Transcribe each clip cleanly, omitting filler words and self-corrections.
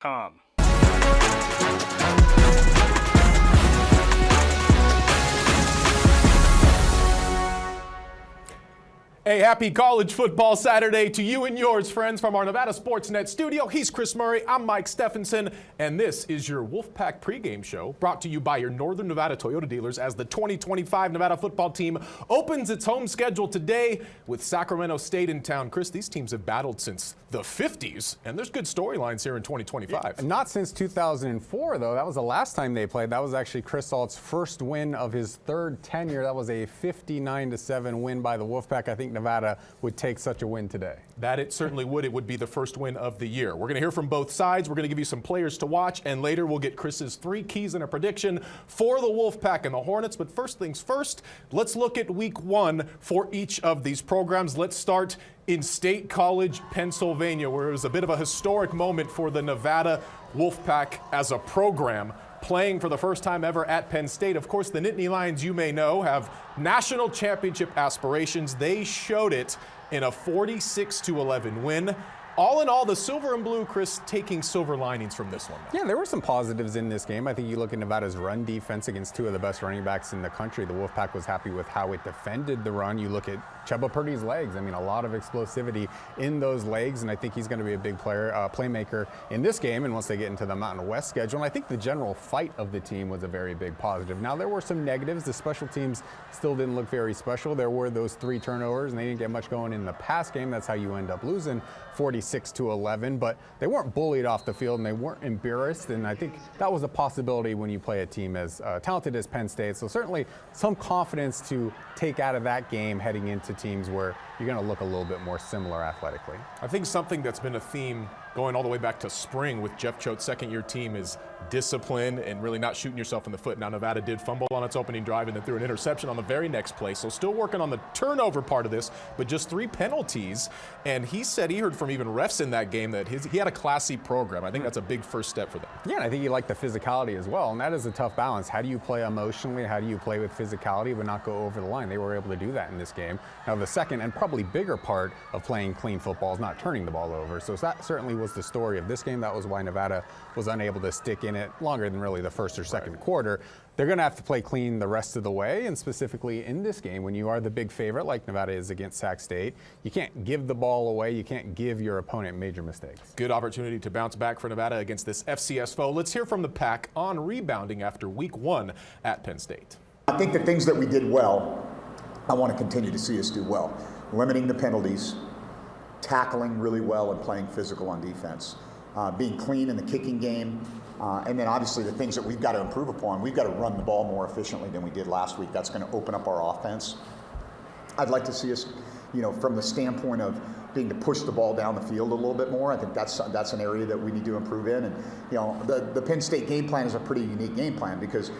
Com. A happy college football Saturday to you and yours, friends, from our Nevada Sportsnet studio. He's Chris Murray, I'm Mike Stephenson, and this is your Wolfpack pregame show brought to you by your Northern Nevada Toyota dealers as the 2025 Nevada football team opens its home schedule today with Sacramento State in town. Chris, these teams have battled since the 50s, and there's good storylines here in 2025. Yeah, not since 2004, though. That was the last time they played. That was actually Chris Salt's first win of his third tenure. That was a 59-7 win by the Wolfpack. I think Nevada would take such a win today. That it certainly would. It would be the first win of the year. We're going to hear from both sides. We're going to give you some players to watch, and later we'll get Chris's 3 keys and a prediction for the Wolfpack and the Hornets. But first things first, let's look at week 1 for each of these programs. Let's start in State College, Pennsylvania, where it was a bit of a historic moment for the Nevada Wolfpack as a program, playing for the first time ever at Penn State. Of course, the Nittany Lions, you may know, have national championship aspirations. They showed it in a 46-11 win. All in all, the silver and blue, Chris, taking silver linings from this one. Yeah, there were some positives in this game. I think you look at Nevada's run defense against 2 of the best running backs in the country. The Wolfpack was happy with how it defended the run. You look at Chuba Purdy's legs. I mean, a lot of explosivity in those legs, and I think he's going to be a big player, playmaker in this game and once they get into the Mountain West schedule. And I think the general fight of the team was a very big positive. Now, there were some negatives. The special teams still didn't look very special. There were those 3 turnovers, and they didn't get much going in the pass game. That's how you end up losing 46-11, but they weren't bullied off the field and they weren't embarrassed, and I think that was a possibility when you play a team as talented as Penn State. So certainly some confidence to take out of that game heading into teams where you're going to look a little bit more similar athletically. I think something that's been a theme going all the way back to spring with Jeff Choate's second-year team is discipline and really not shooting yourself in the foot. Now, Nevada did fumble on its opening drive and then threw an interception on the very next play, so still working on the turnover part of this, but just 3 penalties. And he said he heard from even refs in that game that he had a classy program. I think that's a big first step for them. Yeah, and I think you like the physicality as well, and that is a tough balance. How do you play emotionally? How do you play with physicality but not go over the line? They were able to do that in this game. Now, the second and probably bigger part of playing clean football is not turning the ball over, so that certainly was the story of this game. That was why Nevada was unable to stick in it longer than really the first or second quarter. They're going to have to play clean the rest of the way, and specifically in this game, when you are the big favorite like Nevada is against Sac State, you can't give the ball away. You can't give your opponent major mistakes. Good opportunity to bounce back for Nevada against this FCS foe. Let's hear from the Pack on rebounding after week 1 at Penn State. I think the things that we did well, I want to continue to see us do well. Limiting the penalties, tackling really well and playing physical on defense, being clean in the kicking game, and then obviously the things that we've got to improve upon. We've got to run the ball more efficiently than we did last week. That's going to open up our offense. I'd like to see us, from the standpoint of being to push the ball down the field a little bit more. I think that's an area that we need to improve in. And the Penn State game plan is a pretty unique game plan because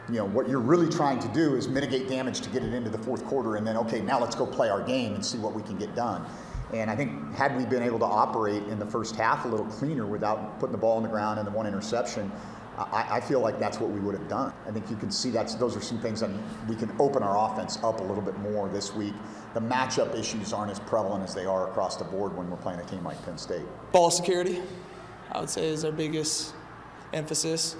what you're really trying to do is mitigate damage to get it into the fourth quarter, and then okay, now let's go play our game and see what we can get done. And I think had we been able to operate in the first half a little cleaner without putting the ball on the ground and the 1 interception, I feel like that's what we would have done. I think you can see those are some things that we can open our offense up a little bit more this week. The matchup issues aren't as prevalent as they are across the board when we're playing a team like Penn State. Ball security, I would say, is our biggest emphasis.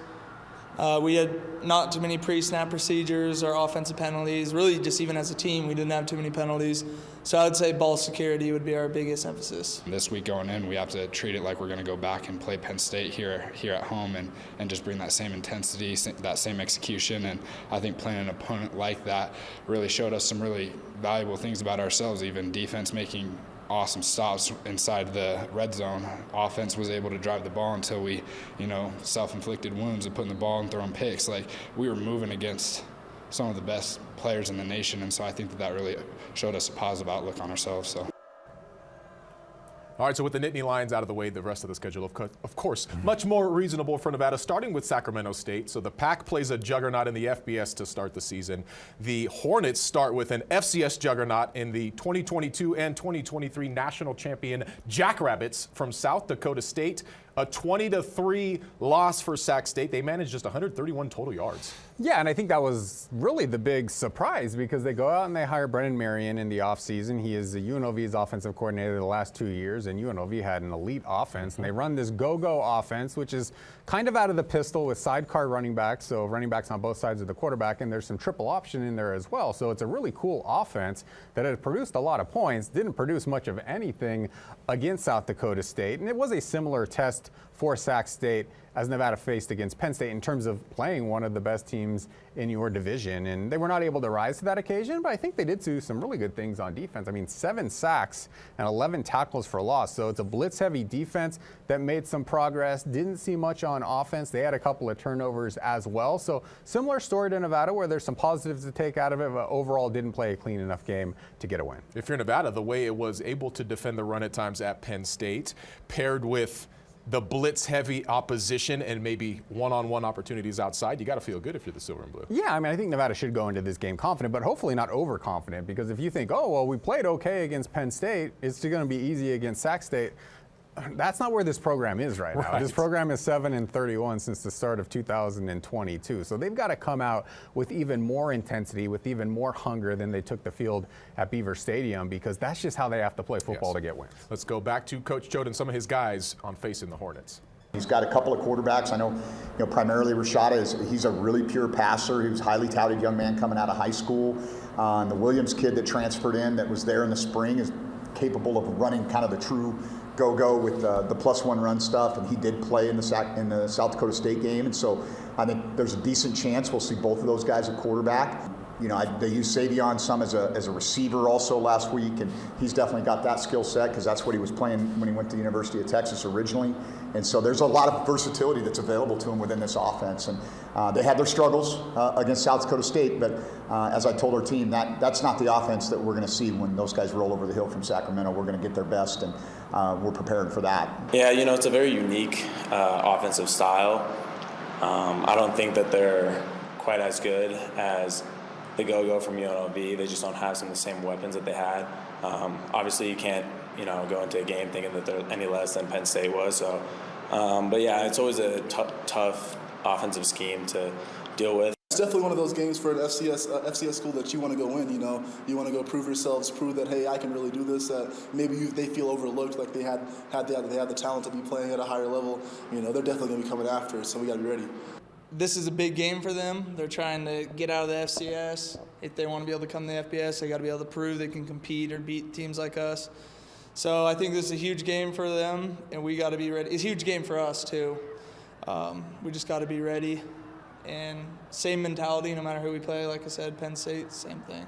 We had not too many pre-snap procedures or offensive penalties. Really, just even as a team, we didn't have too many penalties. So I would say ball security would be our biggest emphasis. This week going in, we have to treat it like we're going to go back and play Penn State here at home and just bring that same intensity, that same execution. And I think playing an opponent like that really showed us some really valuable things about ourselves, even defense making awesome stops inside the red zone. Offense was able to drive the ball until we, self-inflicted wounds of putting the ball and throwing picks. Like, we were moving against some of the best players in the nation, and so I think that really showed us a positive outlook on ourselves. So. All right, so with the Nittany Lions out of the way, the rest of the schedule, of course, much more reasonable for Nevada, starting with Sacramento State. So the Pack plays a juggernaut in the FBS to start the season. The Hornets start with an FCS juggernaut in the 2022 and 2023 national champion Jackrabbits from South Dakota State. A 20-3 loss for Sac State. They managed just 131 total yards. Yeah, and I think that was really the big surprise because they go out and they hire Brennan Marion in the offseason. He is the UNLV's offensive coordinator the last 2 years, and UNLV had an elite offense. And they run this go-go offense, which is kind of out of the pistol with sidecar running backs, so running backs on both sides of the quarterback, and there's some triple option in there as well. So it's a really cool offense that has produced a lot of points, didn't produce much of anything against South Dakota State. And it was a similar test for Sac State as Nevada faced against Penn State in terms of playing one of the best teams in your division. And they were not able to rise to that occasion, but I think they did do some really good things on defense. I mean, 7 sacks and 11 tackles for loss. So it's a blitz-heavy defense that made some progress. Didn't see much on offense. They had a couple of turnovers as well. So similar story to Nevada where there's some positives to take out of it, but overall didn't play a clean enough game to get a win. If you're Nevada, the way it was able to defend the run at times at Penn State, paired with the blitz-heavy opposition and maybe one-on-one opportunities outside, you got to feel good if you're the Silver and Blue. Yeah, I mean, I think Nevada should go into this game confident, but hopefully not overconfident, because if you think, oh, well, we played okay against Penn State, it's going to be easy against Sac State. That's not where this program is right now. This program is 7-31 since the start of 2022. So they've got to come out with even more intensity, with even more hunger than they took the field at Beaver Stadium, because that's just how they have to play football to get wins. Let's go back to Coach Choate and some of his guys on facing the Hornets. He's got a couple of quarterbacks. I know, primarily Rashada he's a really pure passer. He was a highly touted young man coming out of high school. And the Williams kid that transferred in that was there in the spring is capable of running kind of the true go-go with the +1 run stuff, and he did play in the South Dakota State game, and so I think there's a decent chance we'll see both of those guys at quarterback. They used Savion some as a receiver also last week, and he's definitely got that skill set because that's what he was playing when he went to the University of Texas originally. And so there's a lot of versatility that's available to him within this offense. And they had their struggles against South Dakota State, but as I told our team, that's not the offense that we're going to see when those guys roll over the hill from Sacramento. We're going to get their best, and we're prepared for that. Yeah, it's a very unique offensive style. I don't think that they're quite as good as the go-go from UNLV. They just don't have some of the same weapons that they had. Obviously, you can't, go into a game thinking that they're any less than Penn State was. So, but yeah, it's always a tough offensive scheme to deal with. It's definitely one of those games for an FCS school that you want to go win. You want to go prove yourselves, prove that, hey, I can really do this. Maybe they feel overlooked, like they had the talent to be playing at a higher level. They're definitely going to be coming after it, so we got to be ready. This is a big game for them. They're trying to get out of the FCS. If they want to be able to come to the FBS, they got to be able to prove they can compete or beat teams like us. So I think this is a huge game for them, and we got to be ready. It's a huge game for us too. We just got to be ready, and same mentality no matter who we play. Like I said, Penn State, same thing.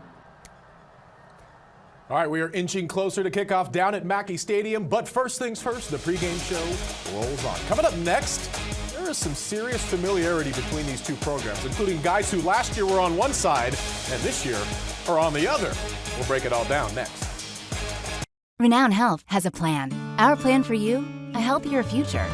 All right, we are inching closer to kickoff down at Mackey Stadium, but first things first, the pregame show rolls on. Coming up next, there is some serious familiarity between these two programs, including guys who last year were on one side and this year are on the other. We'll break it all down next. Renown Health has a plan. Our plan for you, a healthier future.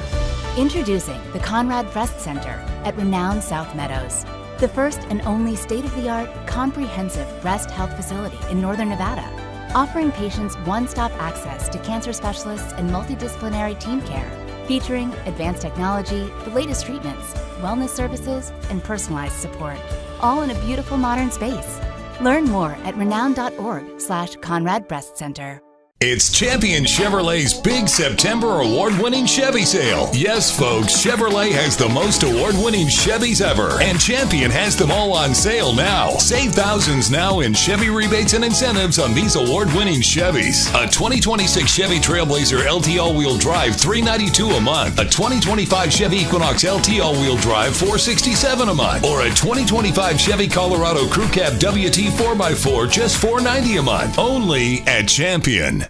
Introducing the Conrad Breast Center at Renown South Meadows, the first and only state-of-the-art comprehensive breast health facility in Northern Nevada, offering patients one-stop access to cancer specialists and multidisciplinary team care, featuring advanced technology, the latest treatments, wellness services, and personalized support, all in a beautiful modern space. Learn more at renown.org/Conrad Breast Center. It's Champion Chevrolet's big September award-winning Chevy sale. Yes, folks, Chevrolet has the most award-winning Chevys ever, and Champion has them all on sale now. Save thousands now in Chevy rebates and incentives on these award-winning Chevys. A 2026 Chevy Trailblazer LT all-wheel drive, $392 a month. A 2025 Chevy Equinox LT all-wheel drive, $467 a month. Or a 2025 Chevy Colorado Crew Cab WT 4x4, just $490 a month. Only at Champion.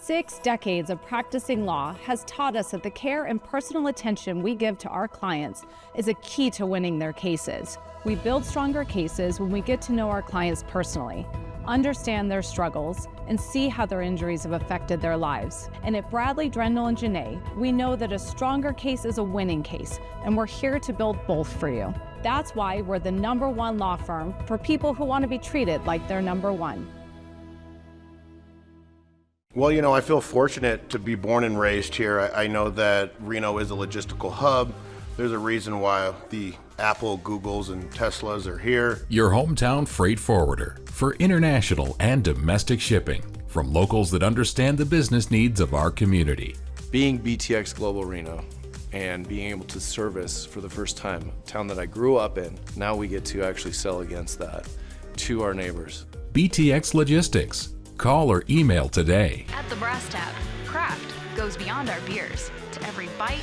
6 decades of practicing law has taught us that the care and personal attention we give to our clients is a key to winning their cases. We build stronger cases when we get to know our clients personally, understand their struggles, and see how their injuries have affected their lives. And at Bradley, Drendel, and Janae, we know that a stronger case is a winning case, and we're here to build both for you. That's why we're the #1 law firm for people who want to be treated like they're #1. Well, I feel fortunate to be born and raised here. I know that Reno is a logistical hub. There's a reason why the Apple, Googles, and Teslas are here. Your hometown freight forwarder for international and domestic shipping from locals that understand the business needs of our community. Being BTX Global Reno and being able to service for the first time a town that I grew up in, now we get to actually sell against that to our neighbors. BTX Logistics. Call or email today. At the Brass Tap, craft goes beyond our beers to every bite,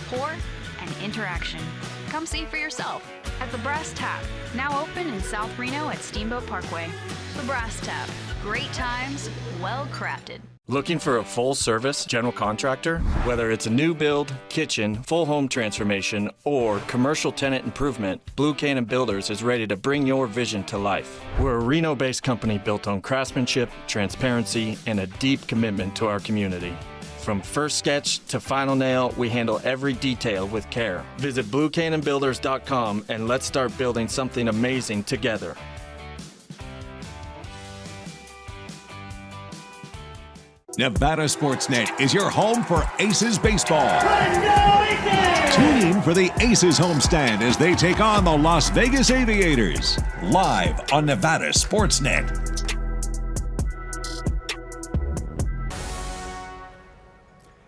pour, and interaction. Come see for yourself at the Brass Tap, now open in South Reno at Steamboat Parkway. The Brass Tap, great times, well crafted. Looking for a full-service general contractor? Whether it's a new build, kitchen, full home transformation, or commercial tenant improvement, Blue Cannon Builders is ready to bring your vision to life. We're a Reno-based company built on craftsmanship, transparency, and a deep commitment to our community. From first sketch to final nail, we handle every detail with care. Visit BlueCannonBuilders.com and let's start building something amazing together. Nevada Sportsnet is your home for Aces baseball. Tune in for the Aces homestand as they take on the Las Vegas Aviators. Live on Nevada Sportsnet.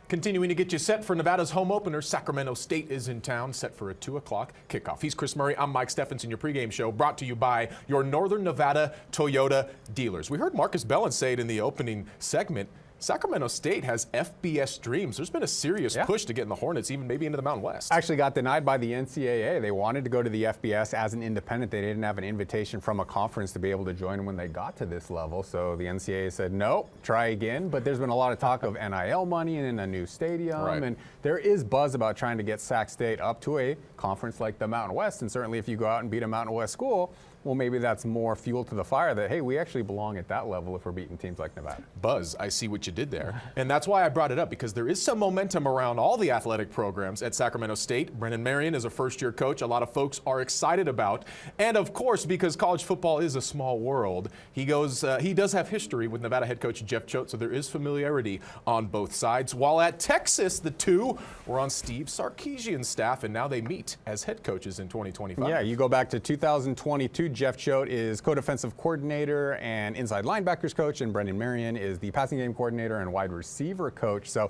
Continuing to get you set for Nevada's home opener, Sacramento State is in town, set for a 2 o'clock kickoff. He's Chris Murray. I'm Mike Steffenson, your pregame show, brought to you by your Northern Nevada Toyota dealers. We heard Marcus Bellin say it in the opening segment. Sacramento State has FBS dreams. There's been a serious push to get in the Hornets, even maybe into the Mountain West. Actually got denied by the NCAA. They wanted to go to the FBS as an independent. They didn't have an invitation from a conference to be able to join when they got to this level. So the NCAA said, no, try again. But there's been a lot of talk of NIL money and in a new stadium. Right. And there is buzz about trying to get Sac State up to a conference like the Mountain West. And certainly if you go out and beat a Mountain West school, well, maybe that's more fuel to the fire that, hey, we actually belong at that level if we're beating teams like Nevada. Buzz, I see what you did there. And that's why I brought it up, because there is some momentum around all the athletic programs at Sacramento State. Brennan Marion is a first-year coach a lot of folks are excited about. And, of course, because college football is a small world, he does have history with Nevada head coach Jeff Choate, so there is familiarity on both sides. While at Texas, the two were on Steve Sarkisian's staff, and now they meet as head coaches in 2025. Yeah, you go back to 2022. Jeff Choate is co-defensive coordinator and inside linebackers coach, and Brendan Marion is the passing game coordinator and wide receiver coach. So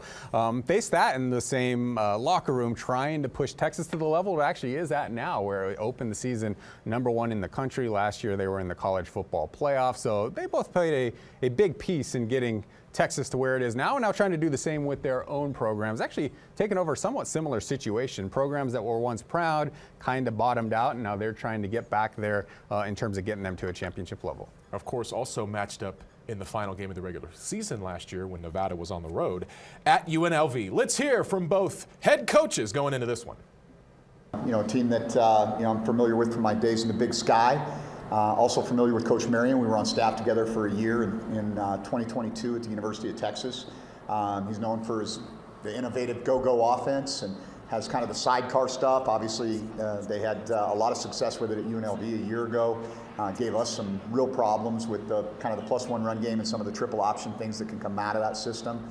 they sat in the same locker room trying to push Texas to the level it actually is at now, where it opened the season #1 in the country. Last year they were in the college football playoff. So they both played a big piece in getting Texas to where it is now, and now trying to do the same with their own programs. Actually taking over a somewhat similar situation. Programs that were once proud kind of bottomed out, and now they're trying to get back there in terms of getting them to a championship level. Of course, also matched up in the final game of the regular season last year when Nevada was on the road at UNLV. Let's hear from both head coaches going into this one. A team that I'm familiar with from my days in the Big Sky. Also familiar with Coach Marion. We were on staff together for a year in 2022 at the University of Texas. He's known for the innovative go-go offense and has kind of the sidecar stuff. Obviously, they had a lot of success with it at UNLV a year ago. Gave us some real problems with the kind of the +1 run game and some of the triple option things that can come out of that system.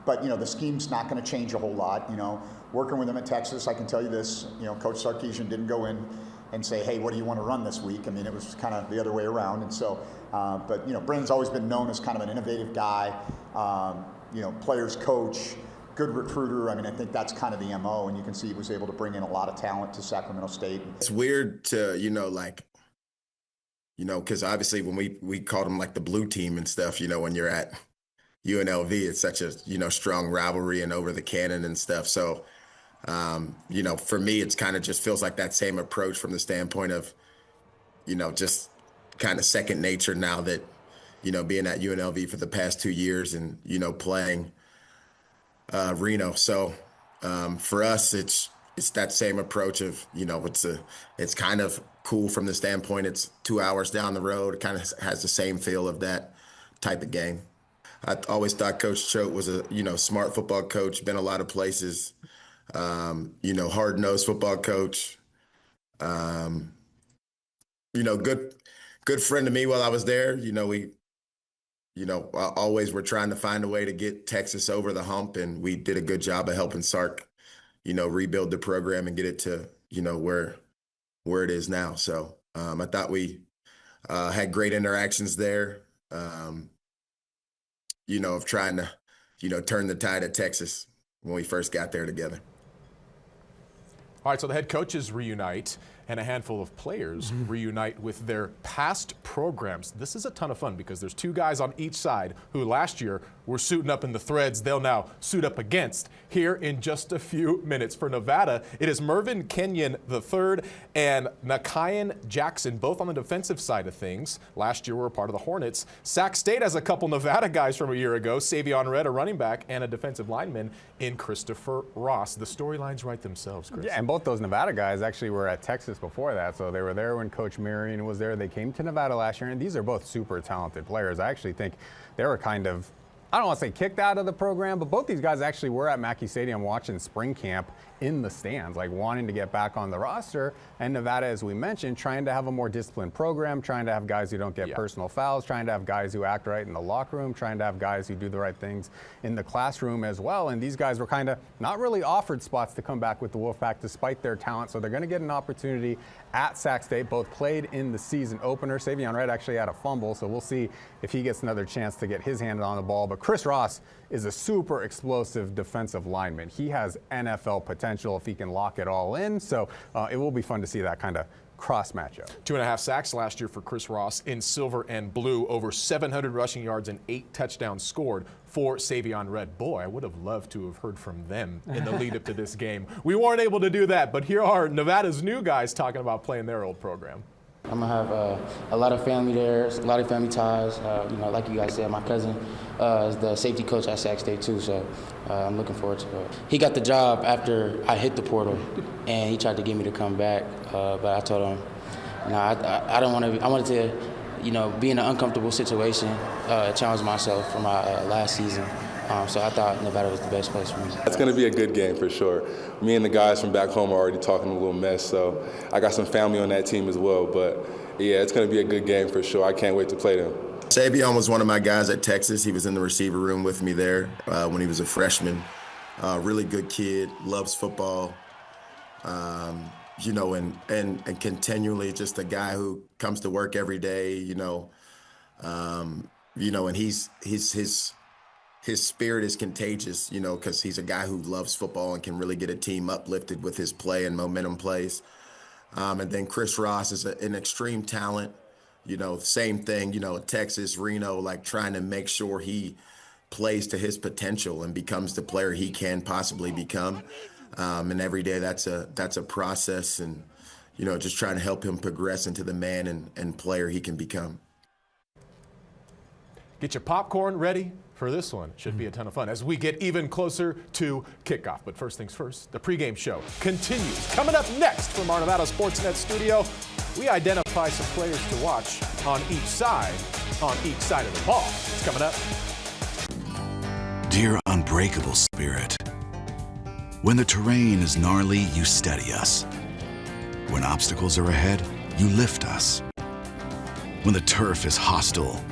But the scheme's not going to change a whole lot. Working with them at Texas, I can tell you this. Coach Sarkisian didn't go in and say, hey, what do you want to run this week? I mean, it was kind of the other way around. And so, but Brennan's always been known as kind of an innovative guy, players coach, good recruiter. I mean, I think that's kind of the MO, and you can see he was able to bring in a lot of talent to Sacramento State. It's weird to, because obviously when we called them like the blue team and stuff, when you're at UNLV, it's such a, strong rivalry and over the cannon and stuff. So, for me, it's kind of just feels like that same approach from the standpoint of, just kind of second nature now that, being at UNLV for the past 2 years and, playing Reno. So for us, it's that same approach of, it's kind of cool from the standpoint. It's 2 hours down the road. It kind of has the same feel of that type of game. I always thought Coach Choate was a, smart football coach, been a lot of places. Hard-nosed football coach. Good friend to me while I was there. We always we're trying to find a way to get Texas over the hump, and we did a good job of helping Sark, rebuild the program and get it to, where it is now. So I thought we had great interactions there, of trying to, turn the tide at Texas when we first got there together. All right, so the head coaches reunite and a handful of players reunite with their past programs. This is a ton of fun because there's two guys on each side who last year were suiting up in the threads they'll now suit up against here in just a few minutes. For Nevada, it is Mervyn Kenyon III and Nakayan Jackson, both on the defensive side of things. Last year were a part of the Hornets. Sac State has a couple Nevada guys from a year ago, Savion Red, a running back, and a defensive lineman in Christopher Ross. The storylines write themselves, Chris. Yeah, and both those Nevada guys actually were at Texas before that, so they were there when Coach Marion was there. They came to Nevada last year, and these are both super talented players. I actually think they were kind of, I don't want to say kicked out of the program, but both these guys actually were at Mackey Stadium watching spring camp in the stands, like wanting to get back on the roster. And Nevada, as we mentioned, trying to have a more disciplined program, trying to have guys who don't get personal fouls, trying to have guys who act right in the locker room, trying to have guys who do the right things in the classroom as well. And these guys were kind of not really offered spots to come back with the Wolfpack despite their talent. So they're going to get an opportunity at Sac State. Both played in the season opener. Savion Red actually had a fumble, so we'll see if he gets another chance to get his hand on the ball. But Chris Ross is a super explosive defensive lineman. He has NFL potential if he can lock it all in. So it will be fun to see that kind of cross matchup. 2.5 sacks last year for Chris Ross in silver and blue, over 700 rushing yards and 8 touchdowns scored for Savion Red. Boy, I would have loved to have heard from them in the lead up to this game. We weren't able to do that, but here are Nevada's new guys talking about playing their old program. I'm going to have a lot of family there, a lot of family ties. Like you guys said, my cousin is the safety coach at Sac State too, so I'm looking forward to it. He got the job after I hit the portal, and he tried to get me to come back, but I told him, I don't want to. I wanted to, be in an uncomfortable situation, challenge myself for my last season. So I thought Nevada was the best place for me. It's going to be a good game for sure. Me and the guys from back home are already talking a little mess, so I got some family on that team as well. But, yeah, it's going to be a good game for sure. I can't wait to play them. Savion was one of my guys at Texas. He was in the receiver room with me there when he was a freshman. Really good kid, loves football, and continually just a guy who comes to work every day, and his spirit is contagious, because he's a guy who loves football and can really get a team uplifted with his play and momentum plays. And then Chris Ross is an extreme talent, same thing, Texas, Reno, like trying to make sure he plays to his potential and becomes the player he can possibly become. And every day that's a process, and, just trying to help him progress into the man and player he can become. Get your popcorn ready for this one. Should be a ton of fun as we get even closer to kickoff. But first things first, the pregame show continues. Coming up next from our Nevada Sportsnet studio, we identify some players to watch on each side of the ball. It's coming up. Dear unbreakable spirit, when the terrain is gnarly, you steady us. When obstacles are ahead, you lift us. When the turf is hostile,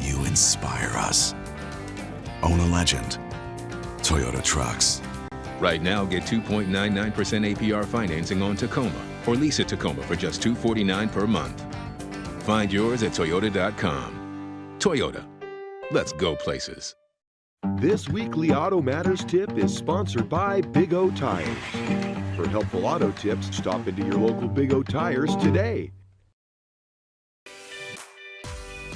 you inspire us. Own a legend. Toyota Trucks. Right now, get 2.99% APR financing on Tacoma or lease a Tacoma for just $249 per month. Find yours at Toyota.com. Toyota. Let's go places. This weekly Auto Matters tip is sponsored by Big O Tires. For helpful auto tips, stop into your local Big O Tires today.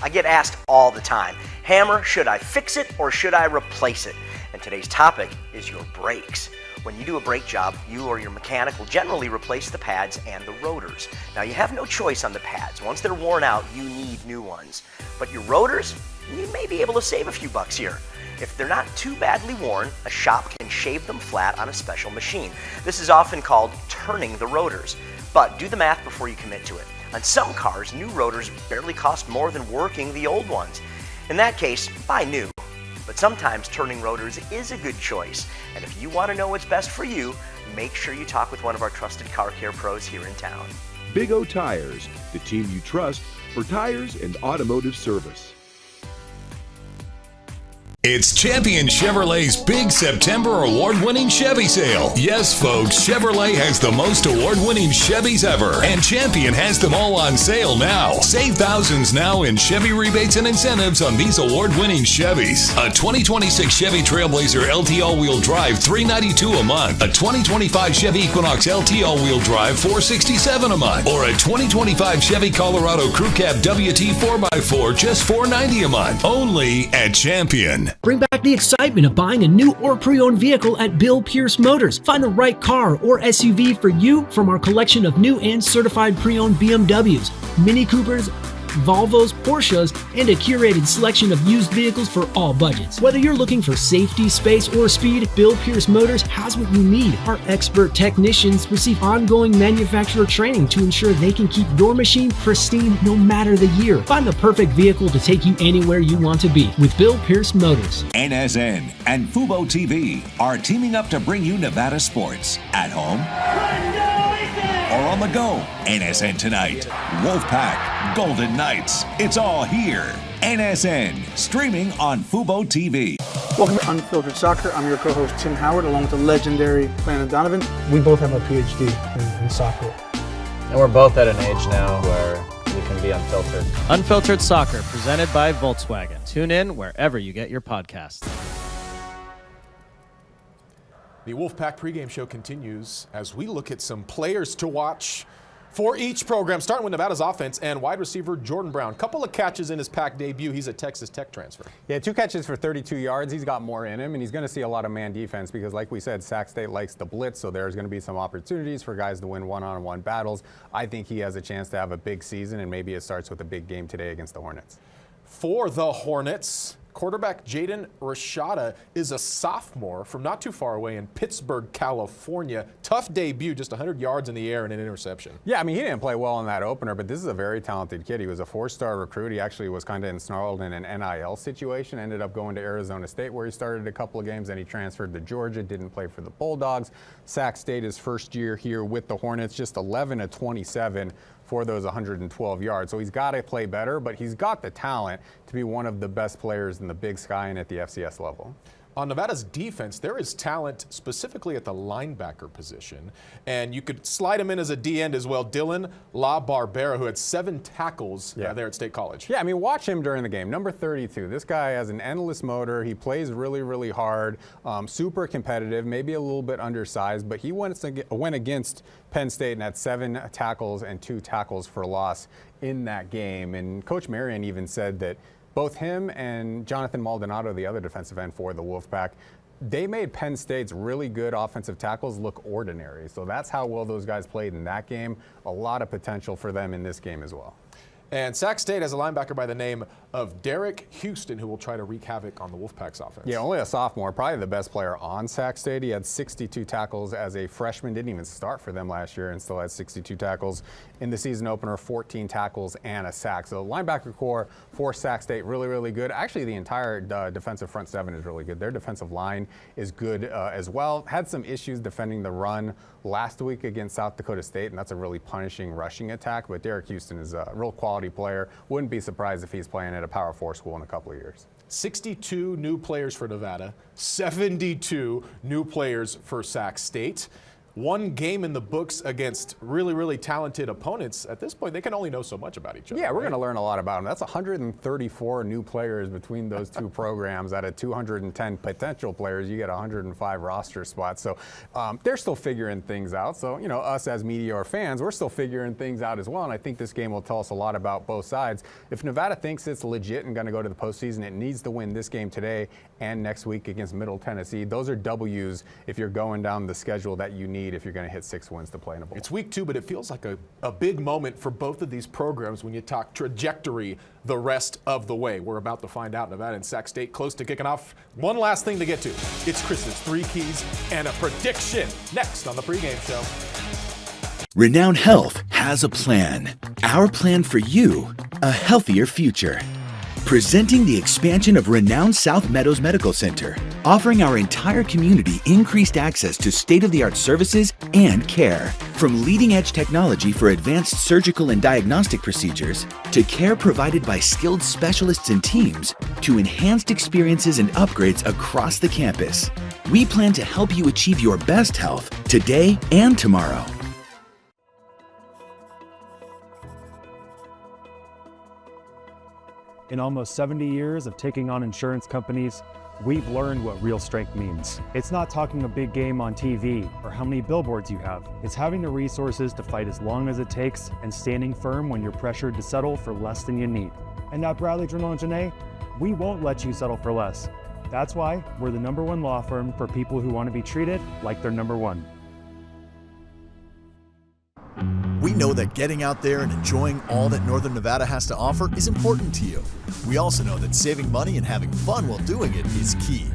I get asked all the time, Hammer, should I fix it or should I replace it? And today's topic is your brakes. When you do a brake job, you or your mechanic will generally replace the pads and the rotors. Now you have no choice on the pads. Once they're worn out, you need new ones. But your rotors, you may be able to save a few bucks here. If they're not too badly worn, a shop can shave them flat on a special machine. This is often called turning the rotors. But do the math before you commit to it. On some cars, new rotors barely cost more than working the old ones. In that case, buy new. But sometimes turning rotors is a good choice. And if you want to know what's best for you, make sure you talk with one of our trusted car care pros here in town. Big O Tires, the team you trust for tires and automotive service. It's Champion Chevrolet's big September award-winning Chevy sale. Yes, folks, Chevrolet has the most award-winning Chevys ever, and Champion has them all on sale now. Save thousands now in Chevy rebates and incentives on these award-winning Chevys. A 2026 Chevy Trailblazer LT all-wheel drive, $392 a month. A 2025 Chevy Equinox LT all-wheel drive, $467 a month. Or a 2025 Chevy Colorado Crew Cab WT 4x4, just $490 a month. Only at Champion. Bring back the excitement of buying a new or pre-owned vehicle at Bill Pierce Motors. Find the right car or SUV for you from our collection of new and certified pre-owned BMWs, Mini Coopers, Volvos, Porsches, and a curated selection of used vehicles for all budgets. Whether you're looking for safety, space, or speed, Bill Pierce Motors has what you need. Our expert technicians receive ongoing manufacturer training to ensure they can keep your machine pristine no matter the year. Find the perfect vehicle to take you anywhere you want to be with Bill Pierce Motors. NSN and Fubo TV are teaming up to bring you Nevada sports at home or on the go. NSN tonight, Wolfpack, Golden Knights. It's all here. NSN, streaming on Fubo TV. Welcome to Unfiltered Soccer. I'm your co-host Tim Howard, along with the legendary Brandon Donovan. We both have a PhD in soccer. And we're both at an age now where we can be unfiltered. Unfiltered Soccer, presented by Volkswagen. Tune in wherever you get your podcasts. The Wolfpack pregame show continues as we look at some players to watch for each program, starting with Nevada's offense and wide receiver Jordan Brown. Couple of catches in his Pac debut. He's a Texas Tech transfer. Yeah, 2 catches for 32 yards. He's got more in him, and he's going to see a lot of man defense because, like we said, Sac State likes to blitz, so there's going to be some opportunities for guys to win one-on-one battles. I think he has a chance to have a big season, and maybe it starts with a big game today against the Hornets. For the Hornets, quarterback Jaden Rashada is a sophomore from not too far away in Pittsburgh, California. Tough debut, just 100 yards in the air and an interception. Yeah, I mean, he didn't play well in that opener, but this is a very talented kid. He was a 4-star recruit. He actually was kind of ensnarled in an NIL situation, ended up going to Arizona State where he started a couple of games, then he transferred to Georgia, didn't play for the Bulldogs. Sac State his first year here with the Hornets, just 11 of 27 for those 112 yards. So he's got to play better, but he's got the talent to be one of the best players in the Big Sky and at the FCS level. On Nevada's defense, there is talent specifically at the linebacker position, and you could slide him in as a D-end as well. Dylan La Barbera, who had 7 tackles there at State College. Yeah, I mean, watch him during the game. Number 32, this guy has an endless motor. He plays really, really hard, super competitive, maybe a little bit undersized, but he went against Penn State and had 7 tackles and 2 tackles for loss in that game. And Coach Marion even said that both him and Jonathan Maldonado, the other defensive end for the Wolfpack, they made Penn State's really good offensive tackles look ordinary. So that's how well those guys played in that game. A lot of potential for them in this game as well. And Sac State has a linebacker by the name of Derek Houston, who will try to wreak havoc on the Wolfpack's offense. Yeah, only a sophomore, probably the best player on Sac State. He had 62 tackles as a freshman, didn't even start for them last year and still had 62 tackles in the season opener, 14 tackles and a sack. So linebacker core for Sac State, really, really good. Actually, the entire defensive front 7 is really good. Their defensive line is good as well. Had some issues defending the run last week against South Dakota State, and that's a really punishing rushing attack. But Derek Houston is a real quality player. Wouldn't be surprised if he's playing at a Power 4 school in a couple of years. 62 new players for Nevada, 72 new players for Sac State. 1 game in the books against really, really talented opponents. At this point, they can only know so much about each other. Yeah, we're going to learn a lot about them. That's 134 new players between those 2 programs. Out of 210 potential players, you get 105 roster spots. So they're still figuring things out. So, you know, us as media or fans, we're still figuring things out as well. And I think this game will tell us a lot about both sides. If Nevada thinks it's legit and going to go to the postseason, it needs to win this game today and next week against Middle Tennessee. Those are W's if you're going down the schedule that you need if you're going to hit 6 wins to play in a bowl. It's week 2, but it feels like a big moment for both of these programs when you talk trajectory the rest of the way. We're about to find out. Nevada and Sac State close to kicking off. One last thing to get to. It's Chris's 3 keys and a prediction next on the pregame show. Renown Health has a plan. Our plan for you, a healthier future. Presenting the expansion of Renown South Meadows Medical Center, offering our entire community increased access to state-of-the-art services and care. From leading-edge technology for advanced surgical and diagnostic procedures, to care provided by skilled specialists and teams, to enhanced experiences and upgrades across the campus. We plan to help you achieve your best health today and tomorrow. In almost 70 years of taking on insurance companies, we've learned what real strength means. It's not talking a big game on TV or how many billboards you have. It's having the resources to fight as long as it takes and standing firm when you're pressured to settle for less than you need. And at Bradley, Journal & Janae, we won't let you settle for less. That's why we're the #1 law firm for people who want to be treated like they're #1. We know that getting out there and enjoying all that Northern Nevada has to offer is important to you. We also know that saving money and having fun while doing it is key.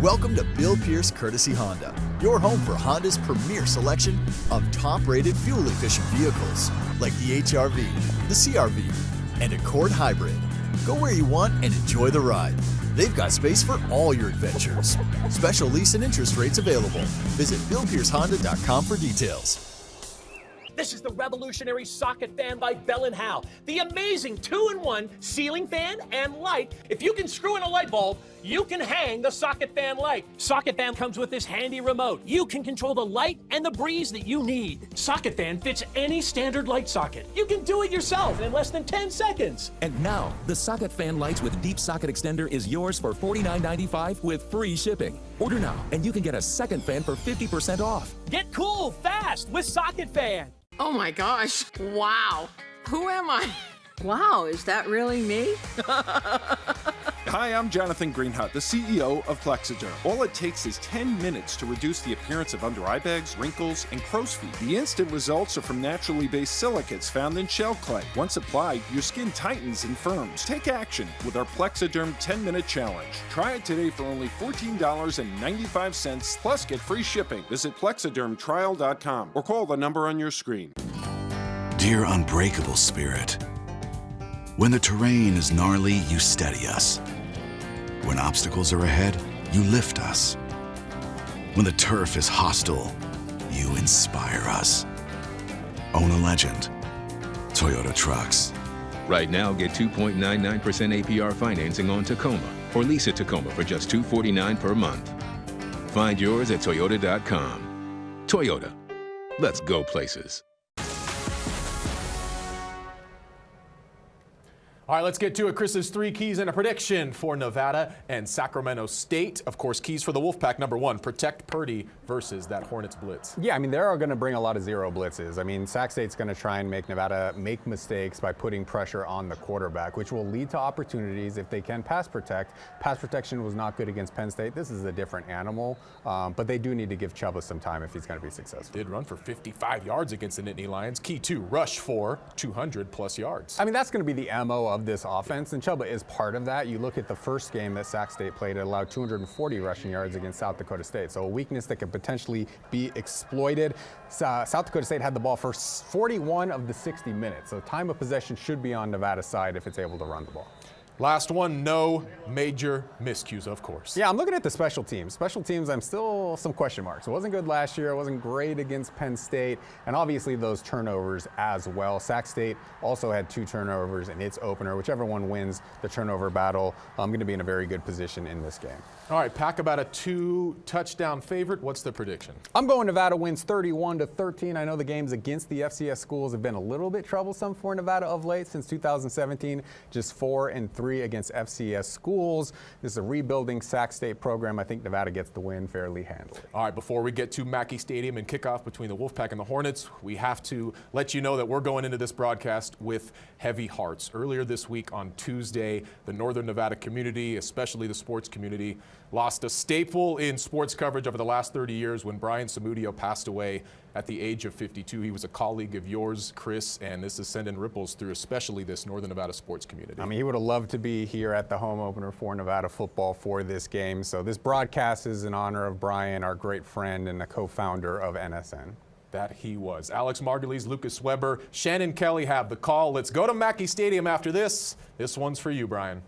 Welcome to Bill Pierce Courtesy Honda, your home for Honda's premier selection of top-rated fuel-efficient vehicles like the HR-V, the CR-V, and Accord Hybrid. Go where you want and enjoy the ride. They've got space for all your adventures. Special lease and interest rates available. Visit BillPierceHonda.com for details. This is the revolutionary socket fan by Bell & Howell. The amazing 2-in-1 ceiling fan and light. If you can screw in a light bulb, you can hang the socket fan light. Socket fan comes with this handy remote. You can control the light and the breeze that you need. Socket fan fits any standard light socket. You can do it yourself in less than 10 seconds. And now, the socket fan lights with deep socket extender is yours for $49.95 with free shipping. Order now, and you can get a second fan for 50% off. Get cool fast with socket fan. Oh my gosh, wow. Who am I? Wow, is that really me? Hi, I'm Jonathan Greenhut, the CEO of Plexiderm. All it takes is 10 minutes to reduce the appearance of under eye bags, wrinkles, and crow's feet. The instant results are from naturally based silicates found in shell clay. Once applied, your skin tightens and firms. Take action with our Plexiderm 10-minute challenge. Try it today for only $14.95 plus get free shipping. Visit plexidermtrial.com or call the number on your screen. Dear unbreakable spirit, when the terrain is gnarly, you steady us. When obstacles are ahead, you lift us. When the turf is hostile, you inspire us. Own a legend. Toyota Trucks. Right now, get 2.99% APR financing on Tacoma, or lease a Tacoma for just $249 per month. Find yours at Toyota.com. Toyota. Let's go places. All right, let's get to it. Chris's 3 keys and a prediction for Nevada and Sacramento State. Of course, keys for the Wolfpack. #1, protect Purdy versus that Hornets blitz. Yeah, I mean, they're going to bring a lot of zero blitzes. I mean, Sac State's going to try and make Nevada make mistakes by putting pressure on the quarterback, which will lead to opportunities if they can pass protect. Pass protection was not good against Penn State. This is a different animal, but they do need to give Chuba some time if he's going to be successful. Did run for 55 yards against the Nittany Lions. Key 2, rush for 200-plus yards. I mean, that's going to be the MO of this offense, and Chuba is part of that. You look at the first game that Sac State played, it allowed 240 rushing yards against South Dakota State. So a weakness that could potentially be exploited. South Dakota State had the ball for 41 of the 60 minutes. So time of possession should be on Nevada's side if it's able to run the ball. Last one, no major miscues, of course. Yeah, I'm looking at the special teams. Special teams, I'm still some question marks. It wasn't good last year. It wasn't great against Penn State. And obviously those turnovers as well. Sac State also had 2 turnovers in its opener. Whichever one wins the turnover battle, I'm going to be in a very good position in this game. All right, Pack about a 2-touchdown favorite. What's the prediction? I'm going Nevada wins 31-13. I know the games against the FCS schools have been a little bit troublesome for Nevada of late since 2017. Just 4-3 against FCS schools. This is a rebuilding Sac State program. I think Nevada gets the win fairly handily. All right, before we get to Mackey Stadium and kickoff between the Wolfpack and the Hornets, we have to let you know that we're going into this broadcast with heavy hearts. Earlier this week on Tuesday, the Northern Nevada community, especially the sports community, lost a staple in sports coverage over the last 30 years when Brian Samudio passed away at the age of 52. He was a colleague of yours, Chris, and this is sending ripples through especially this Northern Nevada sports community. I mean, he would have loved to be here at the home opener for Nevada football for this game. So this broadcast is in honor of Brian, our great friend and the co-founder of NSN. That he was. Alex Margulies, Lucas Weber, Shannon Kelly have the call. Let's go to Mackey Stadium after this. This one's for you, Brian.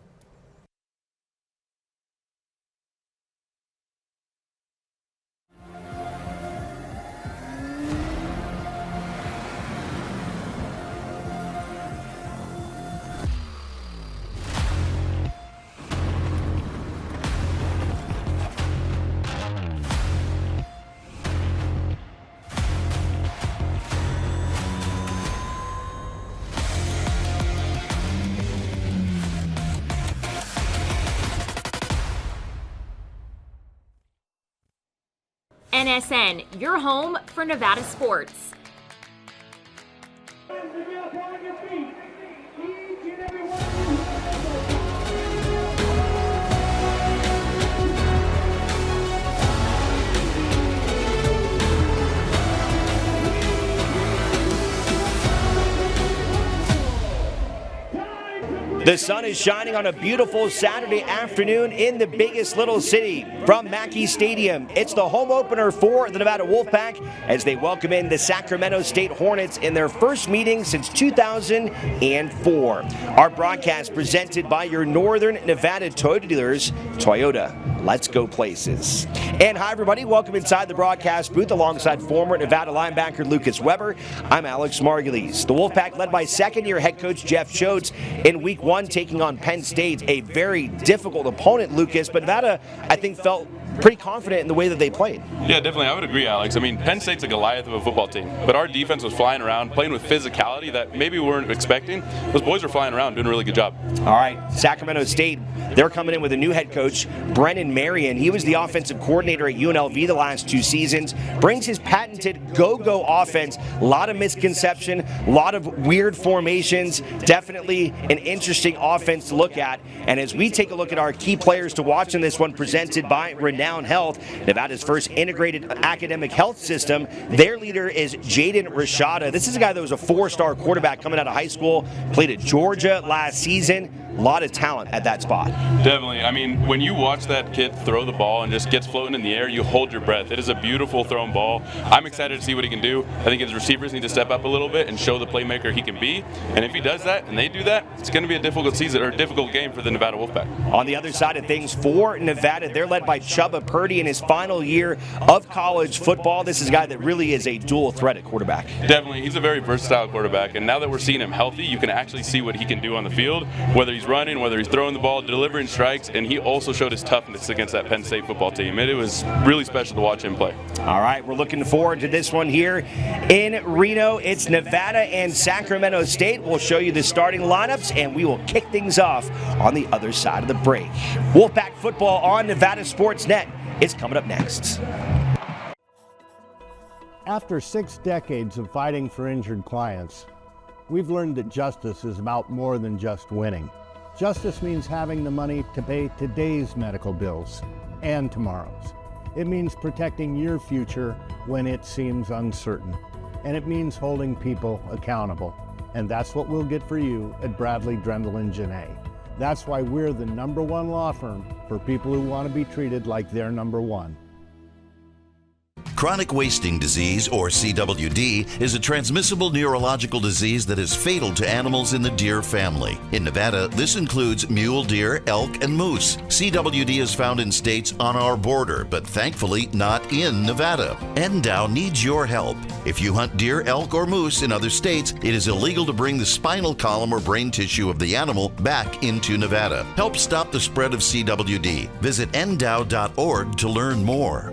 NSN, your home for Nevada sports. The sun is shining on a beautiful Saturday afternoon in the biggest little city. From Mackey Stadium, it's the home opener for the Nevada Wolfpack as they welcome in the Sacramento State Hornets in their first meeting since 2004. Our broadcast presented by your Northern Nevada Toyota dealers, Toyota. Let's go places. And hi, everybody. Welcome inside the broadcast booth alongside former Nevada linebacker Lucas Weber. I'm Alex Margulies. The Wolfpack led by second-year head coach Jeff Schotes in Week 1 taking on Penn State, a very difficult opponent, Lucas. But Nevada, I think, felt pretty confident in the way that they played. Yeah, definitely. I would agree, Alex. I mean, Penn State's a Goliath of a football team, but our defense was flying around, playing with physicality that maybe we weren't expecting. Those boys were flying around, doing a really good job. All right, Sacramento State, they're coming in with a new head coach, Brennan Marion. He was the offensive coordinator at UNLV the last 2 seasons, brings his patented go-go offense. A lot of misconception, a lot of weird formations, definitely an interesting offense to look at. And as we take a look at our key players to watch in this one presented by Renown Health, Nevada's first integrated academic health system, their leader is Jaden Rashada. This is a guy that was a 4-star quarterback coming out of high school, played at Georgia last season. A lot of talent at that spot. Definitely. I mean, when you watch that kid throw the ball and just gets floating in the air, you hold your breath. It is a beautiful thrown ball. I'm excited to see what he can do. I think his receivers need to step up a little bit and show the playmaker he can be. And if he does that and they do that, it's going to be a difficult season or a difficult game for the Nevada Wolfpack. On the other side of things for Nevada, they're led by Chubba Purdy in his final year of college football. This is a guy that really is a dual threat at quarterback. Definitely. He's a very versatile quarterback. And now that we're seeing him healthy, you can actually see what he can do on the field, whether he's running, whether he's throwing the ball, delivering strikes, and he also showed his toughness against that Penn State football team. It was really special to watch him play. All right, we're looking forward to this one here in Reno. It's Nevada and Sacramento State. We'll show you the starting lineups, and we will kick things off on the other side of the break. Wolfpack football on Nevada Sports Net is coming up next. After 6 decades of fighting for injured clients, we've learned that justice is about more than just winning. Justice means having the money to pay today's medical bills and tomorrow's. It means protecting your future when it seems uncertain. And it means holding people accountable. And that's what we'll get for you at Bradley, Drendel, and Janae. That's why we're the #1 law firm for people who want to be treated like they're #1. Chronic wasting disease, or CWD, is a transmissible neurological disease that is fatal to animals in the deer family. In Nevada, this includes mule deer, elk, and moose. CWD is found in states on our border, but thankfully not in Nevada. NDOW needs your help. If you hunt deer, elk, or moose in other states, it is illegal to bring the spinal column or brain tissue of the animal back into Nevada. Help stop the spread of CWD. Visit ndow.org to learn more.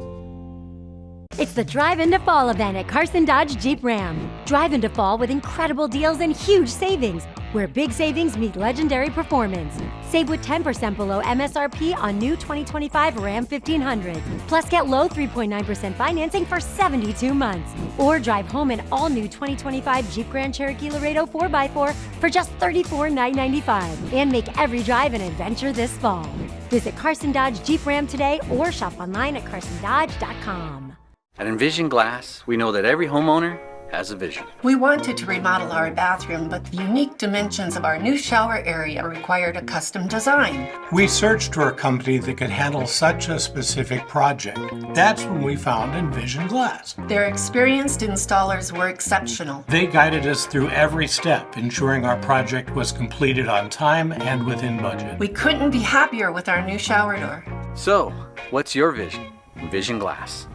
It's the Drive into Fall event at Carson Dodge Jeep Ram. Drive into fall with incredible deals and huge savings, where big savings meet legendary performance. Save with 10% below MSRP on new 2025 Ram 1500. Plus get low 3.9% financing for 72 months. Or drive home an all-new 2025 Jeep Grand Cherokee Laredo 4x4 for just $34,995. And make every drive an adventure this fall. Visit Carson Dodge Jeep Ram today or shop online at carsondodge.com. At Envision Glass, we know that every homeowner has a vision. We wanted to remodel our bathroom, but the unique dimensions of our new shower area required a custom design. We searched for a company that could handle such a specific project. That's when we found Envision Glass. Their experienced installers were exceptional. They guided us through every step, ensuring our project was completed on time and within budget. We couldn't be happier with our new shower door. So, what's your vision? Envision Glass.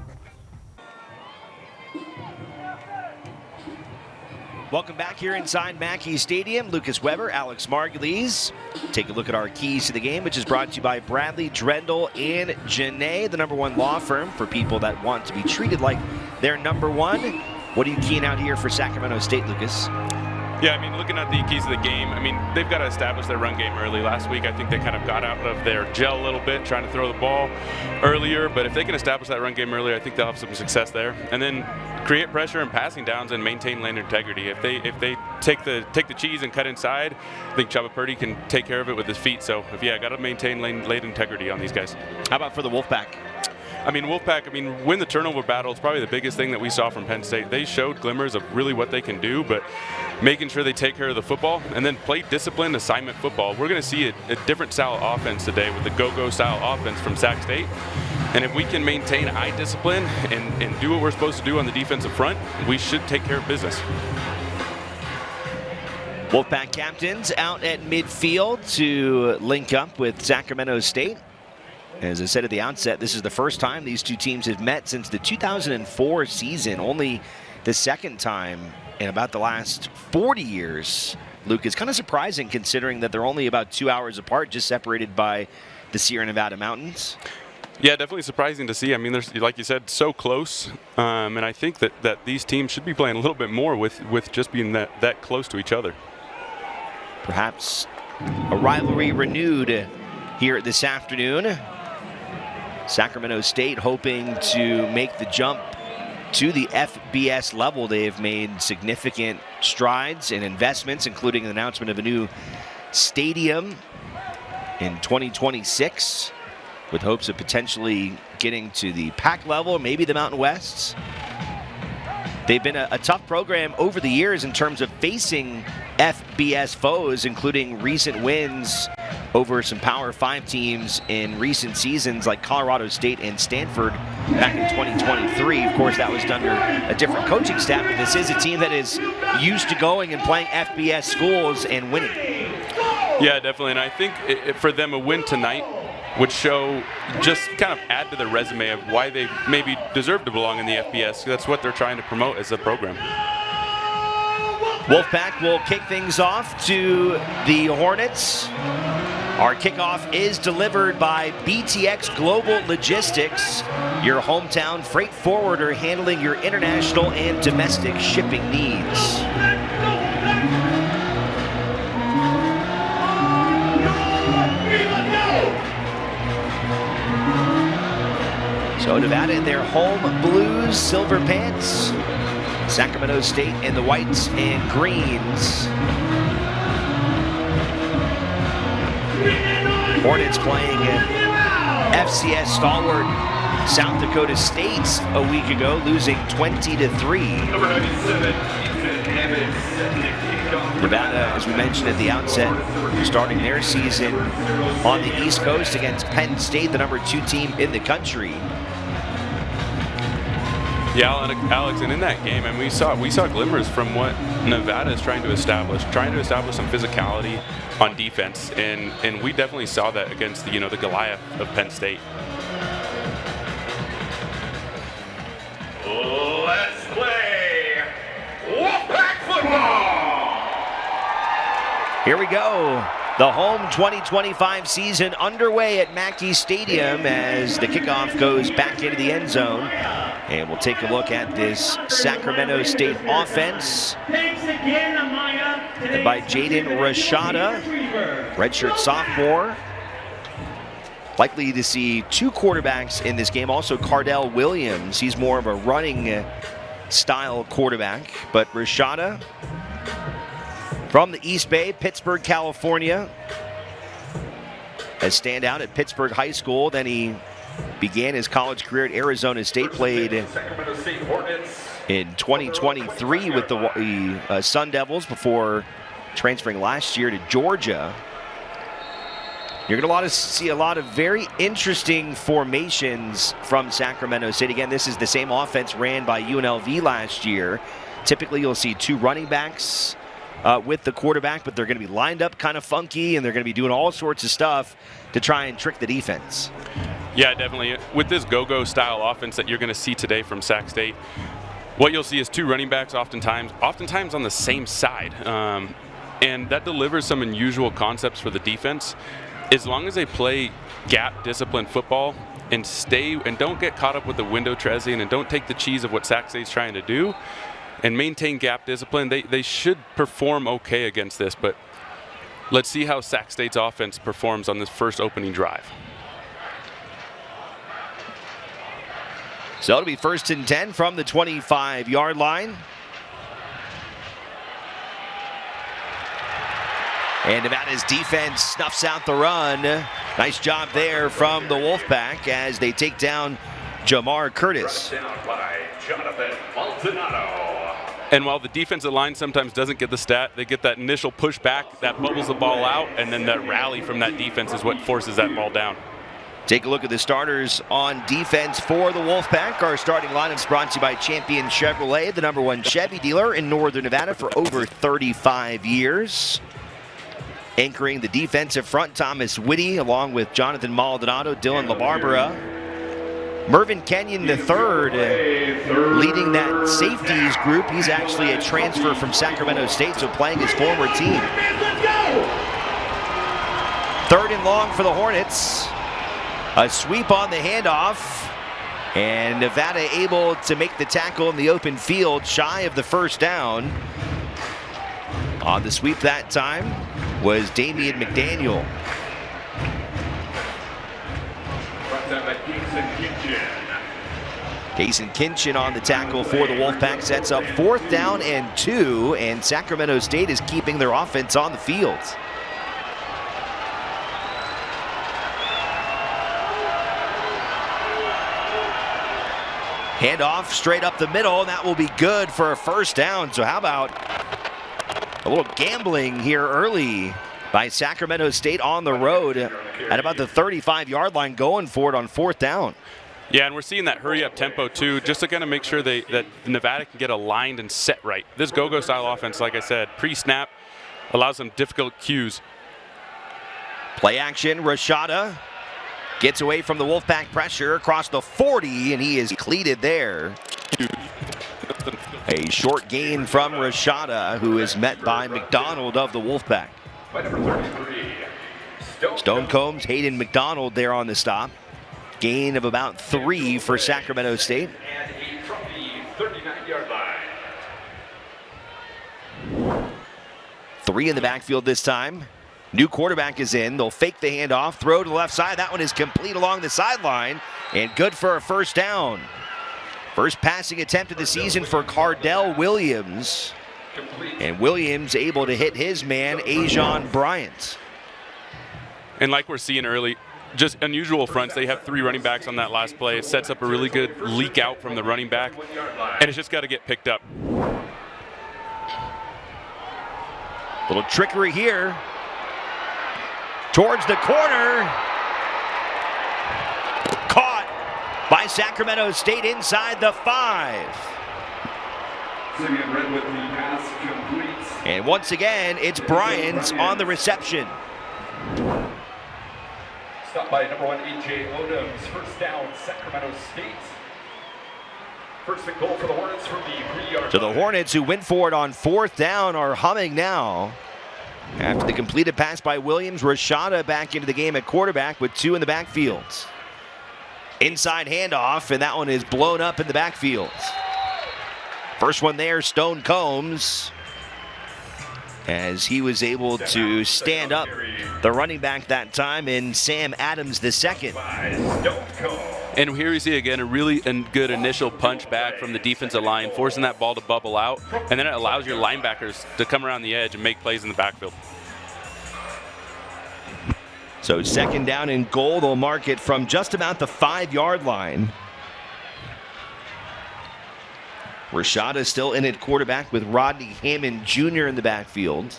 Welcome back here inside Mackey Stadium. Lucas Weber, Alex Margulies. Take a look at our keys to the game, which is brought to you by Bradley, Drendel, and Janae, the #1 law firm for people that want to be treated like they're #1. What are you keying out here for Sacramento State, Lucas? Yeah, I mean, looking at the keys of the game, I mean, they've got to establish their run game early. Last week, I think they kind of got out of their gel a little bit, trying to throw the ball earlier. But if they can establish that run game earlier, I think they'll have some success there. And then create pressure and passing downs and maintain lane integrity. If they take the cheese and cut inside, I think Chubba Purdy can take care of it with his feet. So, got to maintain lane integrity on these guys. How about for the Wolfpack? I mean, Wolfpack, win the turnover battle is probably the biggest thing that we saw from Penn State. They showed glimmers of really what they can do, but making sure they take care of the football and then play disciplined assignment football. We're going to see a different style of offense today with the go-go style offense from Sac State. And if we can maintain eye discipline and do what we're supposed to do on the defensive front, we should take care of business. Wolfpack captains out at midfield to link up with Sacramento State. As I said at the outset, this is the first time these two teams have met since the 2004 season, only the second time in about the last 40 years. Luke, it's kind of surprising considering that they're only about 2 hours apart, just separated by the Sierra Nevada mountains. Yeah, definitely surprising to see. I mean, there's, like you said, so close. And I think that these teams should be playing a little bit more with just being that close to each other. Perhaps a rivalry renewed here this afternoon. Sacramento State hoping to make the jump to the FBS level. They have made significant strides and investments, including the announcement of a new stadium in 2026, with hopes of potentially getting to the PAC level, maybe the Mountain Wests. They've been a tough program over the years in terms of facing FBS foes, including recent wins over some Power 5 teams in recent seasons like Colorado State and Stanford back in 2023. Of course, that was under a different coaching staff, but this is a team that is used to going and playing FBS schools and winning. Yeah, definitely, and I think for them a win tonight would show, just kind of add to their resume of why they maybe deserve to belong in the FBS. That's what they're trying to promote as a program. Wolfpack will kick things off to the Hornets. Our kickoff is delivered by BTX Global Logistics, your hometown freight forwarder handling your international and domestic shipping needs. So Nevada in their home blues, silver pants. Sacramento State in the whites and greens. Hornets playing FCS stalwart South Dakota State a week ago, losing 20-3. Nevada, as we mentioned at the outset, starting their season on the East Coast against Penn State, the #2 team in the country. Yeah, Alex, and in that game, and we saw glimmers from what Nevada is trying to establish some physicality on defense, and we definitely saw that against the Goliath of Penn State. Let's play Wolfpack football. Here we go. The home 2025 season underway at Mackey Stadium as the kickoff goes back into the end zone. And we'll take a look at this Sacramento State offense. And by Jaden Rashada, redshirt sophomore. Likely to see two quarterbacks in this game. Also Cardell Williams. He's more of a running style quarterback. But Rashada from the East Bay, Pittsburgh, California. As standout at Pittsburgh High School. Then he began his college career at Arizona State, played in 2023 with the Sun Devils before transferring last year to Georgia. You're going to see a lot of very interesting formations from Sacramento State. Again, this is the same offense ran by UNLV last year. Typically, you'll see two running backs with the quarterback, but they're going to be lined up kind of funky, and they're going to be doing all sorts of stuff to try and trick the defense. Yeah, definitely. With this go-go style offense that you're going to see today from Sac State, what you'll see is two running backs oftentimes on the same side. And that delivers some unusual concepts for the defense. As long as they play gap disciplined football and don't get caught up with the window dressing and don't take the cheese of what Sac State's trying to do, and maintain gap discipline, they should perform okay against this. But let's see how Sac State's offense performs on this first opening drive. So it'll be 1st and 10 from the 25-yard line. And Nevada's defense snuffs out the run. Nice job there from the Wolfpack as they take down Jamar Curtis. Down by Jonathan Maldonado. And while the defensive line sometimes doesn't get the stat, they get that initial pushback that bubbles the ball out, and then that rally from that defense is what forces that ball down. Take a look at the starters on defense for the Wolfpack. Our starting lineups brought to you by Champion Chevrolet, the #1 Chevy dealer in Northern Nevada for over 35 years. Anchoring the defensive front, Thomas Whitty, along with Jonathan Maldonado, Dylan LaBarbera. Mervyn Kenyon III leading that safeties group. He's actually a transfer from Sacramento State, so playing his former team. 3rd and long for the Hornets. A sweep on the handoff, and Nevada able to make the tackle in the open field, shy of the first down. On the sweep that time was Damian McDaniel. Jason Kinchin on the tackle for the Wolfpack sets up 4th down and 2, and Sacramento State is keeping their offense on the field. Handoff straight up the middle, and that will be good for a 1st down. So how about a little gambling here early by Sacramento State on the road at about the 35-yard line, going for it on 4th down. Yeah, and we're seeing that hurry-up tempo, too, just to kind of make sure that Nevada can get aligned and set right. This go-go style offense, like I said, pre-snap, allows them difficult cues. Play action, Rashada gets away from the Wolfpack pressure across the 40, and he is cleated there. A short gain from Rashada, who is met by McDonald of the Wolfpack. Stone Combs, Hayden McDonald there on the stop. Gain of about 3 for Sacramento State. And 8 from the 39-yard line. 3 in the backfield this time. New quarterback is in. They'll fake the handoff, throw to the left side. That one is complete along the sideline and good for a 1st down. First passing attempt of the season for Cardell Williams. And Williams able to hit his man, Ajon Bryant. And like we're seeing early, just unusual fronts. They have 3 running backs on that last play. It sets up a really good leak out from the running back, and it's just got to get picked up. Little trickery here. Towards the corner. Caught by Sacramento State inside the 5. And once again, it's Bryant on the reception. Stopped by #1 A.J. Odoms. 1st down, Sacramento State. 1st and goal for the Hornets from the 3-yard line. So the Hornets, who went for it on 4th down, are humming now. After the completed pass by Williams, Rashada back into the game at quarterback with 2 in the backfield. Inside handoff, and that one is blown up in the backfield. First one there, Stone Combs, as he was able to stand up the running back that time in Sam Adams II. And here we see again a really good initial punch back from the defensive line, forcing that ball to bubble out, and then it allows your linebackers to come around the edge and make plays in the backfield. So 2nd down and goal, they'll mark it from just about the 5-yard line. Rashada still in at quarterback with Rodney Hammond Jr. in the backfield.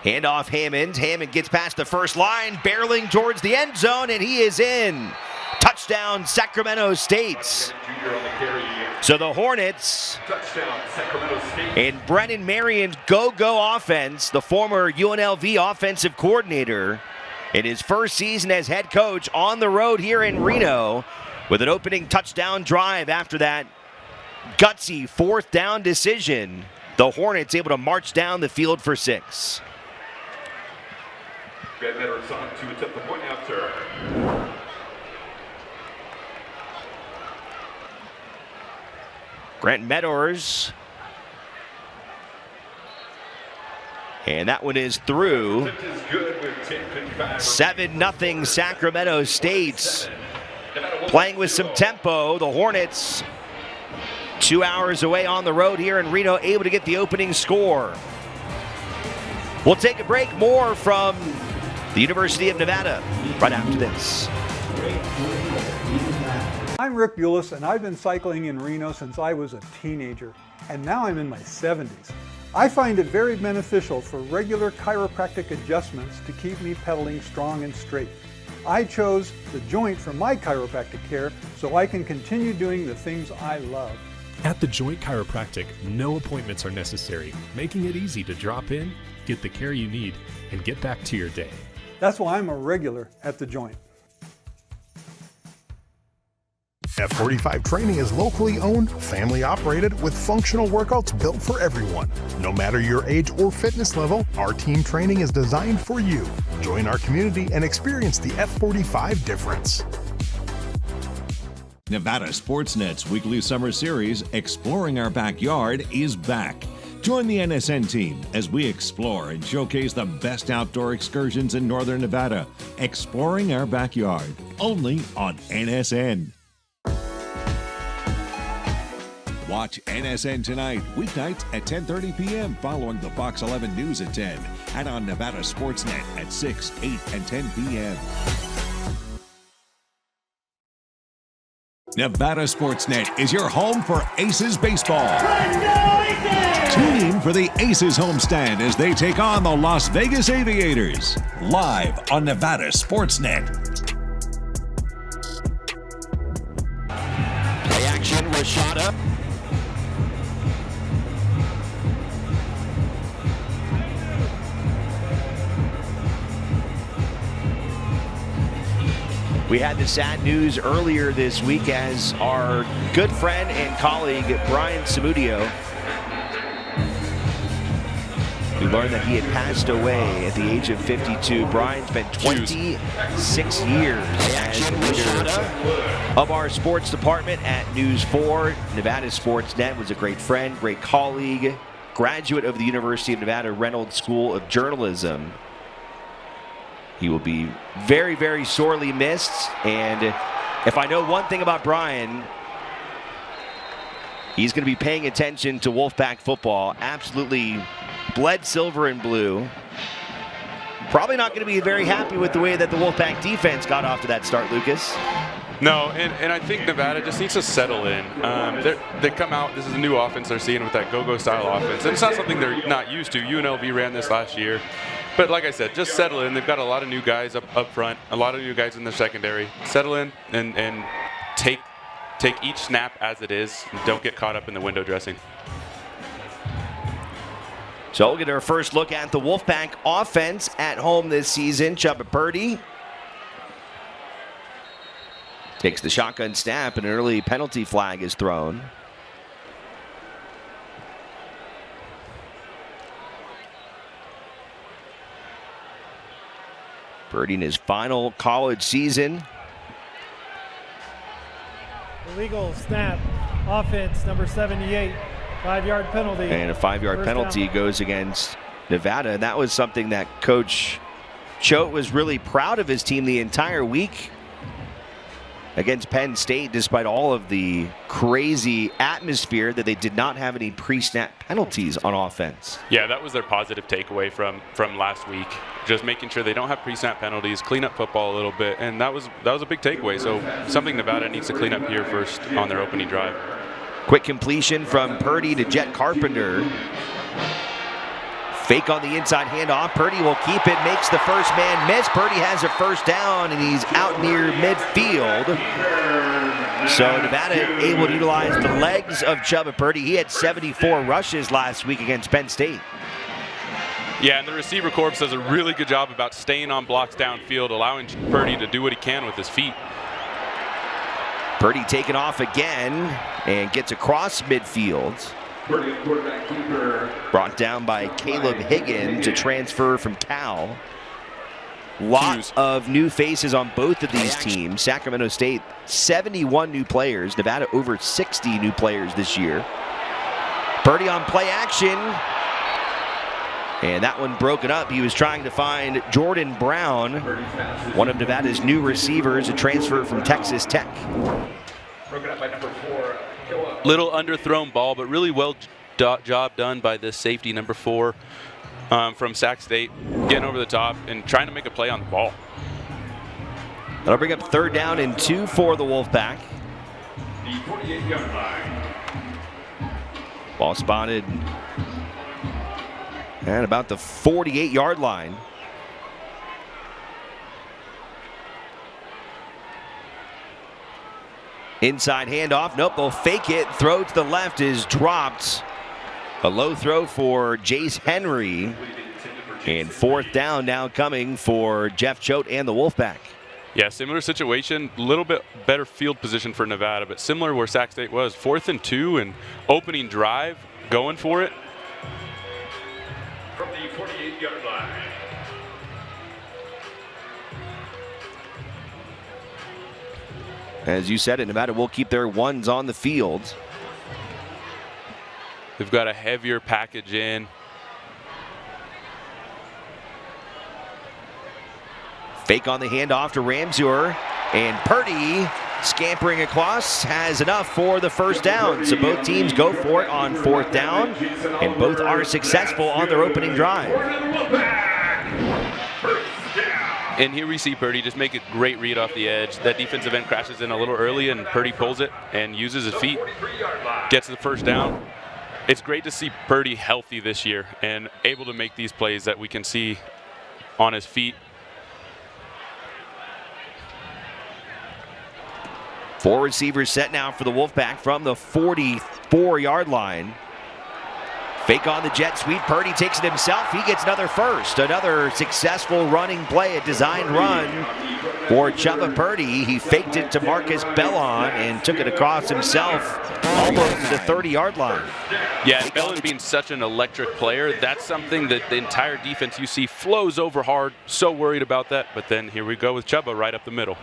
Handoff Hammond. Hammond gets past the first line, barreling towards the end zone, and he is in. Touchdown, Sacramento State. So the Hornets and Brennan Marion's go-go offense, the former UNLV offensive coordinator, in his first season as head coach on the road here in Reno, with an opening touchdown drive after that gutsy 4th down decision. The Hornets able to march down the field for 6. Van Metter's on to attempt the point after. Grant Meadors. And that one is through. 7-0 Sacramento State. Playing with some tempo. The Hornets 2 hours away on the road here in Reno, able to get the opening score. We'll take a break. More from the University of Nevada right after this. I'm Rick Bulis, and I've been cycling in Reno since I was a teenager, and now I'm in my 70s. I find it very beneficial for regular chiropractic adjustments to keep me pedaling strong and straight. I chose The Joint for my chiropractic care so I can continue doing the things I love. At The Joint Chiropractic, no appointments are necessary, making it easy to drop in, get the care you need, and get back to your day. That's why I'm a regular at The Joint. F45 Training is locally owned, family operated, with functional workouts built for everyone. No matter your age or fitness level, our team training is designed for you. Join our community and experience the F45 difference. Nevada Sportsnet's weekly summer series, Exploring Our Backyard, is back. Join the NSN team as we explore and showcase the best outdoor excursions in northern Nevada. Exploring Our Backyard, only on NSN. Watch NSN Tonight, weeknights at 10:30 p.m. following the Fox 11 News at 10, and on Nevada Sportsnet at 6, 8, and 10 p.m. Nevada Sportsnet is your home for Aces baseball. Tune in for the Aces homestand as they take on the Las Vegas Aviators. Live on Nevada Sportsnet. Play action, Rashada. We had the sad news earlier this week as our good friend and colleague, Brian Samudio, we learned that he had passed away at the age of 52. Brian spent 26 years as leader of our sports department at News 4. Nevada Sportsnet, was a great friend, great colleague, graduate of the University of Nevada Reynolds School of Journalism. He will be very, very sorely missed. And if I know one thing about Brian, he's going to be paying attention to Wolfpack football. Absolutely bled silver and blue. Probably not going to be very happy with the way that the Wolfpack defense got off to that start, Lucas. No, and I think Nevada just needs to settle in. They come out, this is a new offense they're seeing with that go-go style offense. And it's not something they're not used to. UNLV ran this last year. But like I said, just settle in. They've got a lot of new guys up front, a lot of new guys in the secondary. Settle in and take each snap as it is. And don't get caught up in the window dressing. So we'll get our first look at the Wolfpack offense at home this season. Chubba Purdy takes the shotgun snap, and an early penalty flag is thrown. Purdy in his final college season. Illegal snap, offense number 78, 5-yard penalty. And a 5-yard penalty goes against Nevada. And that was something that Coach Choate was really proud of his team the entire week against Penn State, despite all of the crazy atmosphere, that they did not have any pre-snap penalties on offense. Yeah, that was their positive takeaway from last week. Just making sure they don't have pre-snap penalties, clean up football a little bit, and that was a big takeaway. So something Nevada needs to clean up here first on their opening drive. Quick completion from Purdy to Jet Carpenter. Fake on the inside handoff. Purdy will keep it, makes the first man miss. Purdy has a first down, and he's out near midfield. So Nevada able to utilize the legs of Chubba Purdy. He had 74 rushes last week against Penn State. Yeah, and the receiver corps does a really good job about staying on blocks downfield, allowing Purdy to do what he can with his feet. Purdy taken off again and gets across midfield. Brought down by Caleb Higgin to transfer from Cal. Lot of new faces on both of these teams. Sacramento State, 71 new players. Nevada, over 60 new players this year. Purdy on play action. And that one broken up. He was trying to find Jordan Brown, one of Nevada's new receivers, a transfer from Texas Tech. Broken up by number 4. Little underthrown ball, but really well job done by this safety, number 4, from Sac State, getting over the top and trying to make a play on the ball. That'll bring up 3rd down and 2 for the Wolfpack. The 48-yard line. Ball spotted at about the 48-yard line. Inside handoff. Nope, they'll fake it. Throw to the left is dropped. A low throw for Jace Henry. And 4th down now coming for Jeff Choate and the Wolfpack. Yeah, similar situation. A little bit better field position for Nevada, but similar where Sac State was. 4th and 2 and opening drive, going for it. From the 48-yard line. As you said, Nevada will keep their ones on the field. They've got a heavier package in. Fake on the handoff to Ramseur, and Purdy scampering across has enough for the 1st down. So both teams go for it on 4th down, and both are successful on their opening drive. And here we see Purdy just make a great read off the edge. That defensive end crashes in a little early, and Purdy pulls it and uses his feet, gets the 1st down. It's great to see Purdy healthy this year and able to make these plays that we can see on his feet. 4 receivers set now for the Wolfpack from the 44-yard line. Fake on the jet sweep. Purdy takes it himself. He gets another 1st. Another successful running play, a designed run for Chubba Purdy. He faked it to Marcus Bellon and took it across himself almost to the 30-yard line. Yeah, and Bellon being such an electric player, that's something that the entire defense you see flows over hard. So worried about that. But then here we go with Chubba right up the middle.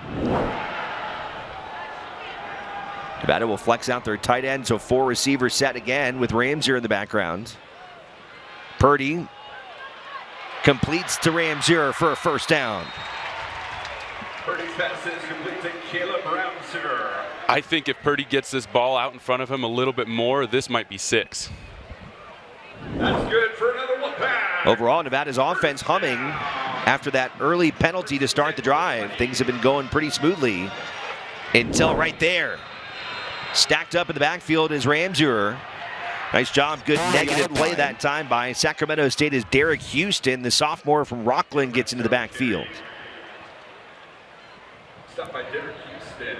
Nevada will flex out their tight end, so 4 receivers set again with Ramseur in the background. Purdy completes to Ramseur for a 1st down. Purdy's pass is complete to Caleb Ramseur. I think if Purdy gets this ball out in front of him a little bit more, this might be 6. That's good for another Wolfpack. Overall, Nevada's offense humming after that early penalty to start the drive. Things have been going pretty smoothly until right there. Stacked up in the backfield is Ramseur. Nice job, good negative play that time by Sacramento State as Derek Houston, the sophomore from Rockland, gets into the backfield. Stopped by Derek Houston.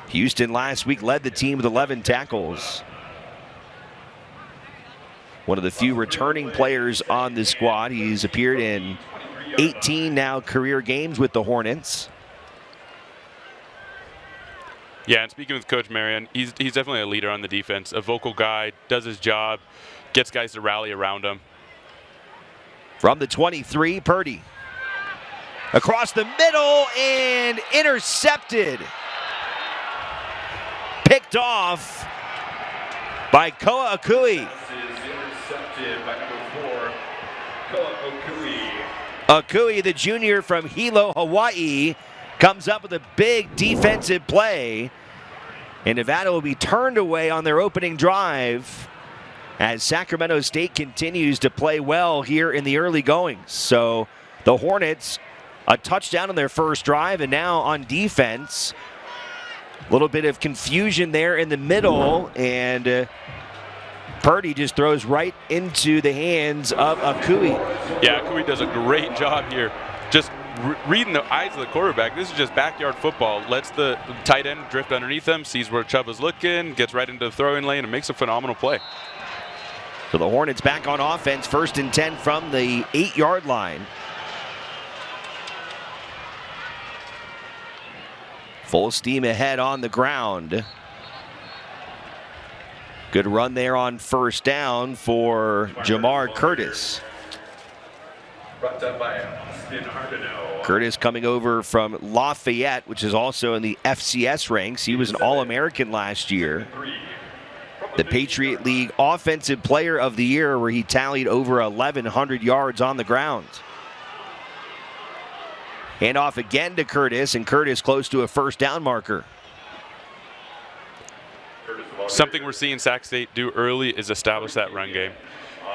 Houston last week led the team with 11 tackles. One of the few returning players on the squad. He's appeared in 18 now career games with the Hornets. Yeah, and speaking with Coach Marion, he's definitely a leader on the defense, a vocal guy, does his job, gets guys to rally around him. From the 23, Purdy. Across the middle and intercepted. Picked off by Koa Akui. Intercepted by number 4, Koa Akui. Akui, the junior from Hilo, Hawaii, comes up with a big defensive play, and Nevada will be turned away on their opening drive as Sacramento State continues to play well here in the early goings. So the Hornets, a touchdown on their first drive, and now on defense, a little bit of confusion there in the middle, and Purdy just throws right into the hands of Akui. Yeah, Akui does a great job here. Just reading the eyes of the quarterback. This is just backyard football. Lets the tight end drift underneath him, sees where Chubba's looking, gets right into the throwing lane, and makes a phenomenal play. So the Hornets back on offense, 1st and 10 from the 8-yard line. Full steam ahead on the ground. Good run there on 1st down for Jamar Curtis. Brought up by Austin Hardenow. Curtis coming over from Lafayette, which is also in the FCS ranks. He was an All-American last year. The Patriot League Offensive Player of the Year, where he tallied over 1,100 yards on the ground. Handoff again to Curtis, and Curtis close to a first down marker. Something we're seeing Sac State do early is establish that run game.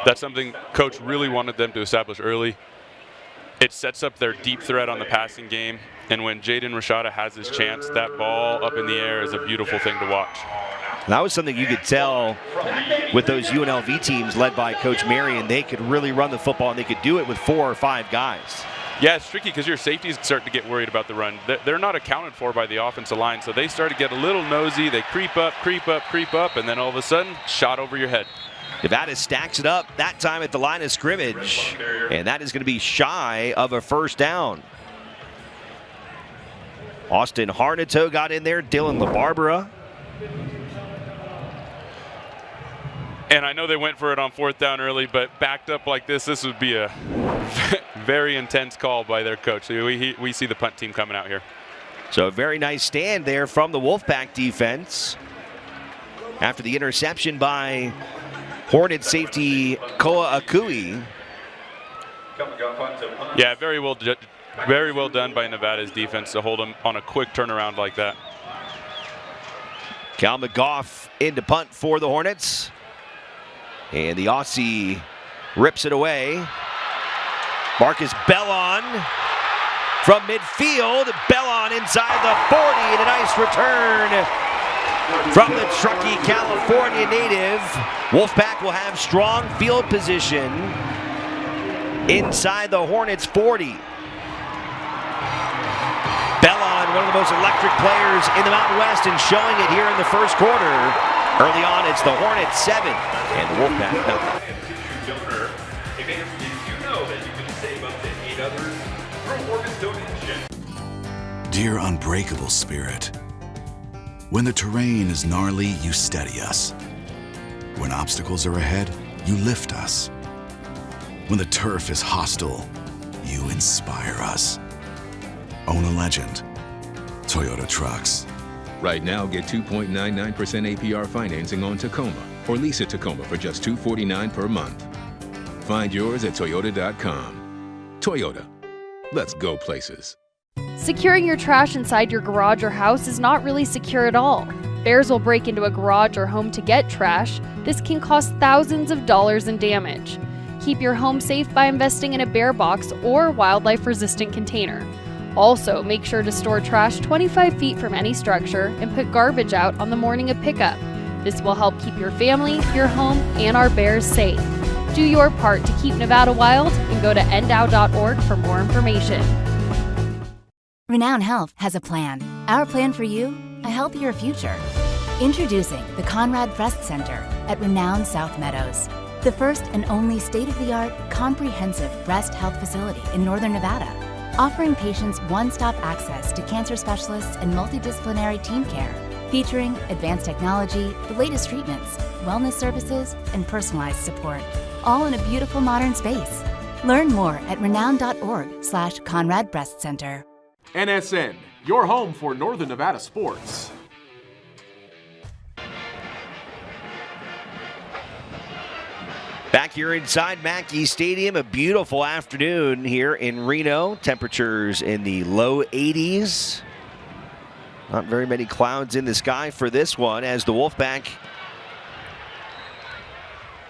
That's something Coach really wanted them to establish early. It sets up their deep threat on the passing game, and when Jaden Rashada has his chance, that ball up in the air is a beautiful thing to watch. That was something you could tell with those UNLV teams led by Coach Marion. They could really run the football, and they could do it with 4 or 5 guys. Yeah, it's tricky because your safeties start to get worried about the run. They're not accounted for by the offensive line, so they start to get a little nosy. They creep up, and then all of a sudden, shot over your head. Nevada stacks it up, that time at the line of scrimmage, and that is going to be shy of a first down. Austin Harnito got in there, Dylan LaBarbera. And I know they went for it on 4th down early, but backed up like this would be a very intense call by their coach. So we see the punt team coming out here. So a very nice stand there from the Wolfpack defense. After the interception by Hornet safety Koa Akui. Yeah, very well done by Nevada's defense to hold them on a quick turnaround like that. Cal McGough into punt for the Hornets. And the Aussie rips it away. Marcus Bellon from midfield. Bellon inside the 40, and a nice return from the Truckee, California native. Wolfpack will have strong field position inside the Hornets 40. Bellon, one of the most electric players in the Mountain West, and showing it here in the first quarter. Early on, it's the Hornets 7 and the Wolfpack 9. Did you know that you can save up to 8 others through organ donation? Dear unbreakable spirit, when the terrain is gnarly, you steady us. When obstacles are ahead, you lift us. When the turf is hostile, you inspire us. Own a legend. Toyota Trucks. Right now, get 2.99% APR financing on Tacoma, or lease a Tacoma for just $249 per month. Find yours at Toyota.com. Toyota. Let's go places. Securing your trash inside your garage or house is not really secure at all. Bears will break into a garage or home to get trash. This can cost thousands of dollars in damage. Keep your home safe by investing in a bear box or wildlife-resistant container. Also, make sure to store trash 25 feet from any structure and put garbage out on the morning of pickup. This will help keep your family, your home, and our bears safe. Do your part to keep Nevada wild and go to endow.org for more information. Renown Health has a plan. Our plan for you, a healthier future. Introducing the Conrad Breast Center at Renown South Meadows, the first and only state-of-the-art comprehensive breast health facility in Northern Nevada, offering patients one-stop access to cancer specialists and multidisciplinary team care, featuring advanced technology, the latest treatments, wellness services, and personalized support, all in a beautiful modern space. Learn more at renown.org/Conrad Breast Center. NSN, your home for Northern Nevada sports. Back here inside Mackey Stadium, a beautiful afternoon here in Reno. Temperatures in the low 80s. Not very many clouds in the sky for this one as the Wolfpack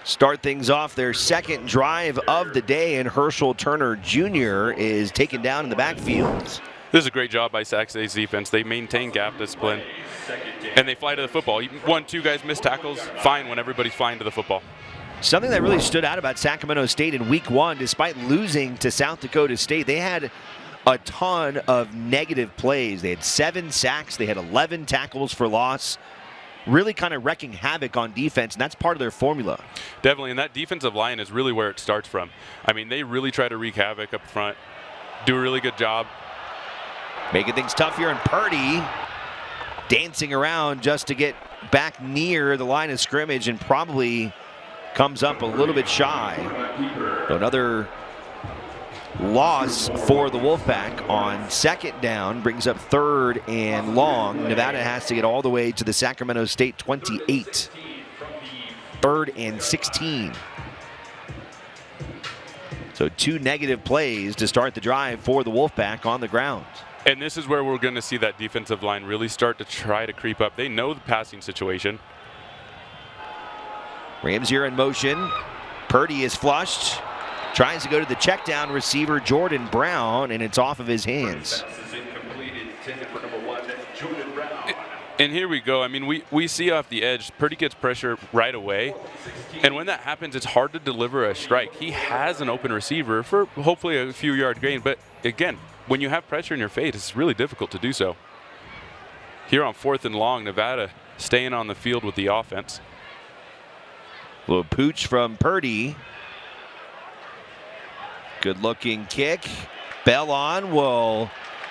start things off their second drive of the day, and Herschel Turner Jr. is taken down in the backfield. This is a great job by Sac State's defense. They maintain gap discipline, and they fly to the football. 1-2 guys miss tackles, fine when everybody's flying to the football. Something that really stood out about Sacramento State in week 1, despite losing to South Dakota State, they had a ton of negative plays. They had 7 sacks. They had 11 tackles for loss. Really kind of wrecking havoc on defense, and that's part of their formula. Definitely, and that defensive line is really where it starts from. I mean, they really try to wreak havoc up front, do a really good job. Making things tough here, and Purdy dancing around just to get back near the line of scrimmage and probably comes up a little bit shy. So another loss for the Wolfpack on second down, brings up 3rd and long. Nevada has to get all the way to the Sacramento State 28. 3rd and 16. So 2 negative plays to start the drive for the Wolfpack on the ground. And this is where we're going to see that defensive line really start to try to creep up. They know the passing situation. Rams here in motion. Purdy is flushed. Tries to go to the check down receiver, Jordan Brown, and it's off of his hands. And here we go. I mean, we see off the edge, Purdy gets pressure right away. And when that happens, it's hard to deliver a strike. He has an open receiver for hopefully a few yard gain. But again, when you have pressure in your face, it's really difficult to do so. Here on 4th and long, Nevada staying on the field with the offense. Little pooch from Purdy. Good looking kick. Bellon will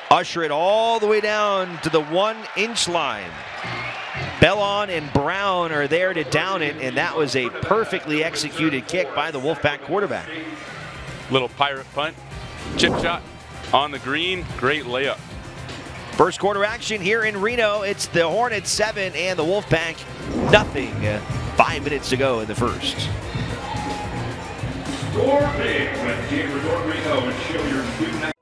usher it all the way down to the 1-inch line. Bellon and Brown are there to down it, and that was a perfectly executed kick by the Wolfpack quarterback. Little pirate punt, chip shot on the green, great layup. First quarter action here in Reno. It's the Hornets 7 and the Wolfpack nothing. 5 minutes to go in the first. Score big with Team Resort Reno and show your student.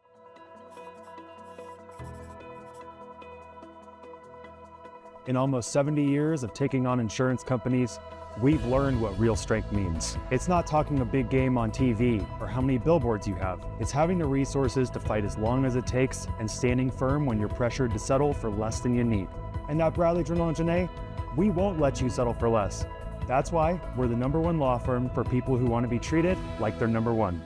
In almost 70 years of taking on insurance companies, we've learned what real strength means. It's not talking a big game on TV or how many billboards you have. It's having the resources to fight as long as it takes and standing firm when you're pressured to settle for less than you need. And at Bradley, Journal & Janae, we won't let you settle for less. That's why we're the #1 law firm for people who want to be treated like they're #1.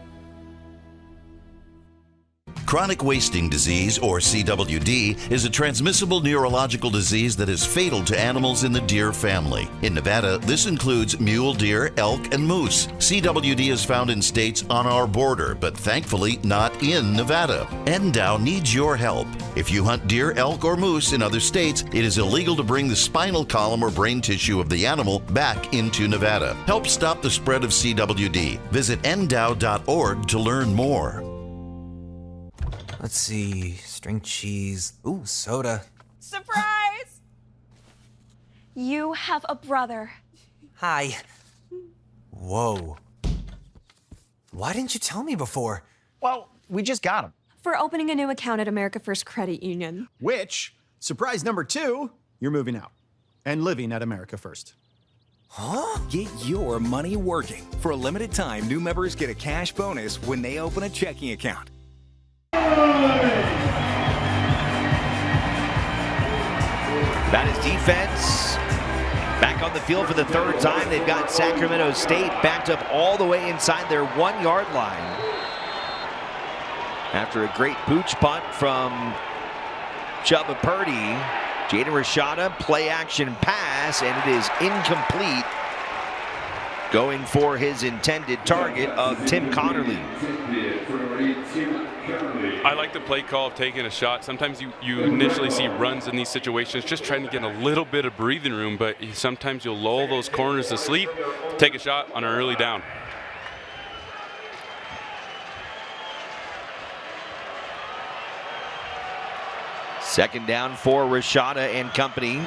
Chronic wasting disease, or CWD, is a transmissible neurological disease that is fatal to animals in the deer family. In Nevada, this includes mule deer, elk, and moose. CWD is found in states on our border, but thankfully not in Nevada. NDOW needs your help. If you hunt deer, elk, or moose in other states, it is illegal to bring the spinal column or brain tissue of the animal back into Nevada. Help stop the spread of CWD. Visit ndow.org to learn more. Let's see, string cheese, ooh, soda. Surprise! You have a brother. Hi. Whoa. Why didn't you tell me before? Well, we just got him. For opening a new account at America First Credit Union. Which, surprise number 2, you're moving out and living at America First. Huh? Get your money working. For a limited time, new members get a cash bonus when they open a checking account. That is defense. Back on the field for the 3rd time. They've got Sacramento State backed up all the way inside their 1-yard line. After a great pooch punt from Chubba Purdy, Jaden Rashada, play action pass, and it is incomplete. Going for his intended target of Tim Connerly. I like the play call of taking a shot. Sometimes you initially see runs in these situations, just trying to get a little bit of breathing room, but sometimes you'll lull those corners to sleep, take a shot on an early down. Second down for Rashada and company.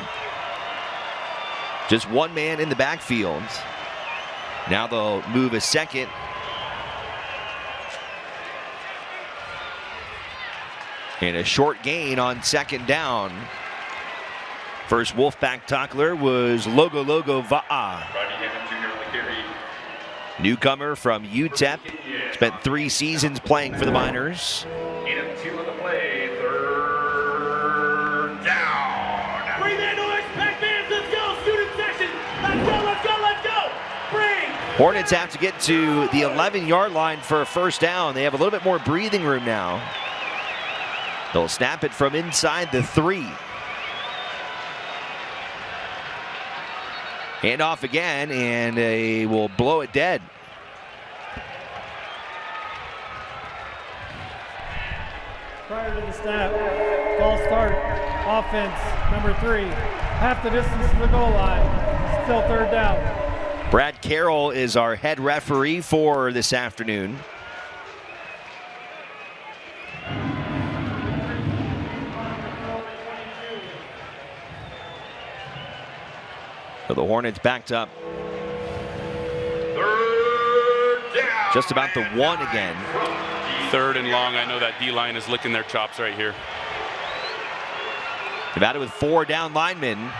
Just one man in the backfield. Now they'll move a second. And a short gain on second down. First Wolfpack tackler was Logo Va'a. Newcomer from UTEP. Spent 3 seasons playing for the Miners. 8-2 on the play. 3rd down. Bring that noise, Pack fans. Let's go. Student session. Let's go, let's go, let's go. Bring. Hornets have to get to the 11-yard line for a first down. They have a little bit more breathing room now. They'll snap it from inside the 3. Hand off again, and they will blow it dead. Prior to the snap, false start, offense, number 3. Half the distance to the goal line, still 3rd down. Brad Carroll is our head referee for this afternoon. So the Hornets backed up. Just about the 1 again. 3rd and long. I know that D-line is licking their chops right here. Nevada with 4 down linemen.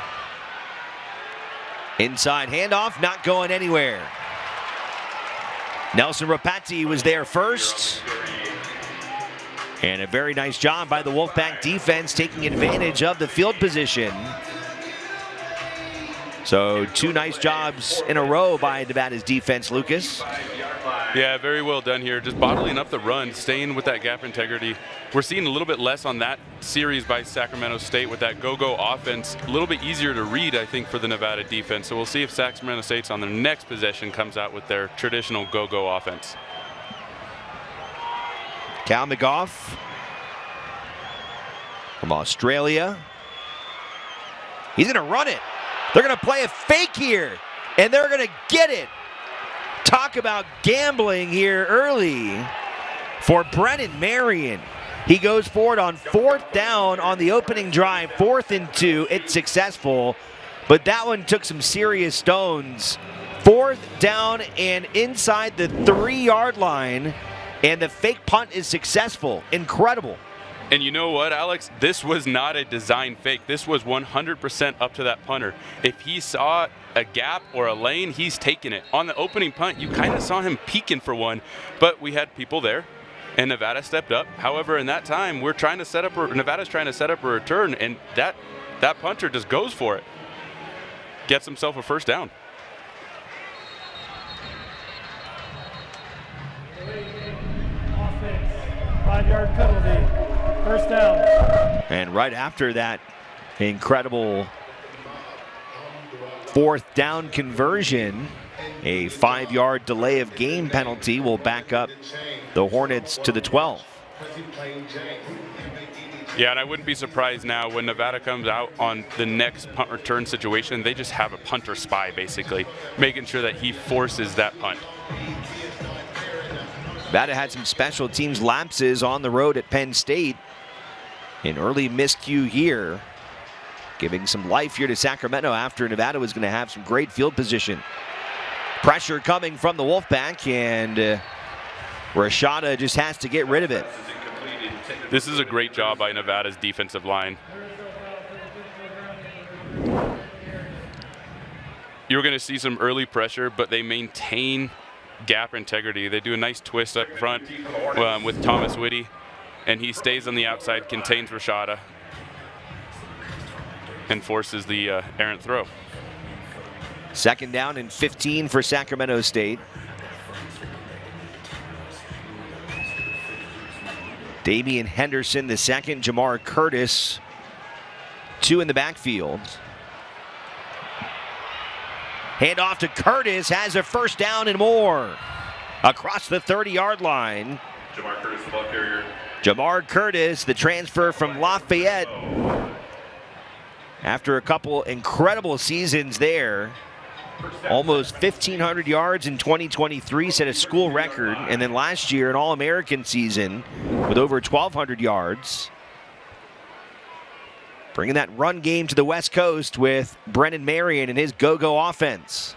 Inside handoff, not going anywhere. Nelson Rapati was there first. And a very nice job by the Wolfpack defense taking advantage of the field position. So 2 nice jobs in a row by Nevada's defense, Lucas. Yeah, very well done here. Just bottling up the run, staying with that gap integrity. We're seeing a little bit less on that series by Sacramento State with that go-go offense. A little bit easier to read, I think, for the Nevada defense. So we'll see if Sacramento State's on their next possession comes out with their traditional go-go offense. Cal McGough from Australia. He's going to run it. They're going to play a fake here, and they're going to get it. Talk about gambling here early for Brennan Marion. He goes forward on 4th down on the opening drive, 4th and 2. It's successful, but that one took some serious stones. 4th down and inside the 3-yard line, and the fake punt is successful. Incredible. And you know what, Alex? This was not a design fake. This was 100% up to that punter. If he saw a gap or a lane, he's taking it. On the opening punt, you kind of saw him peeking for one, but we had people there, and Nevada stepped up. However, in that time, Nevada's trying to set up a return, and that punter just goes for it. Gets himself a 1st down. Offense, 5-yard penalty. 1st down. And right after that incredible 4th down conversion, a 5-yard delay of game penalty will back up the Hornets to the 12. Yeah, and I wouldn't be surprised now when Nevada comes out on the next punt return situation, they just have a punter spy basically, making sure that he forces that punt. Nevada had some special teams lapses on the road at Penn State. An early miscue here, giving some life here to Sacramento after Nevada was going to have some great field position. Pressure coming from the Wolfpack, and Rashada just has to get rid of it. This is a great job by Nevada's defensive line. You're going to see some early pressure, but they maintain gap integrity. They do a nice twist up front with Thomas Whitty, and he stays on the outside, contains Rashada, and forces the errant throw. 2nd down and 15 for Sacramento State. Damian Henderson the second, Jamar Curtis 2 in the backfield. Hand off to Curtis, has a 1st down and more. Across the 30-yard line. Jamar Curtis, the ball carrier. Jamar Curtis, the transfer from Lafayette. After a couple incredible seasons there, almost 1,500 yards in 2023, set a school record. And then last year, an All-American season with over 1,200 yards. Bringing that run game to the West Coast with Brennan Marion and his go-go offense.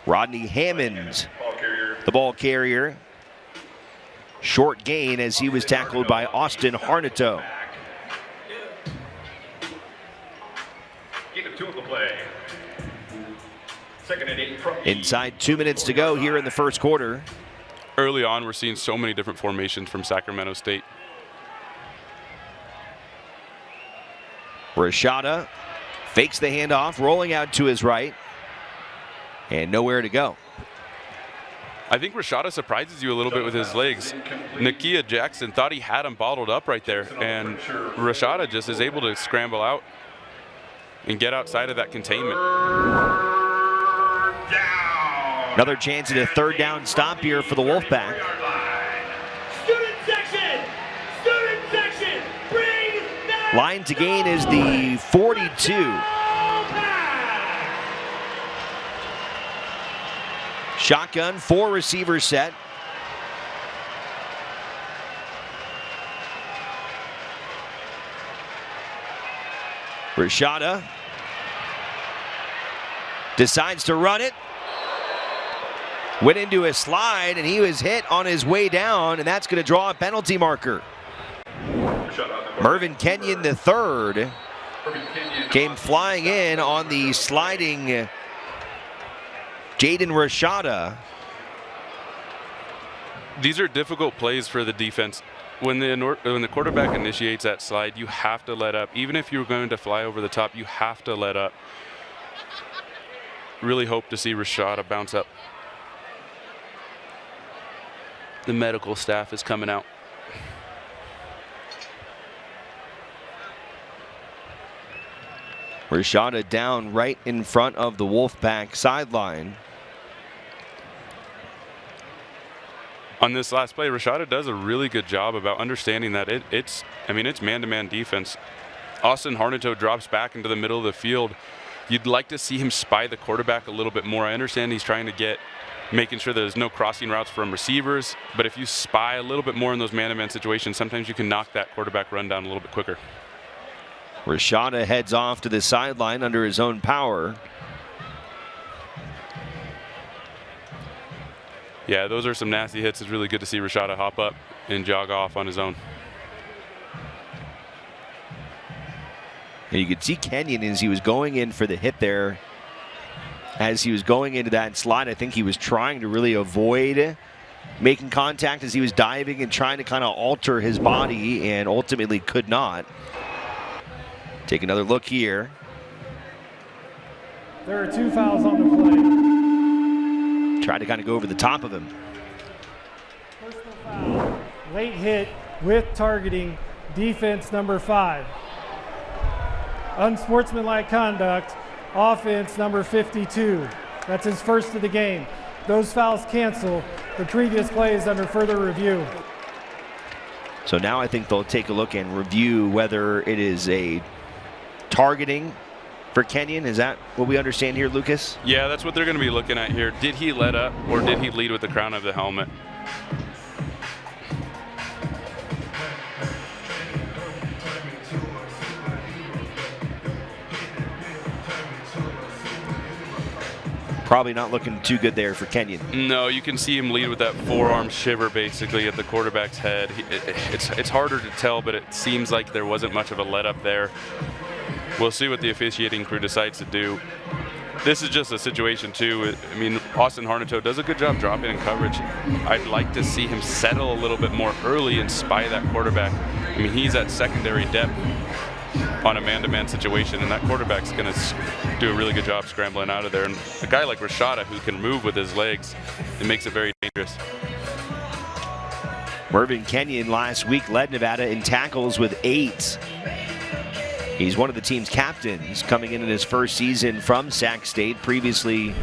Rodney Hammond, the ball carrier. Short gain as he was tackled by Austin Harnito. Give it to him to play. 2nd and 8 from Inside 2 minutes to go here in the first quarter. Early on, we're seeing so many different formations from Sacramento State. Rashada fakes the handoff, rolling out to his right, and nowhere to go. I think Rashada surprises you a little bit with his legs. Nakia Jackson thought he had him bottled up right there, and Rashada just is able to scramble out and get outside of that containment. Another chance at a 3rd down stop here for the Wolfpack. Student section! Student section! Bring that Line to gain is the 42. Shotgun, 4 receivers set. Rashada decides to run it. Went into a slide, and he was hit on his way down, and that's going to draw a penalty marker. Mervyn Kenyon III came flying in on the sliding Jaden Rashada. These are difficult plays for the defense. When the quarterback initiates that slide, you have to let up. Even if you're going to fly over the top, you have to let up. Really hope to see Rashada bounce up. The medical staff is coming out. Rashada down right in front of the Wolfpack sideline. On this last play, Rashada does a really good job about understanding that it's man-to-man defense. Austin Harnito drops back into the middle of the field. You'd like to see him spy the quarterback a little bit more. I understand he's trying to making sure there's no crossing routes from receivers, but if you spy a little bit more in those man-to-man situations, sometimes you can knock that quarterback run down a little bit quicker. Rashada heads off to the sideline under his own power. Yeah, those are some nasty hits. It's really good to see Rashada hop up and jog off on his own. And you could see Kenyon as he was going in for the hit there. As he was going into that slide, I think he was trying to really avoid making contact as he was diving and trying to kind of alter his body, and ultimately could not. Take another look here. There are 2 fouls on the play. Tried to kind of go over the top of him. Personal foul, late hit with targeting, defense number 5. Unsportsmanlike conduct, offense number 52. That's his first of the game. Those fouls cancel. The previous play is under further review. So now I think they'll take a look and review whether it is a targeting for Kenyon. Is that what we understand here, Lucas? Yeah, that's what they're going to be looking at here. Did he let up, or did he lead with the crown of the helmet? Probably not looking too good there for Kenyon. No, you can see him lead with that forearm shiver basically at the quarterback's head. It's harder to tell, but it seems like there wasn't much of a let up there. We'll see what the officiating crew decides to do. This is just a situation too. I mean, Austin Harnito does a good job dropping in coverage. I'd like to see him settle a little bit more early and spy that quarterback. I mean, he's at secondary depth on a man-to-man situation, and that quarterback's going to do a really good job scrambling out of there. And a guy like Rashada, who can move with his legs, it makes it very dangerous. Mervyn Kenyon last week led Nevada in tackles with 8. He's one of the team's captains coming in his first season from Sac State, previously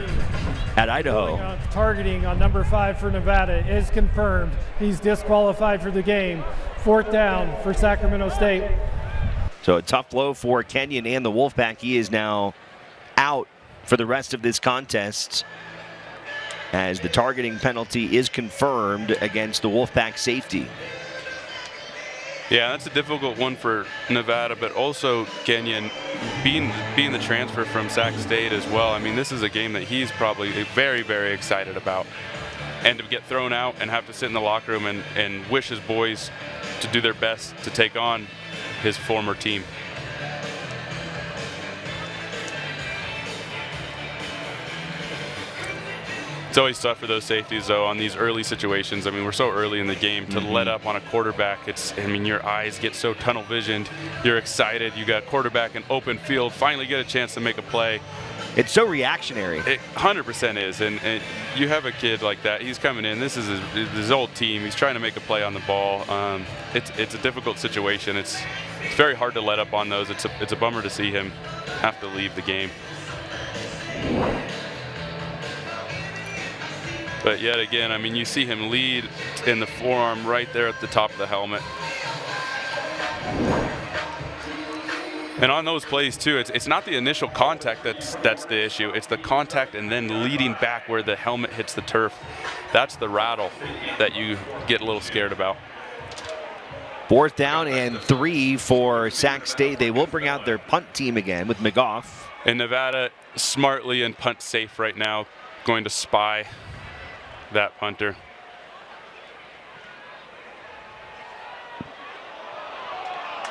at Idaho. Targeting on number 5 for Nevada is confirmed. He's disqualified for the game. 4th down for Sacramento State. So a tough blow for Kenyon and the Wolfpack. He is now out for the rest of this contest as the targeting penalty is confirmed against the Wolfpack safety. Yeah, that's a difficult one for Nevada, but also Kenyon being the transfer from Sac State as well. I mean, this is a game that he's probably very, very excited about. And to get thrown out and have to sit in the locker room and wish his boys to do their best to take on his former team. It's always tough for those safeties, though, on these early situations. I mean, we're so early in the game to let up on a quarterback. Your eyes get so tunnel visioned. You're excited. You got quarterback in open field, finally get a chance to make a play. It's so reactionary. It 100% is, and you have a kid like that. He's coming in. This is his old team. He's trying to make a play on the ball. It's a difficult situation. It's very hard to let up on those. It's a bummer to see him have to leave the game. But yet again, I mean, you see him lead in the forearm right there at the top of the helmet. And on those plays too, it's not the initial contact that's the issue. It's the contact and then leading back where the helmet hits the turf. That's the rattle that you get a little scared about. 4th down and 3 for Sac State. They will bring out their punt team again with McGough. And Nevada smartly and punt safe right now, going to spy that punter.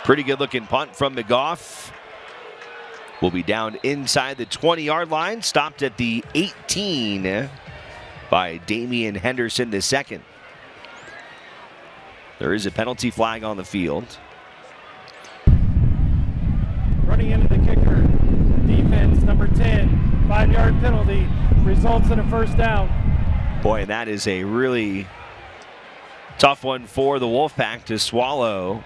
Pretty good looking punt from McGough. Will be down inside the 20-yard line, stopped at the 18 by Damian Henderson II. There is a penalty flag on the field. Running into the kicker. Defense, number 10. 5-yard penalty. Results in a first down. Boy, and that is a really tough one for the Wolfpack to swallow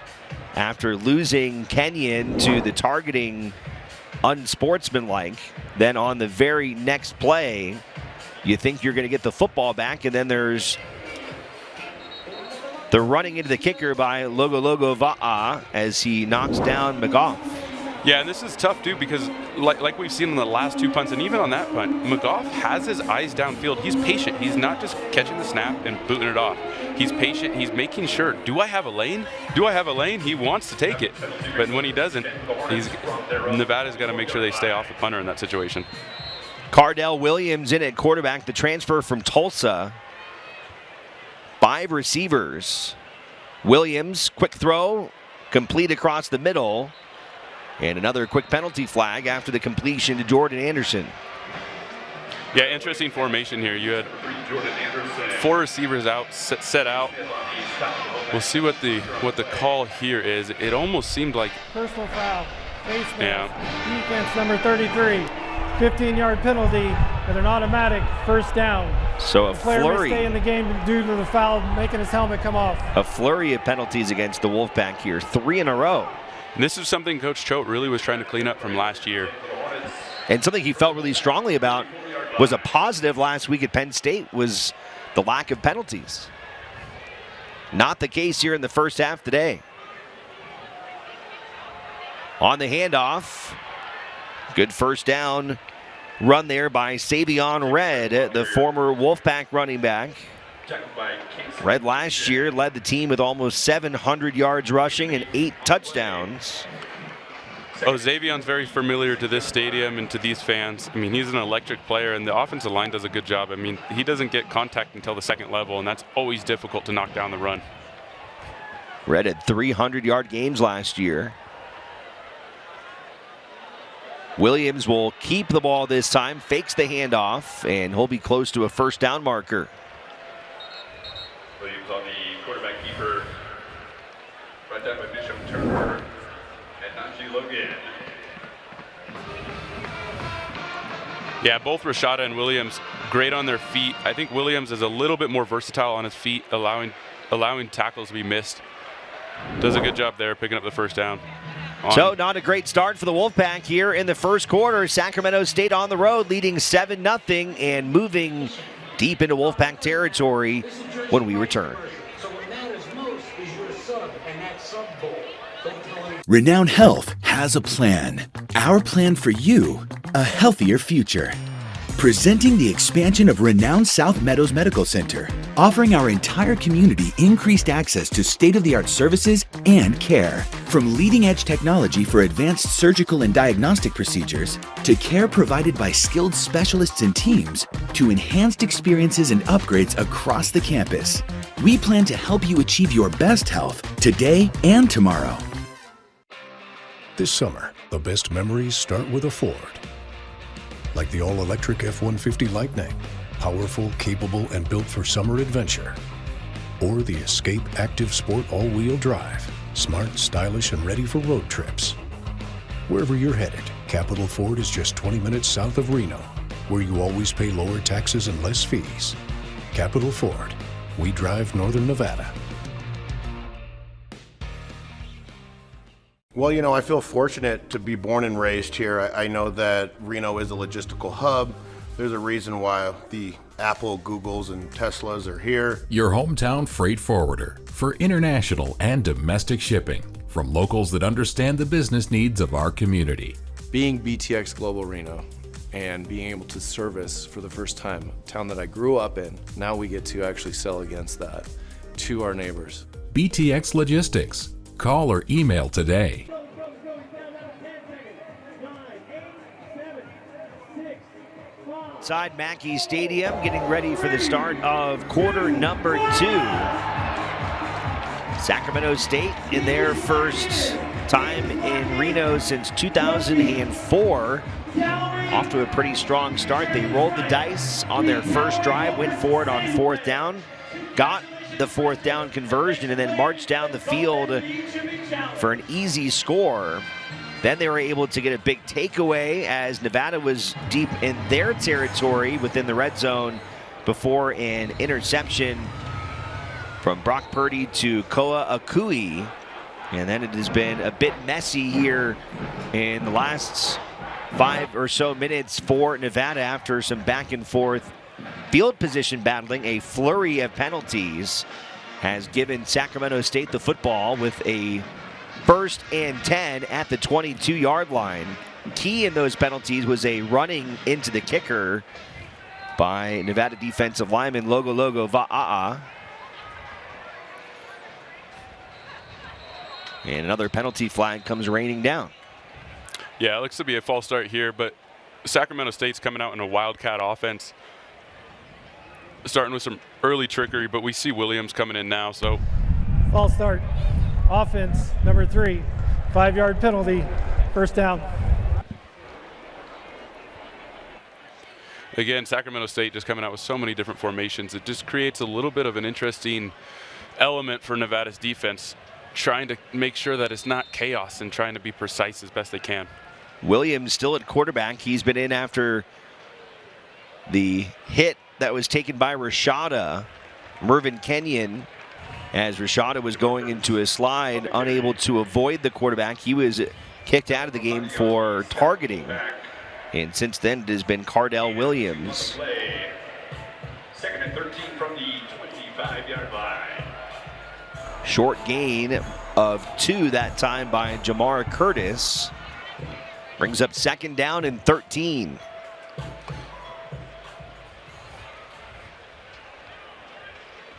after losing Kenyon to the targeting unsportsmanlike. Then on the very next play, you think you're going to get the football back, and then there's the running into the kicker by Logo Va'a as he knocks down McGough. Yeah, and this is tough too because like we've seen in the last 2 punts, and even on that punt, McGough has his eyes downfield. He's patient. He's not just catching the snap and booting it off. He's patient. He's making sure, do I have a lane? Do I have a lane? He wants to take it. But when he doesn't, Nevada's got to make sure they stay off the punter in that situation. Cardell Williams in at quarterback, the transfer from Tulsa. 5 receivers. Williams, quick throw, complete across the middle. And another quick penalty flag after the completion to Jordan Anderson. Yeah, interesting formation here. You had 4 receivers out, set out. We'll see what the call here is. It almost seemed like Personal foul. Face mask. Yeah. Defense, number 33. 15-yard penalty and an automatic first down. So a the player flurry. may stay in the game due to the foul making his helmet come off. A flurry of penalties against the Wolfpack here, 3 in a row. And this is something Coach Choate really was trying to clean up from last year. And something he felt really strongly about was a positive last week at Penn State was the lack of penalties. Not the case here in the first half today. On the handoff, good first down run there by Savion Red, the former Wolfpack running back. Red last year led the team with almost 700 yards rushing and 8 touchdowns. Oh, Xavion's very familiar to this stadium and to these fans. I mean, he's an electric player, and the offensive line does a good job. I mean, he doesn't get contact until the second level, and that's always difficult to knock down the run. Red had 300-yard games last year. Williams will keep the ball this time, fakes the handoff, and he'll be close to a first down marker. Williams on the quarterback keeper. Right down by Bishop Turner and Najee Logan. Yeah, both Rashada and Williams great on their feet. I think Williams is a little bit more versatile on his feet, allowing tackles to be missed. Does a good job there picking up the first down. So not a great start for the Wolfpack here in the first quarter. Sacramento State on the road leading 7-0 and moving deep into Wolfpack territory when we return. Renown Health has a plan. Our plan for you, a healthier future. Presenting the expansion of Renown South Meadows Medical Center, offering our entire community increased access to state-of-the-art services and care. From leading-edge technology for advanced surgical and diagnostic procedures, to care provided by skilled specialists and teams, to enhanced experiences and upgrades across the campus. We plan to help you achieve your best health today and tomorrow. This summer, the best memories start with a Ford. Like the all-electric F-150 Lightning, powerful, capable, and built for summer adventure. Or the Escape Active Sport all-wheel drive, smart, stylish, and ready for road trips. Wherever you're headed, Capital Ford is just 20 minutes south of Reno, where you always pay lower taxes and less fees. Capital Ford, we drive Northern Nevada. Well, you know, I feel fortunate to be born and raised here. I know that Reno is a logistical hub. There's a reason why the Apple, Googles, and Teslas are here. Your hometown freight forwarder for international and domestic shipping from locals that understand the business needs of our community. Being BTX Global Reno and being able to service for the first time a town that I grew up in, now we get to actually sell against that to our neighbors. BTX Logistics, Call or email today. Inside Mackey Stadium, getting ready for the start of quarter number 2. Sacramento State in their first time in Reno since 2004. Off to a pretty strong start. They rolled the dice on their first drive, went for it on 4th down, got the 4th down conversion, and then marched down the field for an easy score. Then they were able to get a big takeaway as Nevada was deep in their territory within the red zone before an interception from Brock Purdy to Koa Akui. And then it has been a bit messy here in the last 5 or so minutes for Nevada after some back and forth field position battling. A flurry of penalties has given Sacramento State the football with a 1st and 10 at the 22-yard line. Key in those penalties was a running into the kicker by Nevada defensive lineman Logo Va'a. And another penalty flag comes raining down. Yeah, it looks to be a false start here, but Sacramento State's coming out in a Wildcat offense, starting with some early trickery, but we see Williams coming in now, so. False start. Offense, number 3, 5-yard penalty, 1st down. Again, Sacramento State just coming out with so many different formations. It just creates a little bit of an interesting element for Nevada's defense, trying to make sure that it's not chaos and trying to be precise as best they can. Williams still at quarterback. He's been in after the hit that was taken by Rashada. Mervyn Kenyon, as Rashada was going into a slide, unable to avoid the quarterback. He was kicked out of the game for targeting. And since then, it has been Cardell Williams. 2nd and 13 from the 25-yard line. Short gain of 2 that time by Jamar Curtis. Brings up 2nd down and 13.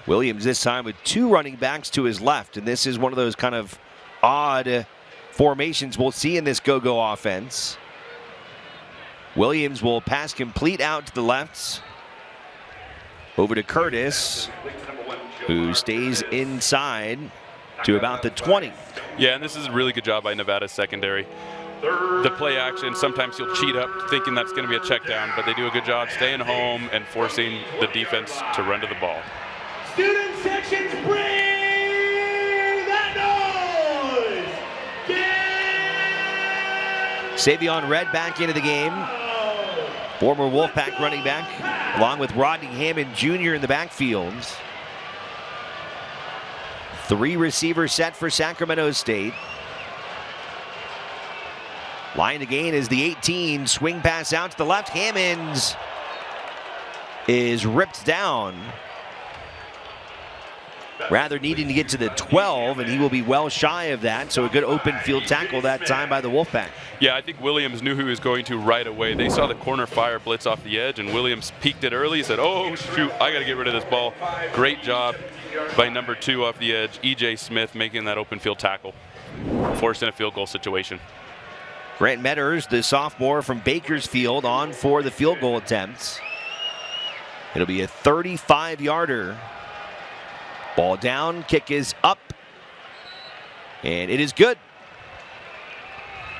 Williams this time with 2 running backs to his left, and this is one of those kind of odd formations we'll see in this go-go offense. Williams will pass complete out to the left. Over to Curtis, who stays inside to about the 20. Yeah, and this is a really good job by Nevada's secondary. The play action, sometimes you'll cheat up thinking that's going to be a check down, but they do a good job staying home and forcing the defense to run to the ball. Student sections, bring that noise! Savion Red back into the game. Former Wolfpack running back, along with Rodney Hammond Jr. in the backfield. 3 receivers set for Sacramento State. Line to gain is the 18. Swing pass out to the left. Hammond is ripped down. Rather needing to get to the 12, and he will be well shy of that. So a good open field tackle that time by the Wolfpack. Yeah, I think Williams knew who he was going to right away. They saw the corner fire blitz off the edge, and Williams peeked it early. He said, oh, shoot, I got to get rid of this ball. Great job by number 2 off the edge, E.J. Smith, making that open field tackle, forcing a field goal situation. Grant Metters, the sophomore from Bakersfield, on for the field goal attempts. It'll be a 35-yarder. Ball down, kick is up, and it is good.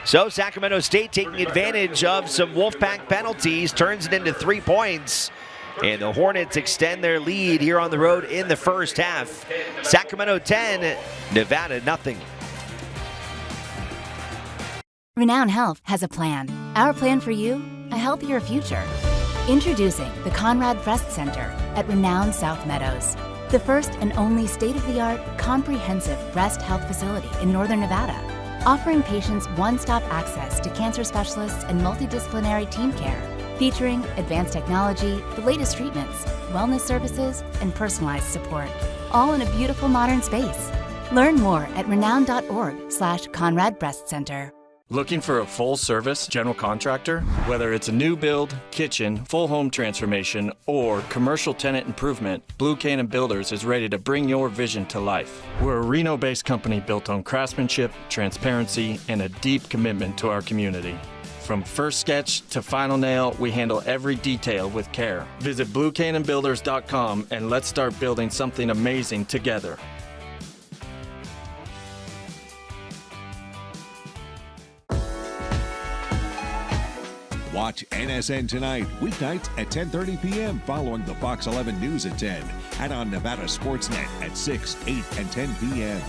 So Sacramento State taking advantage of some Wolfpack penalties, turns it into 3 points, and the Hornets extend their lead here on the road in the first half. Sacramento 10, Nevada nothing. Renown Health has a plan. Our plan for you, a healthier future. Introducing the Conrad Breast Center at Renown South Meadows. The first and only state-of-the-art comprehensive breast health facility in Northern Nevada, offering patients one-stop access to cancer specialists and multidisciplinary team care, featuring advanced technology, the latest treatments, wellness services, and personalized support, all in a beautiful modern space. Learn more at renown.org/Conrad Breast Center. Looking for a full-service general contractor? Whether it's a new build, kitchen, full home transformation, or commercial tenant improvement, Blue Cannon Builders is ready to bring your vision to life. We're a Reno-based company built on craftsmanship, transparency, and a deep commitment to our community. From first sketch to final nail, we handle every detail with care. Visit BlueCannonBuilders.com and let's start building something amazing together. Watch NSN Tonight, weeknights at 10:30 p.m. following the Fox 11 News at 10, and on Nevada Sportsnet at 6, 8, and 10 p.m.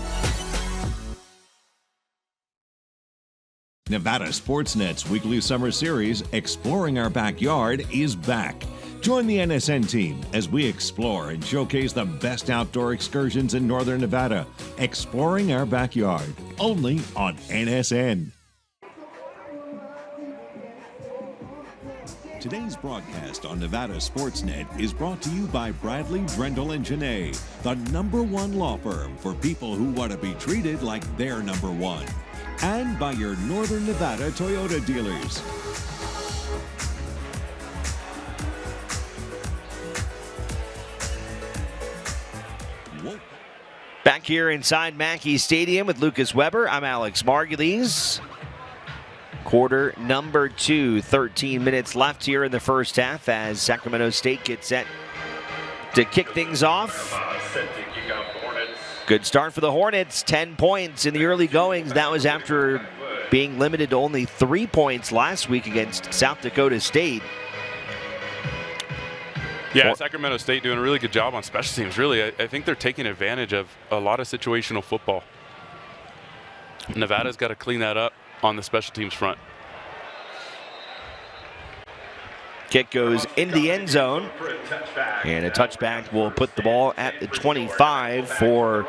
Nevada Sportsnet's weekly summer series, Exploring Our Backyard, is back. Join the NSN team as we explore and showcase the best outdoor excursions in northern Nevada. Exploring Our Backyard, only on NSN. Today's broadcast on Nevada Sportsnet is brought to you by Bradley, Drendel, and Janae, the #1 law firm for people who want to be treated like they're #1. And by your Northern Nevada Toyota dealers. Back here inside Mackey Stadium with Lucas Weber, I'm Alex Margulies. Quarter number 2, 13 minutes left here in the first half as Sacramento State gets set to kick things off. Good start for the Hornets, 10 points in the early goings. That was after being limited to only 3 points last week against South Dakota State. Yeah, Sacramento State doing a really good job on special teams. Really, I think they're taking advantage of a lot of situational football. Nevada's got to clean that up on the special teams front. Kick goes into the end zone, and a touchback will put the ball at the 25 for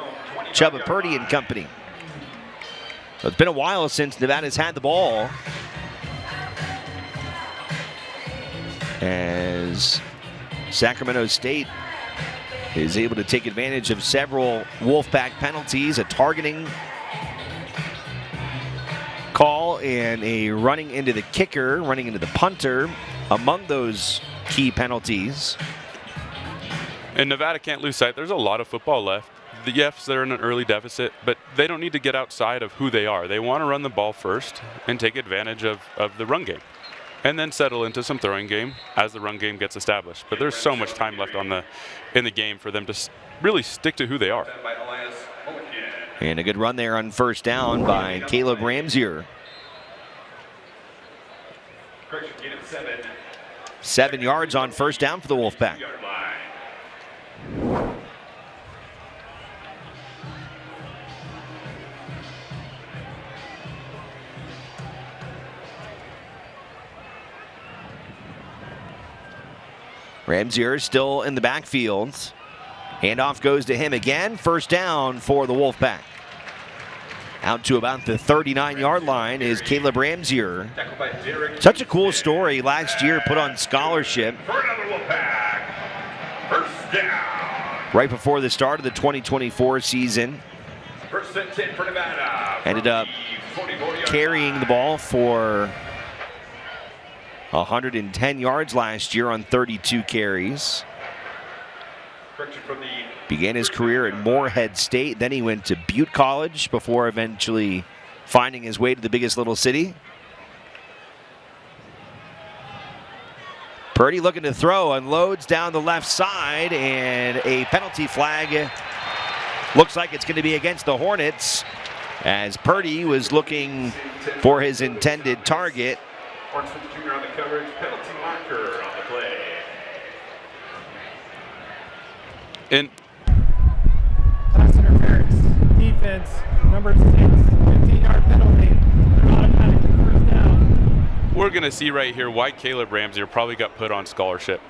Chubba Purdy and company. So it's been a while since Nevada's had the ball, as Sacramento State is able to take advantage of several Wolfpack penalties, a targeting call and a running into the kicker, running into the punter, among those key penalties. And Nevada can't lose sight. There's a lot of football left. Yes, they're in an early deficit, but they don't need to get outside of who they are. They want to run the ball first and take advantage of the run game, and then settle into some throwing game as the run game gets established. But there's so much time left in the game for them to really stick to who they are. And a good run there on first down by Caleb Ramsier. 7 yards on first down for the Wolfpack. Ramsier still in the backfield. Handoff goes to him again. First down for the Wolfpack. Out to about the 39-yard line is Caleb Ramsier. Such a cool story. Last year put on scholarship. Right before the start of the 2024 season. Ended up carrying the ball for 110 yards last year on 32 carries. Began his career at Morehead State, then he went to Butte College before eventually finding his way to the biggest little city. Purdy looking to throw, unloads down the left side, and a penalty flag. Looks like it's going to be against the Hornets, as Purdy was looking for his intended target. Hornets Jr. on the coverage, penalty marker on the play. And pass interference, defense, number 6, 15-yard penalty. They're automatically first down. we're going to see right here why Caleb Ramsier probably got put on scholarship.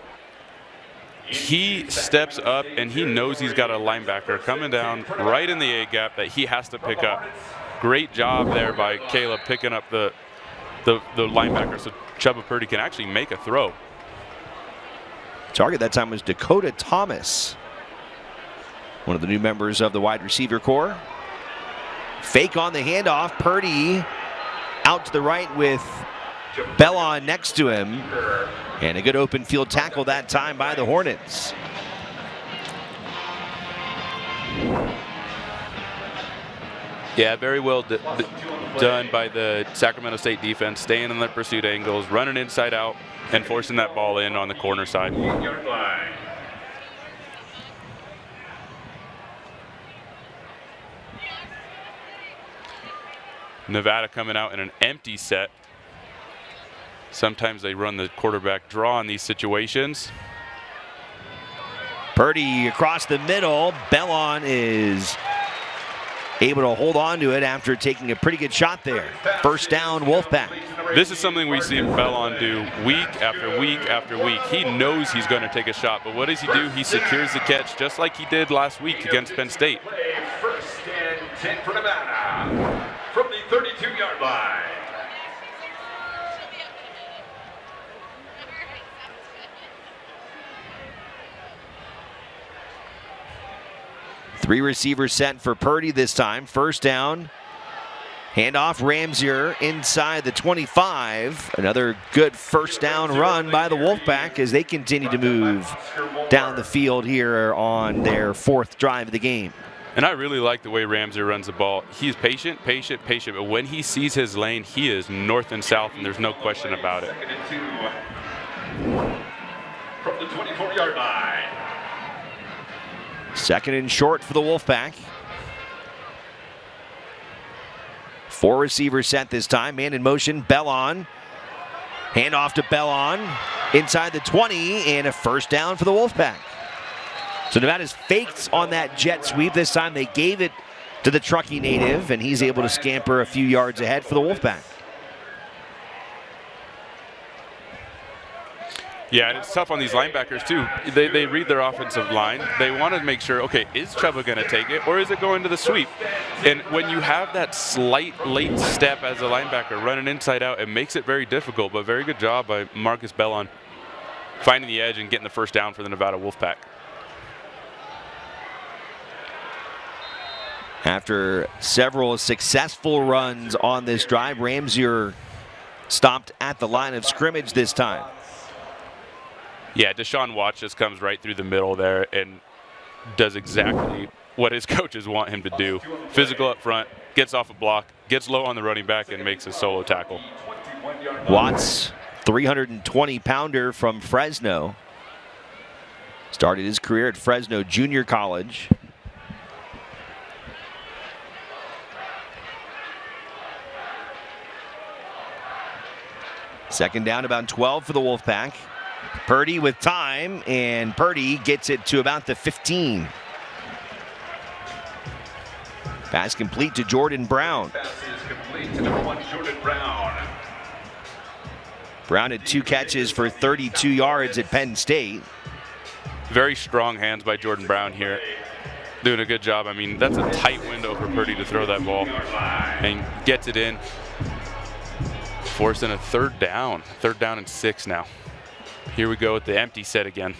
He steps up and he knows he's got a linebacker coming down right in the A-gap that he has to pick up. Great job there by Caleb picking up the linebacker so Chubba Purdy can actually make a throw. Target that time was Dakota Thomas, one of the new members of the wide receiver corps. Fake on the handoff. Purdy out to the right with Bellon next to him. And a good open field tackle that time by the Hornets. Yeah, very well done by the Sacramento State defense, staying in the pursuit angles, running inside out, and forcing that ball in on the corner side. Nevada coming out in an empty set. Sometimes they run the quarterback draw in these situations. Purdy across the middle. Bellon is able to hold on to it after taking a pretty good shot there. First down, Wolfpack. This is something we see Bellon do week after week after week. He knows he's going to take a shot, but what does he do? He secures the catch just like he did last week against Penn State. First and 10 for Nevada from the 32-yard line. Three receivers set for Purdy this time. First down. Handoff, Ramsier inside the 25. Another good first down run by the Wolfpack as they continue to move down the field here on their fourth drive of the game. And I really like the way Ramsier runs the ball. He's patient, but when he sees his lane, he is north and south, and there's no question about it. From the 24-yard line. Second and short for the Wolfpack. Four receivers set this time. Man in motion, Bellon. Handoff to Bellon. Inside the 20, and a first down for the Wolfpack. So Nevada's faked on that jet sweep. This time they gave it to the Truckee native, and he's able to scamper a few yards ahead for the Wolfpack. Yeah, and it's tough on these linebackers too. They read their offensive line. They want to make sure, okay, is Chuba going to take it or is it going to the sweep? And when you have that slight late step as a linebacker running inside out, it makes it very difficult, but very good job by Marcus Bellon finding the edge and getting the first down for the Nevada Wolfpack. After several successful runs on this drive, Ramsier stopped at the line of scrimmage this time. Yeah, Deshaun Watts just comes right through the middle there and does exactly what his coaches want him to do. Physical up front, gets off a block, gets low on the running back, and makes a solo tackle. Watts, 320-pounder from Fresno. Started his career at Fresno Junior College. Second down, about 12 for the Wolfpack. Purdy with time, and Purdy gets it to about the 15. Pass complete to Jordan Brown. Pass is complete to number 1, Jordan Brown. Brown had 2 catches for 32 yards at Penn State. Very strong hands by Jordan Brown here. Doing a good job. I mean, that's a tight window for Purdy to throw that ball. And gets it in. Forcing a third down. Third down and 6 now. Here we go with the empty set again.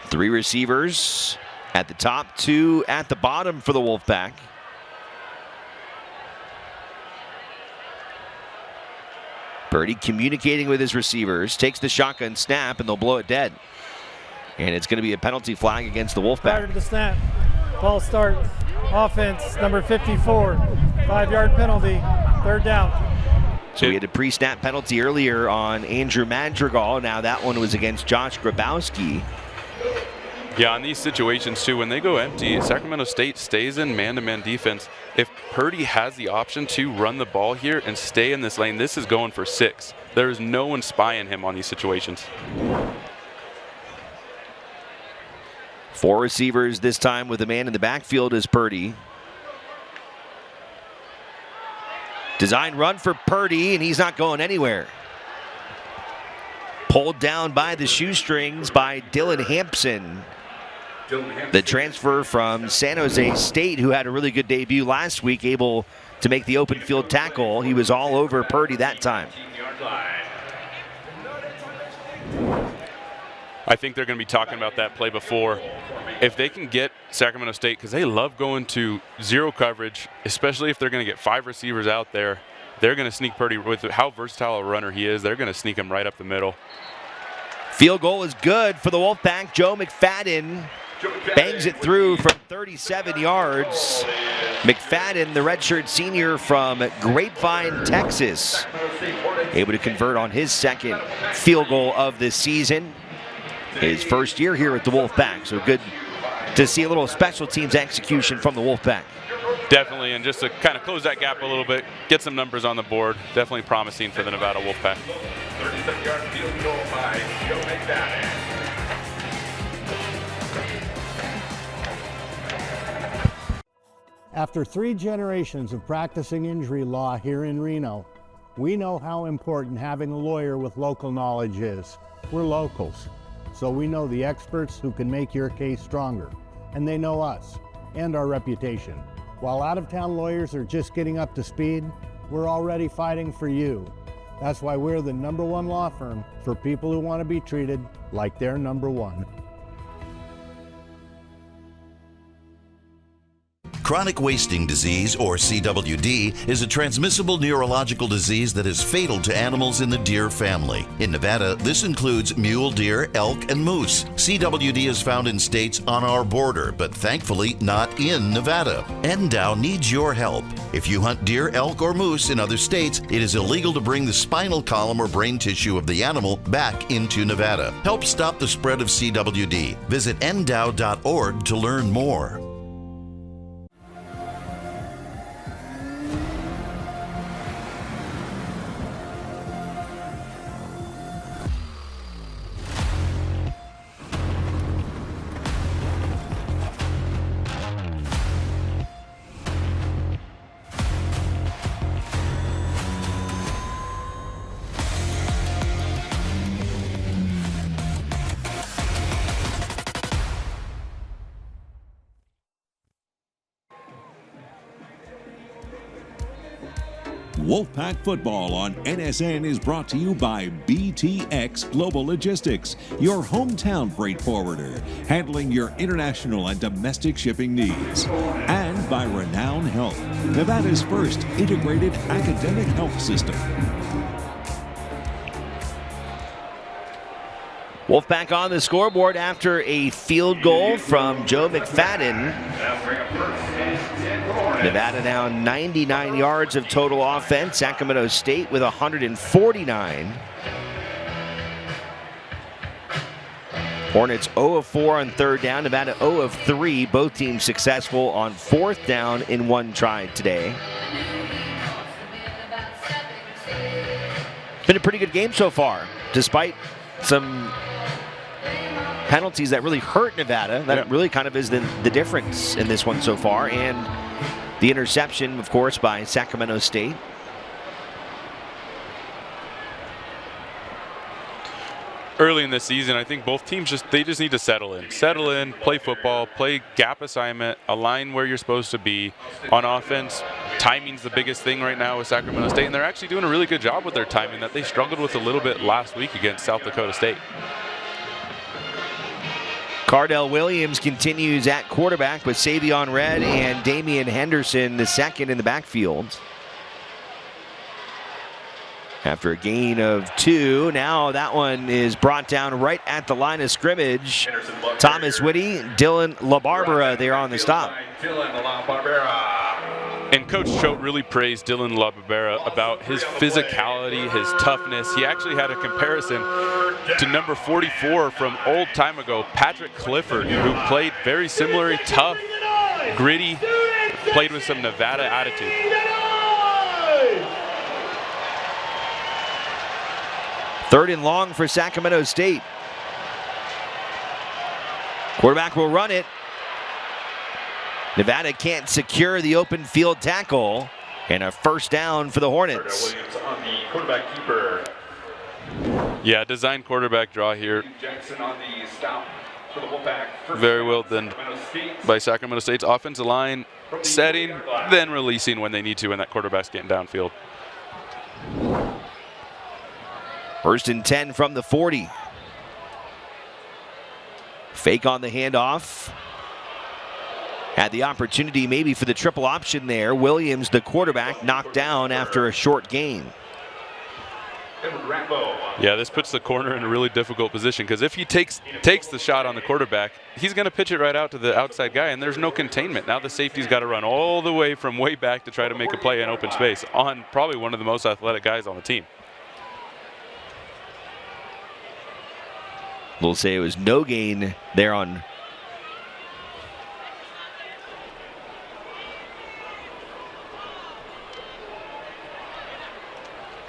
3 receivers at the top, 2 at the bottom for the Wolfpack. Purdy communicating with his receivers, takes the shotgun snap, and they'll blow it dead. And it's going to be a penalty flag against the Wolfpack. Prior to the snap, ball start, offense, number 54, 5-yard penalty, third down. So we had a pre-snap penalty earlier on Andrew Madrigal. Now that one was against Josh Grabowski. Yeah, in these situations too, when they go empty, Sacramento State stays in man-to-man defense. If Purdy has the option to run the ball here and stay in this lane, this is going for 6. There is no one spying him on these situations. 4 receivers this time with a man in the backfield is Purdy. Design run for Purdy, and he's not going anywhere. Pulled down by the shoestrings by Dylan Hampson. The transfer from San Jose State, who had a really good debut last week, able to make the open field tackle. He was all over Purdy that time. I think they're going to be talking about that play before. If they can get Sacramento State, because they love going to zero coverage, especially if they're going to get 5 receivers out there, they're going to sneak Purdy with how versatile a runner he is. They're going to sneak him right up the middle. Field goal is good for the Wolfpack. Joe McFadden bangs it through from 37 yards. McFadden, the redshirt senior from Grapevine, Texas, able to convert on his second field goal of the season. His first year here at the Wolfpack, so good to see a little special teams execution from the Wolfpack. Definitely, and just to kind of close that gap a little bit, get some numbers on the board, definitely promising for the Nevada Wolfpack. 37-yard field goal by Joe McFadden. After 3 generations of practicing injury law here in Reno, we know how important having a lawyer with local knowledge is. We're locals, so we know the experts who can make your case stronger, and they know us and our reputation. While out-of-town lawyers are just getting up to speed, we're already fighting for you. That's why we're the #1 law firm for people who want to be treated like they're #1. Chronic wasting disease, or CWD, is a transmissible neurological disease that is fatal to animals in the deer family. In Nevada, this includes mule deer, elk, and moose. CWD is found in states on our border, but thankfully not in Nevada. NDOW needs your help. If you hunt deer, elk, or moose in other states, it is illegal to bring the spinal column or brain tissue of the animal back into Nevada. Help stop the spread of CWD. Visit ndow.org to learn more. Wolfpack Football on NSN is brought to you by BTX Global Logistics, your hometown freight forwarder, handling your international and domestic shipping needs. And by Renown Health, Nevada's first integrated academic health system. Wolfpack on the scoreboard after a field goal from Joe McFadden. Nevada now 99 yards of total offense. Sacramento State with 149. Hornets 0 of 4 on third down. Nevada 0 of 3. Both teams successful on fourth down in one try today. It's been a pretty good game so far, despite some penalties that really hurt Nevada. That really kind of is the difference in this one so far. And the interception, of course, by Sacramento State. Early in the season, I think both teams just need to settle in, play football, play gap assignment, align where you're supposed to be. On offense, timing's the biggest thing right now with Sacramento State, and they're actually doing a really good job with their timing that they struggled with a little bit last week against South Dakota State. Cardell Williams continues at quarterback with Savion Red and Damian Henderson, the second in the backfield. After a gain of 2, now that one is brought down right at the line of scrimmage. Thomas Whitty, Dylan LaBarbera there on the stop. And Coach Choate really praised Dylan LaBarbera about his physicality, his toughness. He actually had a comparison to number 44 from old time ago, Patrick Clifford, who played very similarly, tough, gritty, played with some Nevada attitude. Third and long for Sacramento State. Quarterback will run it. Nevada can't secure the open field tackle, and a first down for the Hornets. Williams on the quarterback keeper. Yeah, design quarterback draw here. Jackson on the stop for the Wolfpack. Very well done by Sacramento State's offensive line, setting, then releasing when they need to when that quarterback's getting downfield. First and 10 from the 40. Fake on the handoff. Had the opportunity maybe for the triple option there. Williams, the quarterback, knocked down after a short gain. Yeah, this puts the corner in a really difficult position because if he takes the shot on the quarterback, he's going to pitch it right out to the outside guy, and there's no containment. Now the safety's got to run all the way from way back to try to make a play in open space on probably one of the most athletic guys on the team. We'll say it was no gain there on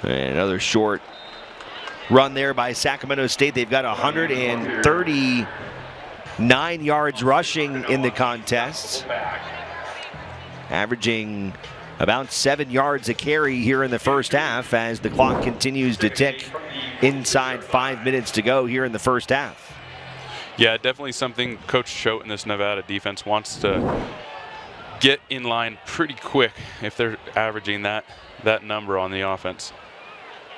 another short run there by Sacramento State. They've got 139 yards rushing in the contest, averaging about 7 yards a carry here in the first half as the clock continues to tick inside 5 minutes to go here in the first half. Yeah, definitely something Coach Choate and this Nevada defense wants to get in line pretty quick if they're averaging that number on the offense.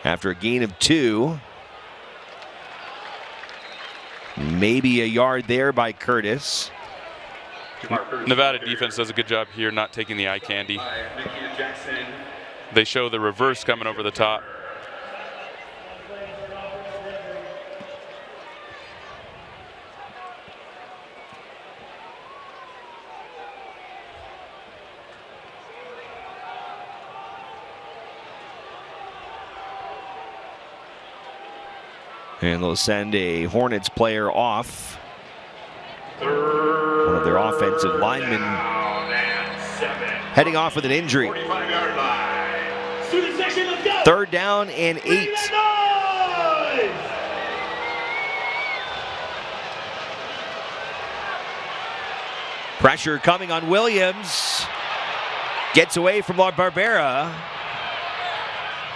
After a gain of 2, maybe a yard there by Curtis. Nevada defense does a good job here not taking the eye candy. They show the reverse coming over the top. And they'll send a Hornets player off. One of their offensive linemen heading off with an injury. 3rd down and 8. Pressure coming on Williams. Gets away from Barbera.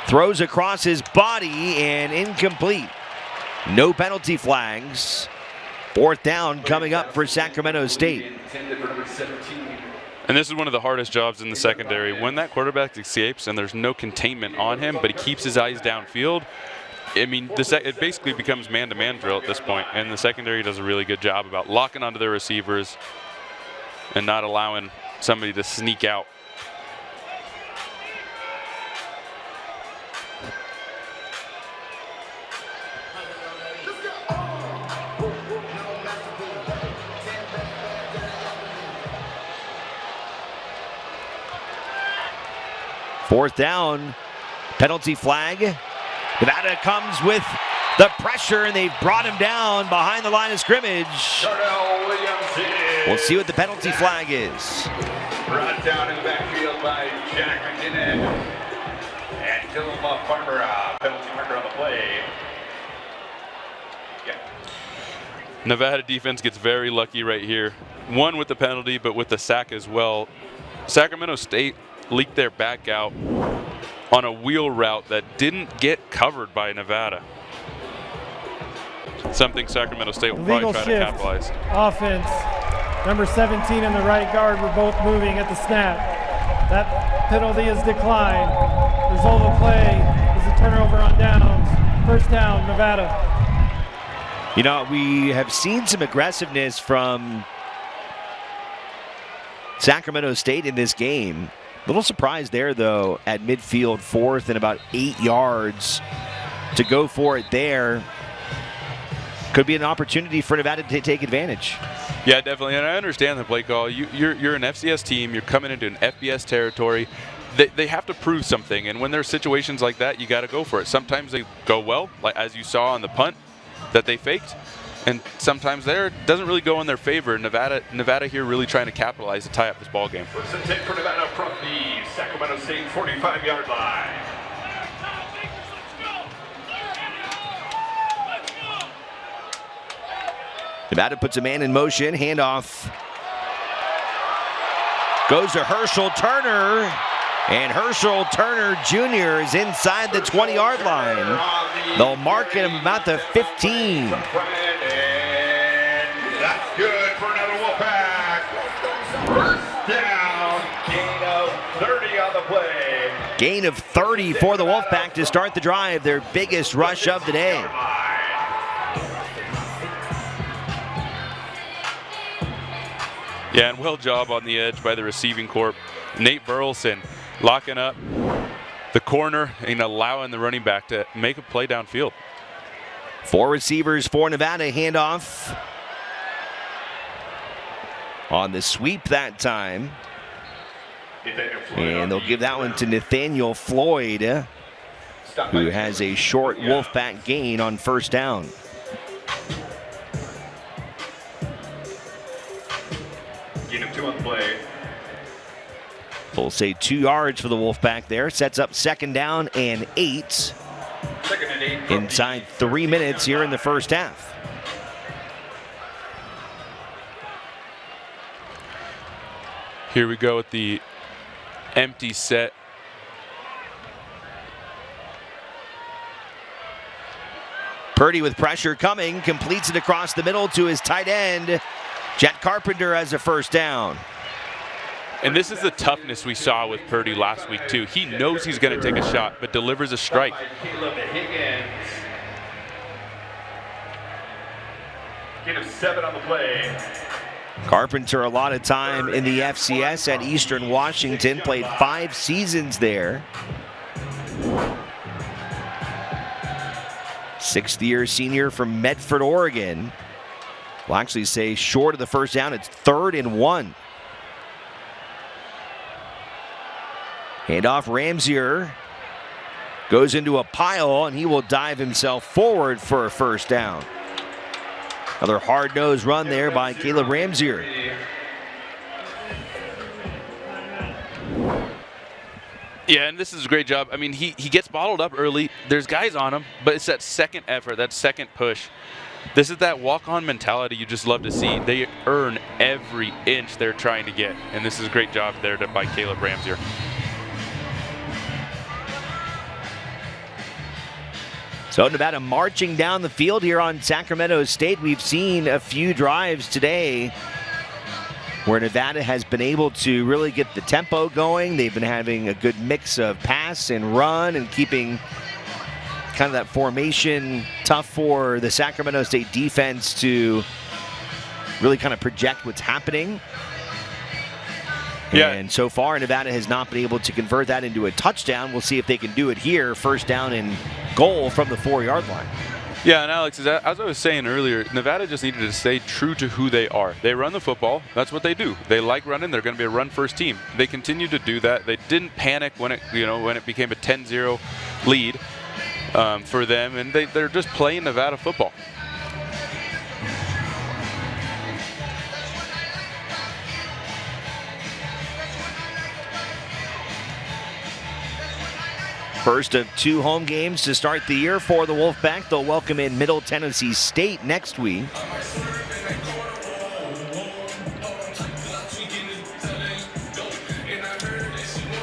Throws across his body and incomplete. No penalty flags. 4th down coming up for Sacramento State. And this is one of the hardest jobs in the secondary. When that quarterback escapes and there's no containment on him, but he keeps his eyes downfield, I mean, it basically becomes man-to-man drill at this point, and the secondary does a really good job about locking onto their receivers and not allowing somebody to sneak out. Fourth down, penalty flag. Nevada comes with the pressure, and they've brought him down behind the line of scrimmage. We'll see what the penalty flag is. Brought down in the backfield by Jack McKinnon. And Dylan Farmer, penalty marker on the play. Yeah. Nevada defense gets very lucky right here. One with the penalty, but with the sack as well. Sacramento State leaked their back out on a wheel route that didn't get covered by Nevada. Something Sacramento State will probably try to capitalize. Offense, number 17 and the right guard were both moving at the snap. That penalty is declined. Result of play is a turnover on downs. 1st down, Nevada. You know, we have seen some aggressiveness from Sacramento State in this game. Little surprise there, though, at midfield, 4th and about 8 yards to go for it there. Could be an opportunity for Nevada to take advantage. Yeah, definitely, and I understand the play call. You're an FCS team. You're coming into an FBS territory. They have to prove something, and when there's situations like that, you got to go for it. Sometimes they go well, like as you saw on the punt that they faked, and sometimes there it doesn't really go in their favor. Nevada here really trying to capitalize to tie up this ball game. First and 10 for Nevada from the Sacramento State 45-yard line. Nevada puts a man in motion, handoff. Goes to Herschel Turner, and Herschel Turner Jr. is inside the 20-yard line. They'll mark him about the 15. That's good for another Wolfpack. 1st down, gain of 30 on the play. Gain of 30 for the Wolfpack to start the drive, their biggest rush of the day. Yeah, and well job on the edge by the receiving corps. Nate Burleson locking up the corner and allowing the running back to make a play downfield. 4 receivers for Nevada. Handoff on the sweep that time. And they'll give that one to Nathaniel Floyd, who has a short Wolfpack gain on first down. Gain of 2 on the play. We'll say 2 yards for the Wolfpack there. Sets up 2nd down and 8. 2nd and 8. Inside 3 minutes here in the first half. Here we go with the empty set. Purdy with pressure coming, completes it across the middle to his tight end. Jet Carpenter has a first down. And this is the toughness we saw with Purdy last week too. He knows he's going to take a shot, but delivers a strike. Gain of 7 on the play. Carpenter, a lot of time in the FCS at Eastern Washington, played 5 seasons there. 6th-year senior from Medford, Oregon. We'll actually say short of the first down. It's 3rd and 1. Handoff, Ramsier goes into a pile, and he will dive himself forward for a first down. Another hard-nosed run there by Caleb Ramsier. Yeah, and this is a great job. I mean, he gets bottled up early. There's guys on him, but it's that second effort, that second push. This is that walk-on mentality you just love to see. They earn every inch they're trying to get, and this is a great job there by Caleb Ramsier. So Nevada marching down the field here on Sacramento State. We've seen a few drives today where Nevada has been able to really get the tempo going. They've been having a good mix of pass and run and keeping kind of that formation tough for the Sacramento State defense to really kind of project what's happening. Yeah. And so far, Nevada has not been able to convert that into a touchdown. We'll see if they can do it here. First down and goal from the 4-yard line. Yeah, and Alex, as I was saying earlier, Nevada just needed to stay true to who they are. They run the football. That's what they do. They like running. They're going to be a run-first team. They continue to do that. They didn't panic when it became a 10-0 lead for them, and they're just playing Nevada football. First of 2 home games to start the year for the Wolfpack. They'll welcome in Middle Tennessee State next week.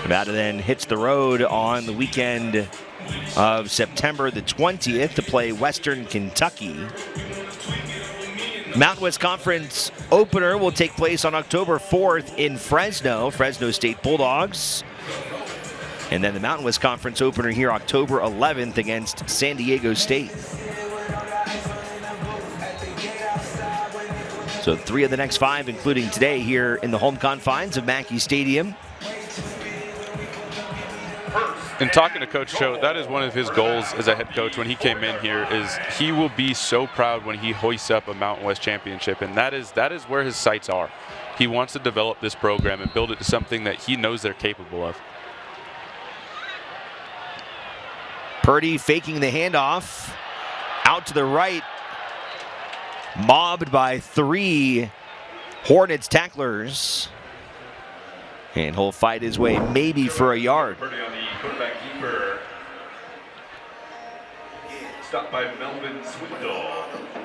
Nevada then hits the road on the weekend of September the 20th to play Western Kentucky. Mountain West Conference opener will take place on October 4th in Fresno. Fresno State Bulldogs. And then the Mountain West Conference opener here October 11th against San Diego State. So 3 of the next 5, including today here in the home confines of Mackey Stadium. And talking to Coach Cho, that is one of his goals as a head coach when he came in here, is he will be so proud when he hoists up a Mountain West championship, and that is where his sights are. He wants to develop this program and build it to something that he knows they're capable of. Purdy faking the handoff out to the right, mobbed by 3 Hornets tacklers, and he'll fight his way maybe for a yard. Purdy on the quarterback keeper. Stopped by Melvin Swindle.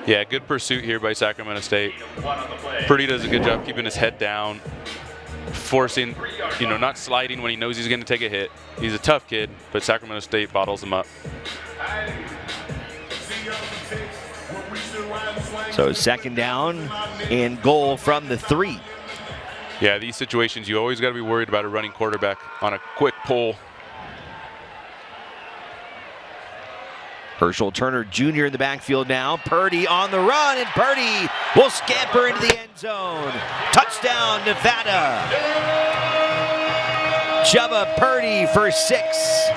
Yeah, good pursuit here by Sacramento State. Purdy does a good job keeping his head down, forcing, not sliding when he knows he's going to take a hit. He's a tough kid, but Sacramento State bottles him up. So 2nd down and goal from the 3. Yeah, these situations, you always got to be worried about a running quarterback on a quick pull. Herschel Turner Jr. in the backfield now. Purdy on the run, and Purdy will scamper into the end zone. Touchdown, Nevada. Chubba Purdy for 6.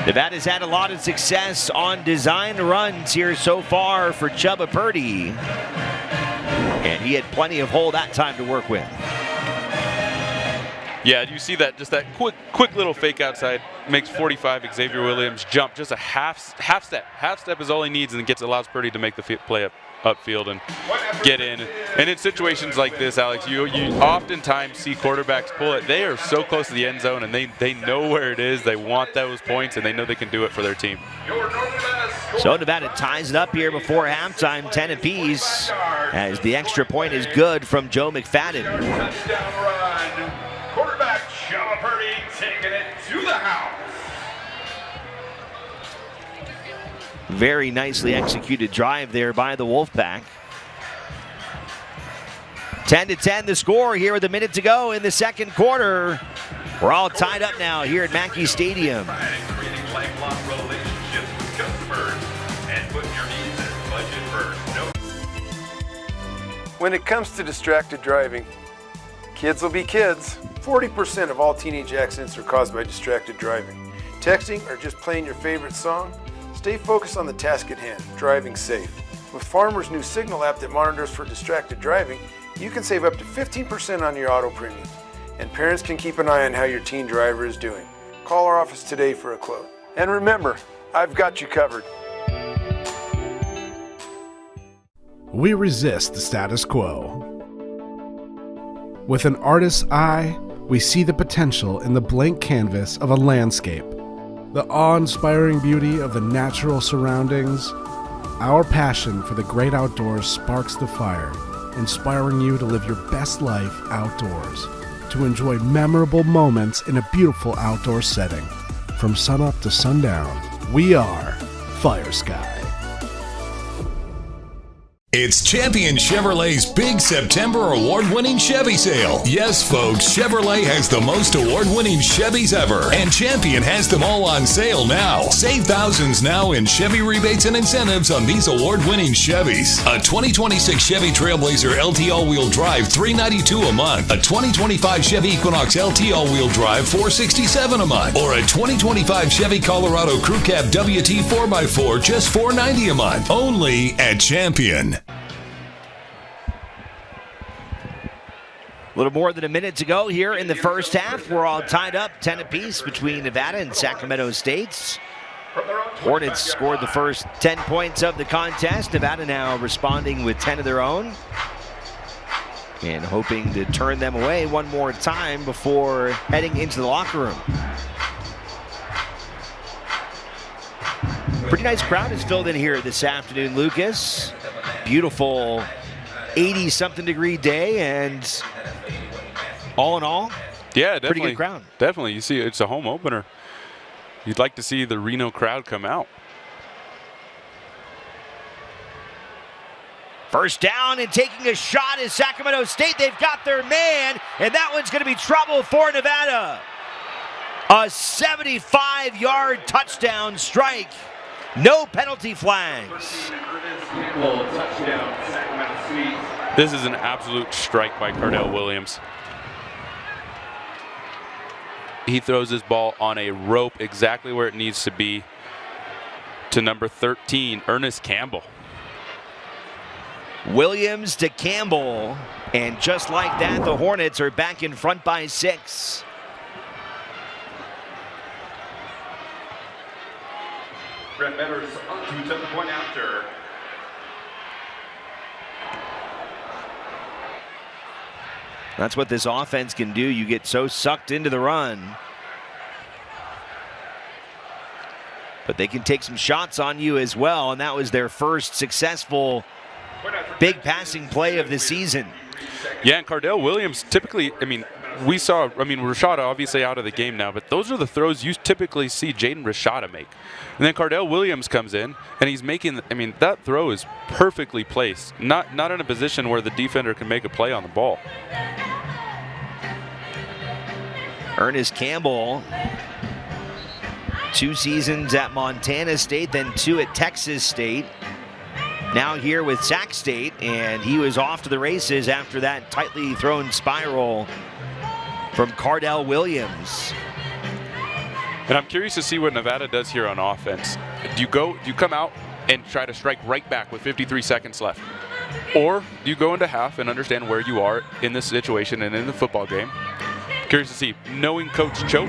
Nevada's had a lot of success on design runs here so far for Chubba Purdy. And he had plenty of hole that time to work with. Yeah, you see that, just that quick little fake outside makes 45 Xavier Williams jump just a half step. Half step is all he needs, and it allows Purdy to make the play upfield and get in. And in situations like this, Alex, you oftentimes see quarterbacks pull it. They are so close to the end zone, and they know where it is. They want those points, and they know they can do it for their team. So Nevada ties it up here before halftime, 10 apiece, as the extra point is good from Joe McFadden. Touchdown run. Quarterback Chubba Purdy taking it to the house. Very nicely executed drive there by the Wolfpack. 10-10 the score here with a minute to go in the second quarter. We're all tied up now here at Mackey Stadium. Creating lifelong relationships with customers and putting your needs and budget first. When it comes to distracted driving, kids will be kids. 40% of all teenage accidents are caused by distracted driving. Texting or just playing your favorite song? Stay focused on the task at hand, driving safe. With Farmer's new Signal app that monitors for distracted driving, you can save up to 15% on your auto premium. And parents can keep an eye on how your teen driver is doing. Call our office today for a quote. And remember, I've got you covered. We resist the status quo. With an artist's eye, we see the potential in the blank canvas of a landscape. The awe-inspiring beauty of the natural surroundings. Our passion for the great outdoors sparks the fire, inspiring you to live your best life outdoors, to enjoy memorable moments in a beautiful outdoor setting. From sunup to sundown, we are Fire Sky. It's Champion Chevrolet's big September award-winning Chevy sale. Yes, folks, Chevrolet has the most award-winning Chevys ever, and Champion has them all on sale now. Save thousands now in Chevy rebates and incentives on these award-winning Chevys. A 2026 Chevy Trailblazer LT all-wheel drive, $392 a month. A 2025 Chevy Equinox LT all-wheel drive, $467 a month. Or a 2025 Chevy Colorado Crew Cab WT 4x4, just $490 a month. Only at Champion. A little more than a minute to go here in the first half. We're all tied up 10 apiece between Nevada and Sacramento State. Hornets scored the first 10 points of the contest. Nevada now responding with 10 of their own and hoping to turn them away one more time before heading into the locker room. Pretty nice crowd is filled in here this afternoon, Lucas. Beautiful 80-something degree day, and all in all, yeah, definitely, pretty good crowd. Definitely, you see, it's a home opener. You'd like to see the Reno crowd come out. First down and taking a shot is Sacramento State. They've got their man, and that one's going to be trouble for Nevada. A 75-yard touchdown strike. No penalty flags. This is an absolute strike by Cardell Williams. He throws his ball on a rope exactly where it needs to be to number 13, Ernest Campbell. Williams to Campbell, and just like that, the Hornets are back in front by 6. Red Betters on to 7-point after. That's what this offense can do. You get so sucked into the run. But they can take some shots on you as well, and that was their first successful big passing play of the season. Yeah, and Cardell Williams typically, Rashada obviously out of the game now, but those are the throws you typically see Jaden Rashada make. And then Cardell Williams comes in, and he's making, that throw is perfectly placed. Not in a position where the defender can make a play on the ball. Ernest Campbell, 2 seasons at Montana State, then 2 at Texas State. Now here with Sac State, and he was off to the races after that tightly thrown spiral from Cardell Williams. And I'm curious to see what Nevada does here on offense. Do you come out and try to strike right back with 53 seconds left? Or do you go into half and understand where you are in this situation and in the football game? Curious to see. Knowing Coach Choate,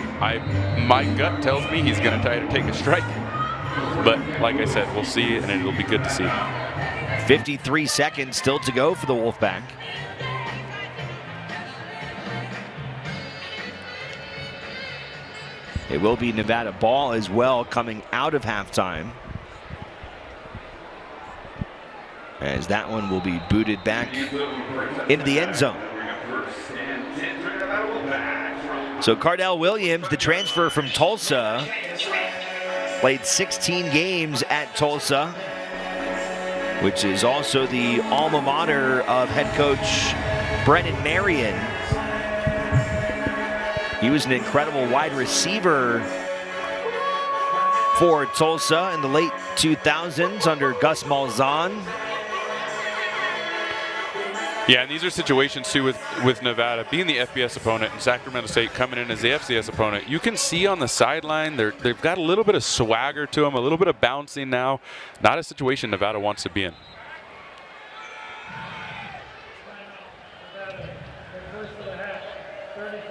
my gut tells me he's going to try to take a strike. But like I said, we'll see, and it'll be good to see. 53 seconds still to go for the Wolfpack. It will be Nevada ball as well coming out of halftime, as that one will be booted back into the end zone. So Cardell Williams, the transfer from Tulsa, played 16 games at Tulsa, which is also the alma mater of head coach Brennan Marion. He was an incredible wide receiver for Tulsa in the late 2000s under Gus Malzahn. Yeah, and these are situations too with Nevada being the FBS opponent and Sacramento State coming in as the FCS opponent. You can see on the sideline they've got a little bit of swagger to them, a little bit of bouncing now. Not a situation Nevada wants to be in.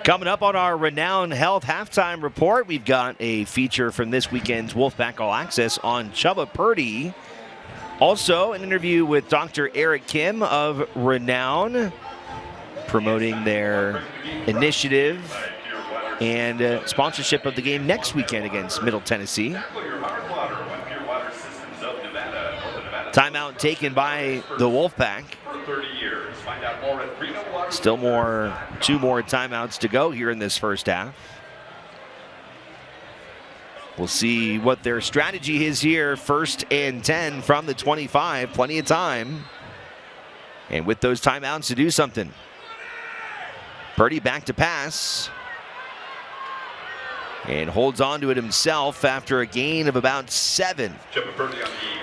Coming up on our Renown Health halftime report, we've got a feature from this weekend's Wolfpack All Access on Chubba Purdy. Also, an interview with Dr. Eric Kim of Renown, promoting their initiative and sponsorship of the game next weekend against Middle Tennessee. Timeout taken by the Wolfpack. Still 2 more timeouts to go here in this first half. We'll see what their strategy is here. 1st and 10 from the 25. Plenty of time. And with those timeouts to do something. Purdy back to pass. And holds on to it himself after a gain of about 7.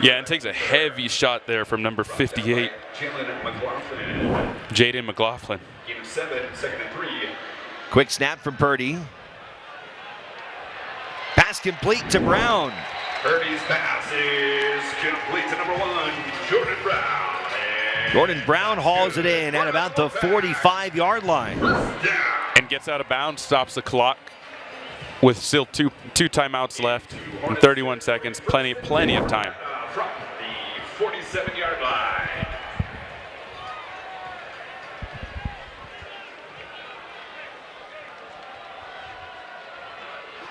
Yeah, and takes a heavy shot there from number 58. Jaden McLaughlin. Game 7, 2nd and 3. Quick snap from Purdy. Pass complete to Brown. Purdy's pass is complete to number 1, Jordan Brown. Jordan Brown hauls it in at about the 45-yard line. And gets out of bounds, stops the clock with still two timeouts left and 31 seconds. Plenty of time. From the 47-yard line.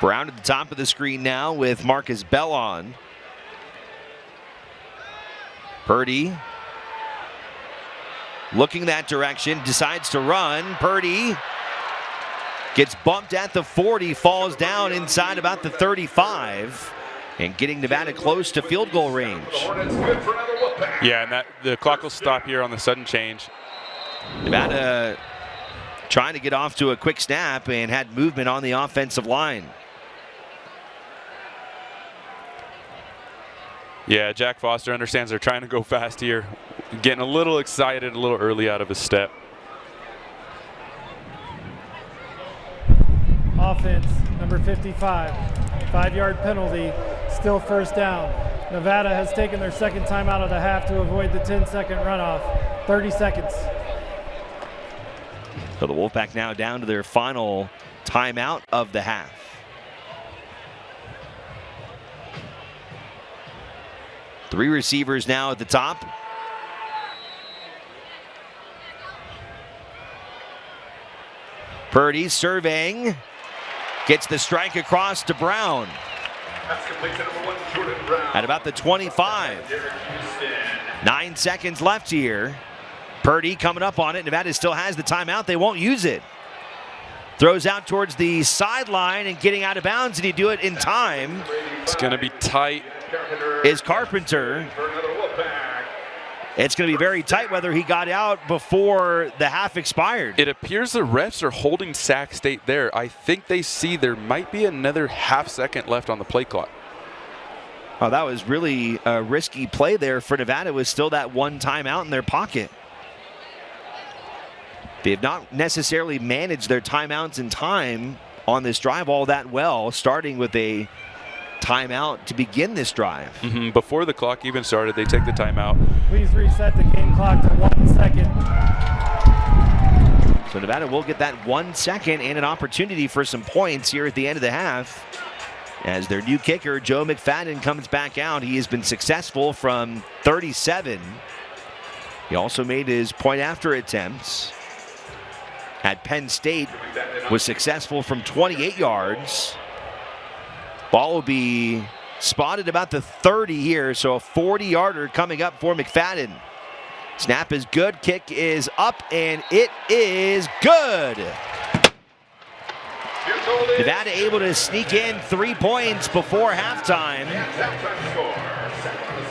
Brown at the top of the screen now with Marcus Bell on. Purdy looking that direction, decides to run. Purdy gets bumped at the 40, falls down inside about the 35, and getting Nevada close to field goal range. Yeah, and the clock will stop here on the sudden change. Nevada trying to get off to a quick snap and had movement on the offensive line. Yeah, Jack Foster understands they're trying to go fast here. Getting a little excited, a little early out of his step. Offense, number 55. 5-yard penalty, still 1st down. Nevada has taken their 2nd time out of the half to avoid the 10-second runoff. 30 seconds. So the Wolfpack now down to their final timeout of the half. Three receivers now at the top. Purdy surveying. Gets the strike across to Brown. That's complete to number 1, Jordan Brown. At about the 25. 9 seconds left here. Purdy coming up on it. Nevada still has the timeout. They won't use it. Throws out towards the sideline and getting out of bounds. Did he do it in time? It's going to be tight. Is Carpenter. It's going to be very tight whether he got out before the half expired. It appears the refs are holding Sac State there. I think they see there might be another half second left on the play clock. Oh, that was really a risky play there for Nevada. It was still that one timeout in their pocket. They have not necessarily managed their timeouts in time on this drive all that well, starting with a timeout to begin this drive. Before the clock even started, they take the timeout. Please reset the game clock to 1 second. So Nevada will get that 1 second and an opportunity for some points here at the end of the half. As their new kicker, Joe McFadden, comes back out. He has been successful from 37. He also made his point after attempts at Penn State, was successful from 28 yards. Ball will be spotted about the 30 here, so a 40-yarder coming up for McFadden. Snap is good, kick is up, and it is good. Nevada able to sneak in 3 points before halftime.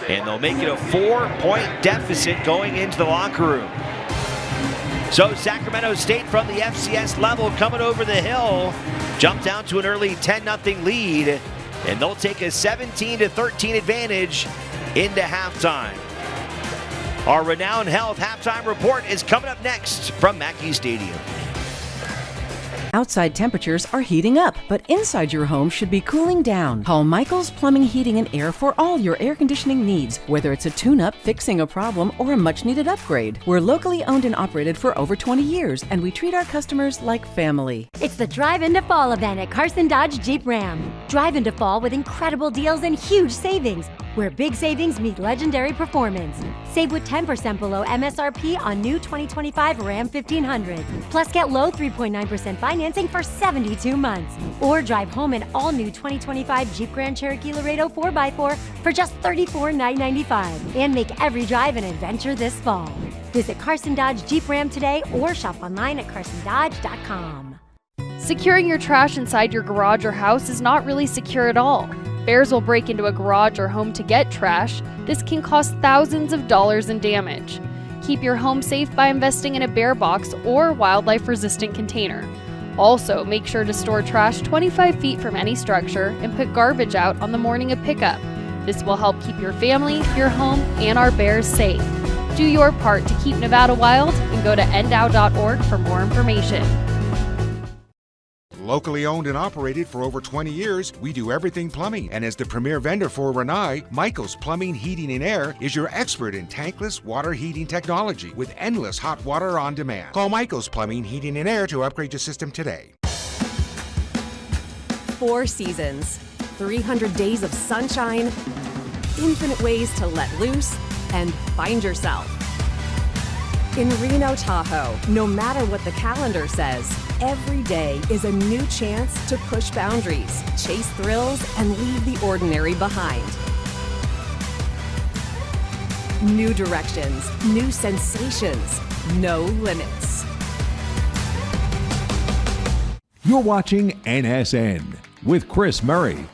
And they'll make it a 4-point deficit going into the locker room. So Sacramento State from the FCS level coming over the hill, jumped down to an early 10-0 lead, and they'll take a 17-13 advantage into halftime. Our Renown Health halftime report is coming up next from Mackey Stadium. Outside temperatures are heating up, but inside your home should be cooling down. Call Michael's Plumbing, Heating, and Air for all your air conditioning needs, whether it's a tune-up, fixing a problem, or a much-needed upgrade. We're locally owned and operated for over 20 years, and we treat our customers like family. It's the Drive into Fall event at Carson Dodge Jeep Ram. Drive into fall with incredible deals and huge savings, where big savings meet legendary performance. Save with 10% below MSRP on new 2025 Ram 1500. Plus get low 3.9% financing for 72 months. Or drive home an all-new 2025 Jeep Grand Cherokee Laredo 4x4 for just $34,995. And make every drive an adventure this fall. Visit Carson Dodge Jeep Ram today or shop online at carsondodge.com. Securing your trash inside your garage or house is not really secure at all. Bears will break into a garage or home to get trash. This can cost thousands of dollars in damage. Keep your home safe by investing in a bear box or wildlife-resistant container. Also, make sure to store trash 25 feet from any structure and put garbage out on the morning of pickup. This will help keep your family, your home, and our bears safe. Do your part to keep Nevada wild and go to endow.org for more information. Locally owned and operated for over 20 years, we do everything plumbing. And as the premier vendor for Renai, Michael's Plumbing, Heating, and Air is your expert in tankless water heating technology with endless hot water on demand. Call Michael's Plumbing, Heating, and Air to upgrade your system today. 4 seasons, 300 days of sunshine, infinite ways to let loose and find yourself. In Reno Tahoe, no matter what the calendar says, every day is a new chance to push boundaries, chase thrills, and leave the ordinary behind. New directions, new sensations, no limits. You're watching NSN with Chris Murray.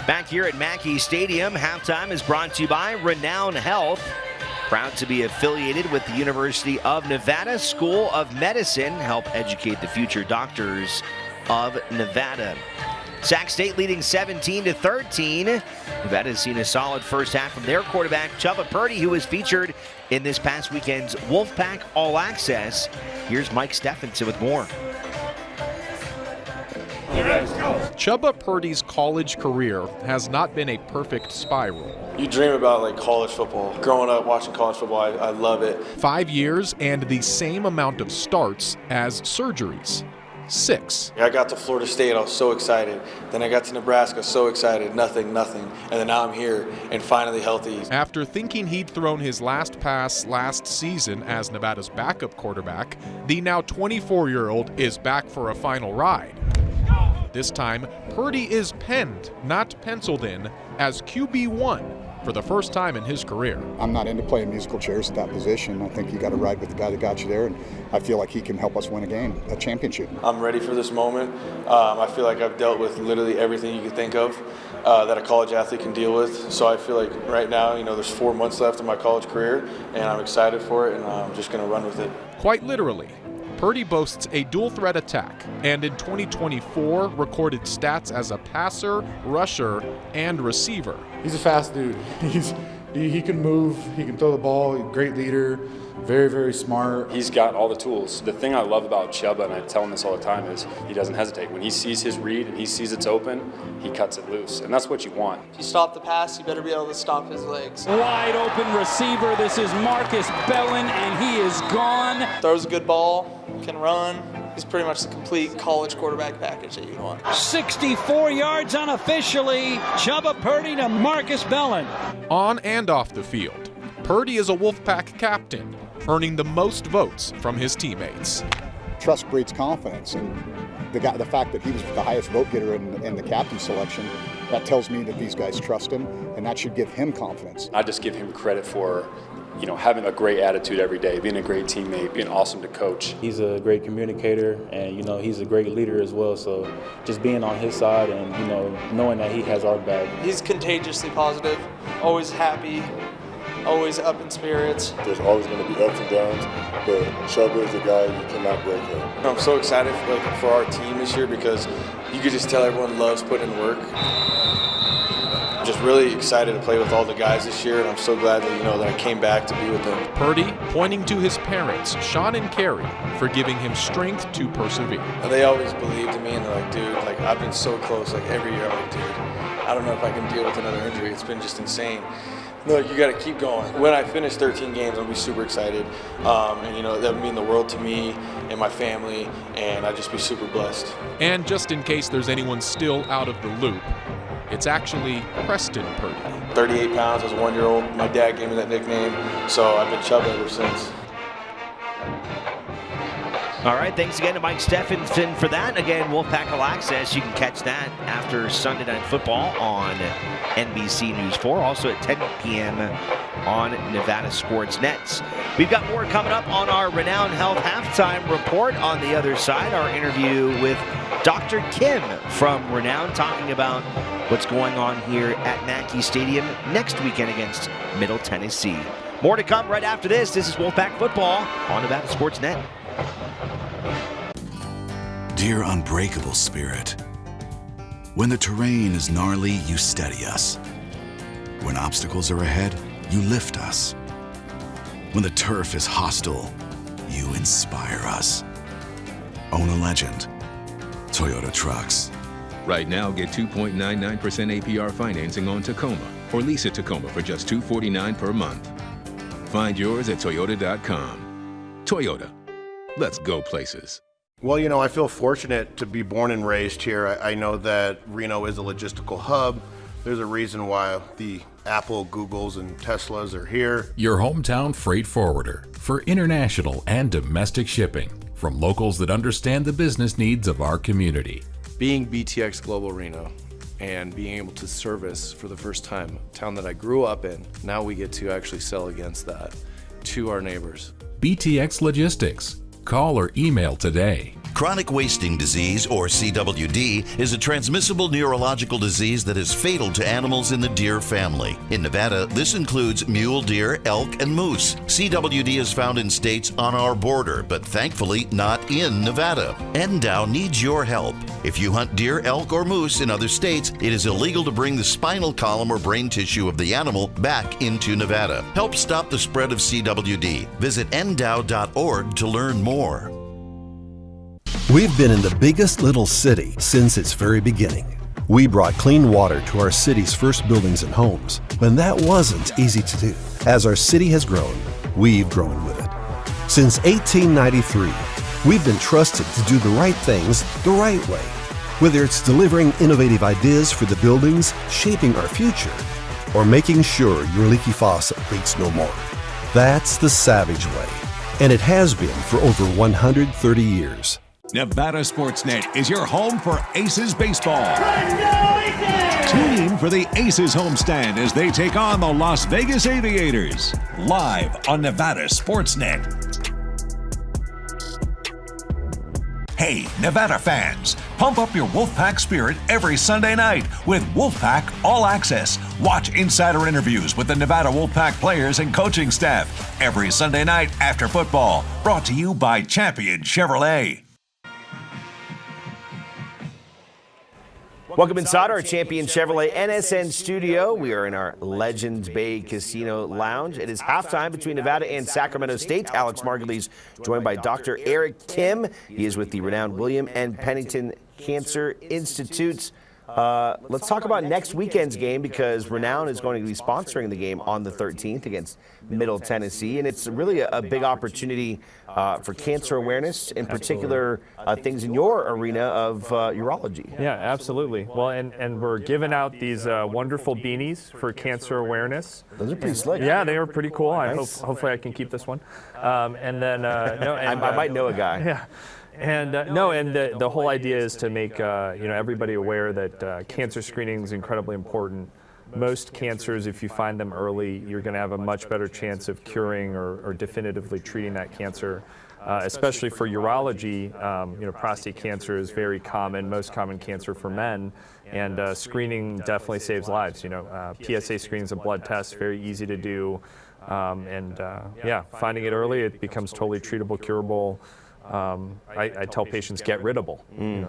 Back here at Mackey Stadium, halftime is brought to you by Renown Health. Proud to be affiliated with the University of Nevada School of Medicine. Help educate the future doctors of Nevada. Sac State leading 17-13. Nevada has seen a solid first half from their quarterback, Chubba Purdy, who was featured in this past weekend's Wolfpack All Access. Here's Mike Stephenson with more. Chubba Purdy's college career has not been a perfect spiral. You dream about like college football. Growing up watching college football, I love it. 5 years and the same amount of starts as surgeries. 6. I got to Florida State, I was so excited. Then I got to Nebraska, so excited, nothing. And then now I'm here and finally healthy. After thinking he'd thrown his last pass last season as Nevada's backup quarterback, the now 24-year-old is back for a final ride. This time, Purdy is penned, not penciled in, as QB1 for the first time in his career. I'm not into playing musical chairs at that position. I think you got to ride with the guy that got you there, and I feel like he can help us win a game, a championship. I'm ready for this moment. I feel like I've dealt with literally everything you could think of that a college athlete can deal with. So I feel like right now, there's 4 months left of my college career, and I'm excited for it, and I'm just going to run with it. Quite literally, Purdy boasts a dual-threat attack, and in 2024 recorded stats as a passer, rusher, and receiver. He's a fast dude. He can move, he can throw the ball, great leader, very, very smart. He's got all the tools. The thing I love about Chuba, and I tell him this all the time, is he doesn't hesitate. When he sees his read and he sees it's open, he cuts it loose, and that's what you want. If you stop the pass, you better be able to stop his legs. Wide open receiver. This is Marcus Bellin, and he is gone. Throws a good ball, can run. He's pretty much the complete college quarterback package that you want. 64 yards unofficially. Chuba Purdy to Marcus Bellin. On and off the field, Purdy is a Wolfpack captain, earning the most votes from his teammates. Trust breeds confidence, and the fact that he was the highest vote getter in the captain selection, that tells me that these guys trust him, and that should give him confidence. I just give him credit for having a great attitude every day, being a great teammate, being awesome to coach. He's a great communicator, and he's a great leader as well. So just being on his side and knowing that he has our back. He's contagiously positive, always happy, always up in spirits. There's always going to be ups and downs, but Chuba is a guy you cannot break him. I'm so excited for our team this year because you could just tell everyone loves putting in work. Just really excited to play with all the guys this year, and I'm so glad that that I came back to be with them. Purdy pointing to his parents, Sean and Carrie, for giving him strength to persevere. And they always believed in me, and they're like, dude, I've been so close, every year. I'm like, dude, I don't know if I can deal with another injury. It's been just insane. No, you got to keep going. When I finish 13 games, I'll be super excited, and that would mean the world to me and my family, and I'd just be super blessed. And just in case there's anyone still out of the loop, it's actually Preston Purdy. 38 pounds as a 1-year-old. My dad gave me that nickname, so I've been Chuba ever since. All right, thanks again to Mike Stephenson for that. Again, Wolfpack All Access, you can catch that after Sunday Night Football on NBC News 4, also at 10 p.m. on Nevada Sports Nets. We've got more coming up on our Renown Health Halftime Report. On the other side, our interview with Dr. Kim from Renown, talking about what's going on here at Mackey Stadium next weekend against Middle Tennessee. More to come right after this. This is Wolfpack Football on Nevada Sports Net. Dear unbreakable spirit, when the terrain is gnarly, you steady us. When obstacles are ahead, you lift us. When the turf is hostile, you inspire us. Own a legend. Toyota Trucks. Right now, get 2.99% APR financing on Tacoma, or lease a Tacoma for just $249 per month. Find yours at Toyota.com. Toyota. Let's go places. Well, I feel fortunate to be born and raised here. I know that Reno is a logistical hub. There's a reason why the Apple, Googles, and Teslas are here. Your hometown freight forwarder for international and domestic shipping from locals that understand the business needs of our community. Being BTX Global Reno and being able to service for the first time a town that I grew up in, now we get to actually sell against that to our neighbors. BTX Logistics. Call or email today. Chronic wasting disease, or CWD, is a transmissible neurological disease that is fatal to animals in the deer family. In Nevada, this includes mule deer, elk, and moose. CWD is found in states on our border, but thankfully not in Nevada. NDOW needs your help. If you hunt deer, elk, or moose in other states, it is illegal to bring the spinal column or brain tissue of the animal back into Nevada. Help stop the spread of CWD. Visit ndow.org to learn more. We've been in the biggest little city since its very beginning. We brought clean water to our city's first buildings and homes, but that wasn't easy to do. As our city has grown, we've grown with it. Since 1893, we've been trusted to do the right things the right way. Whether it's delivering innovative ideas for the buildings, shaping our future, or making sure your leaky faucet leaks no more. That's the Savage way, and it has been for over 130 years. Nevada Sportsnet is your home for Aces baseball. Tune in for the Aces homestand as they take on the Las Vegas Aviators. Live on Nevada Sportsnet. Hey, Nevada fans, pump up your Wolfpack spirit every Sunday night with Wolfpack All Access. Watch insider interviews with the Nevada Wolfpack players and coaching staff every Sunday night after football. Brought to you by Champion Chevrolet. Welcome inside our Champion Chevrolet NSN studio. We are in our Legends Bay Casino Lounge. It is halftime between Nevada and Sacramento State. Alex Margulies joined by Dr. Eric Kim. He is with the renowned William and Pennington Cancer Institute. Let's talk about next weekend's game because Renown is going to be sponsoring the game on the 13th against Middle Tennessee, and it's really a big opportunity for cancer awareness, in particular things in your arena of urology. Yeah, absolutely. Well, and we're giving out these wonderful beanies for cancer awareness. Those are pretty slick. Yeah, they are pretty cool. Nice. Hopefully I can keep this one. And then I might know a guy. Yeah. And the whole idea is to make everybody aware that cancer screening is incredibly important. Most cancers, if you find them early, you're going to have a much better chance of curing or definitively treating that cancer. Especially for urology, prostate cancer is very common, most common cancer for men, and screening definitely saves lives. PSA screening is a blood test, very easy to do, finding it early, it becomes totally treatable, curable. I tell patients get riddable.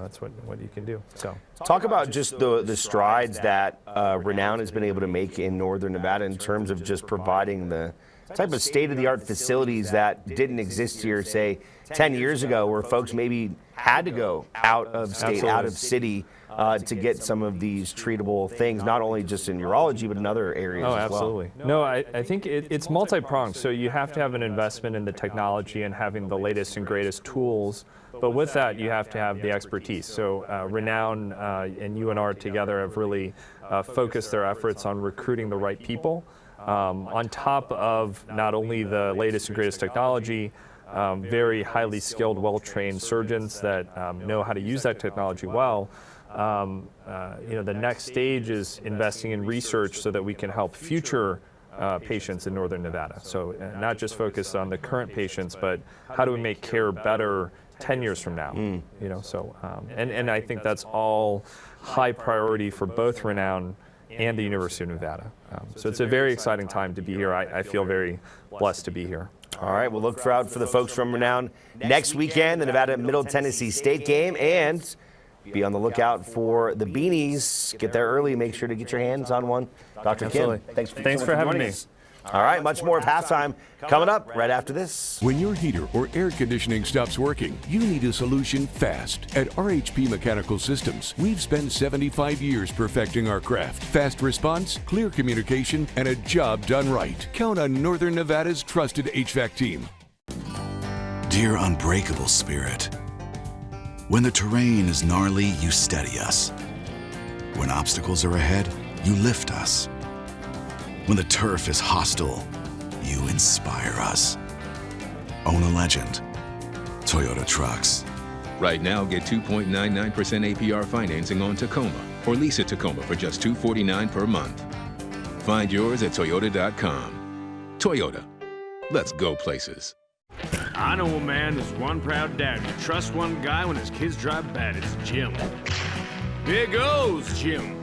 That's what you can do. So talk about just the strides that Renown has been able to make in Northern Nevada in terms of just providing the type of state-of-the-art facilities that didn't exist here, say, 10 years ago, where folks maybe had to go out of state, Absolutely. out of city to get some of these treatable things, not only just in urology, but in other areas as well. Absolutely. No, I think it's multi-pronged. So you have to have an investment in the technology and having the latest and greatest tools. But with that, you have to have the expertise. So Renown and UNR together have really focused their efforts on recruiting the right people. On top of not only the latest and greatest technology, very highly skilled, well-trained surgeons that know how to use that technology well. The next stage is investing in research so that we can help future patients in Northern Nevada. So not just focus on the current patients, but how do we make care better 10 years from now? And I think that's all high priority for both Renown and the University of Nevada. So it's a very exciting time to be here. I feel very blessed to be here. All right, we'll look out for the folks from Renown next weekend, the Nevada Middle Tennessee State game, and be on the lookout for the beanies. Get there early. Make sure to get your hands on one. Dr. Absolutely. Kim, thanks for having me. Us. All right, much more of halftime coming up right after this. When your heater or air conditioning stops working, you need a solution fast. At RHP Mechanical Systems, we've spent 75 years perfecting our craft. Fast response, clear communication, and a job done right. Count on Northern Nevada's trusted HVAC team. Dear unbreakable spirit, when the terrain is gnarly, you steady us. When obstacles are ahead, you lift us. When the turf is hostile, you inspire us. Own a legend. Toyota Trucks. Right now, get 2.99% APR financing on Tacoma or lease a Tacoma for just $249 per month. Find yours at Toyota.com. Toyota. Let's go places. I know a man who's one proud dad who trusts one guy when his kids drive bad. It's Jim. Here goes Jim.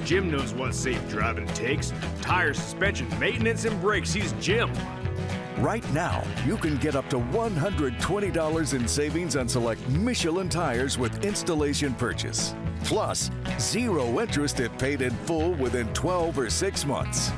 Jim knows what safe driving takes. Tire, suspension, maintenance, and brakes. He's Jim. Right now, you can get up to $120 in savings on select Michelin tires with installation purchase. Plus, 0 interest if paid in full within 12 or 6 months.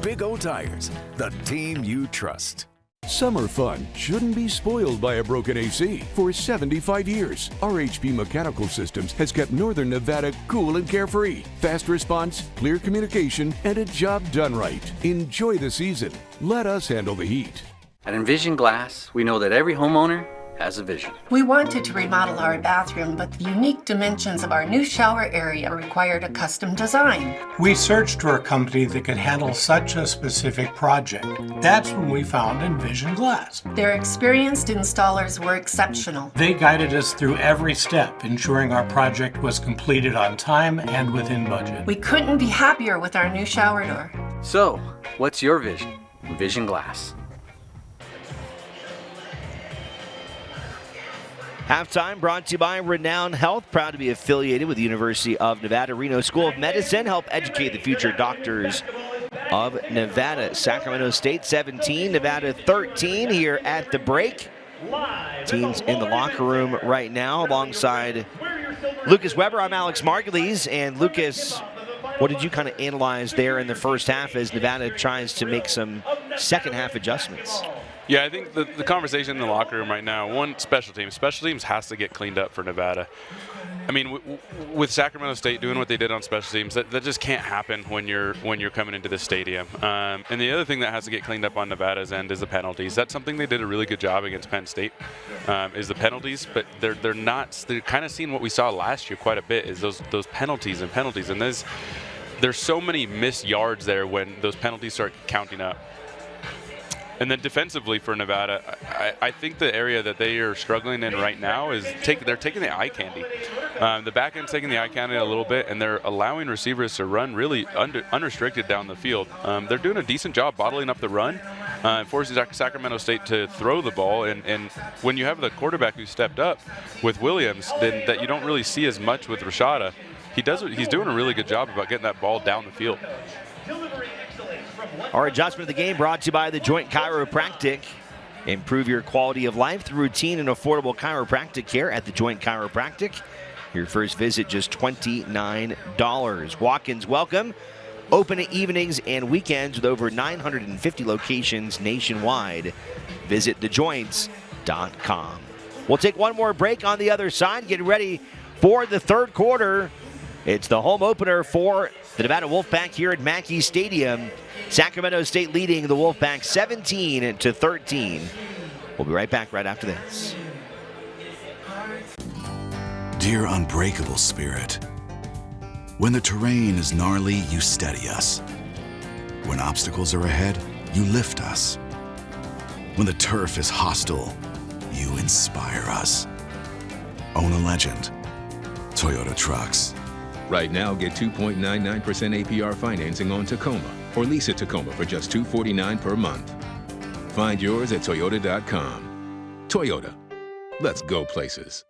Big O Tires, the team you trust. Summer fun shouldn't be spoiled by a broken AC. For 75 years, RHP Mechanical Systems has kept Northern Nevada cool and carefree. Fast response, clear communication, and a job done right. Enjoy the season. Let us handle the heat. At Envision Glass, we know that every homeowner has a vision. We wanted to remodel our bathroom, but the unique dimensions of our new shower area required a custom design. We searched for a company that could handle such a specific project. That's when we found Envision Glass. Their experienced installers were exceptional. They guided us through every step, ensuring our project was completed on time and within budget. We couldn't be happier with our new shower door. So, what's your vision? Envision Glass. Halftime brought to you by Renown Health, proud to be affiliated with the University of Nevada, Reno School of Medicine. Help educate the future doctors of Nevada. Sacramento State 17, Nevada 13 here at the break. Teams in the locker room right now alongside Lucas Weber. I'm Alex Margulies. And Lucas, what did you kind of analyze there in the first half as Nevada tries to make some second half adjustments? Yeah, I think the conversation in the locker room right now, one, special teams. Special teams has to get cleaned up for Nevada. I mean, with Sacramento State doing what they did on special teams, that just can't happen when you're coming into the stadium. And the other thing that has to get cleaned up on Nevada's end is the penalties. That's something they did a really good job against Penn State, is the penalties. But they're kind of seeing what we saw last year quite a bit, is those penalties. And there's so many missed yards there when those penalties start counting up. And then defensively for Nevada, I think the area that they are struggling in right now is they're taking the eye candy. The back end's taking the eye candy a little bit, and they're allowing receivers to run really unrestricted down the field. They're doing a decent job bottling up the run, forcing Sacramento State to throw the ball. And when you have the quarterback who stepped up with Williams, then that you don't really see as much with Rashada, he's doing a really good job about getting that ball down the field. Our adjustment of the game brought to you by the Joint Chiropractic. Improve your quality of life through routine and affordable chiropractic care at the Joint Chiropractic. Your first visit just $29. Walk-ins welcome. Open evenings and weekends with over 950 locations nationwide. Visit thejoints.com. We'll take one more break on the other side. Get ready for the third quarter. It's the home opener for the Nevada Wolfpack here at Mackey Stadium. Sacramento State leading the Wolfpack 17-13. We'll be right back right after this. Dear unbreakable spirit, when the terrain is gnarly, you steady us. When obstacles are ahead, you lift us. When the turf is hostile, you inspire us. Own a legend. Toyota Trucks. Right now, get 2.99% APR financing on Tacoma, or lease a Tacoma for just $249 per month. Find yours at Toyota.com. Toyota. Let's go places.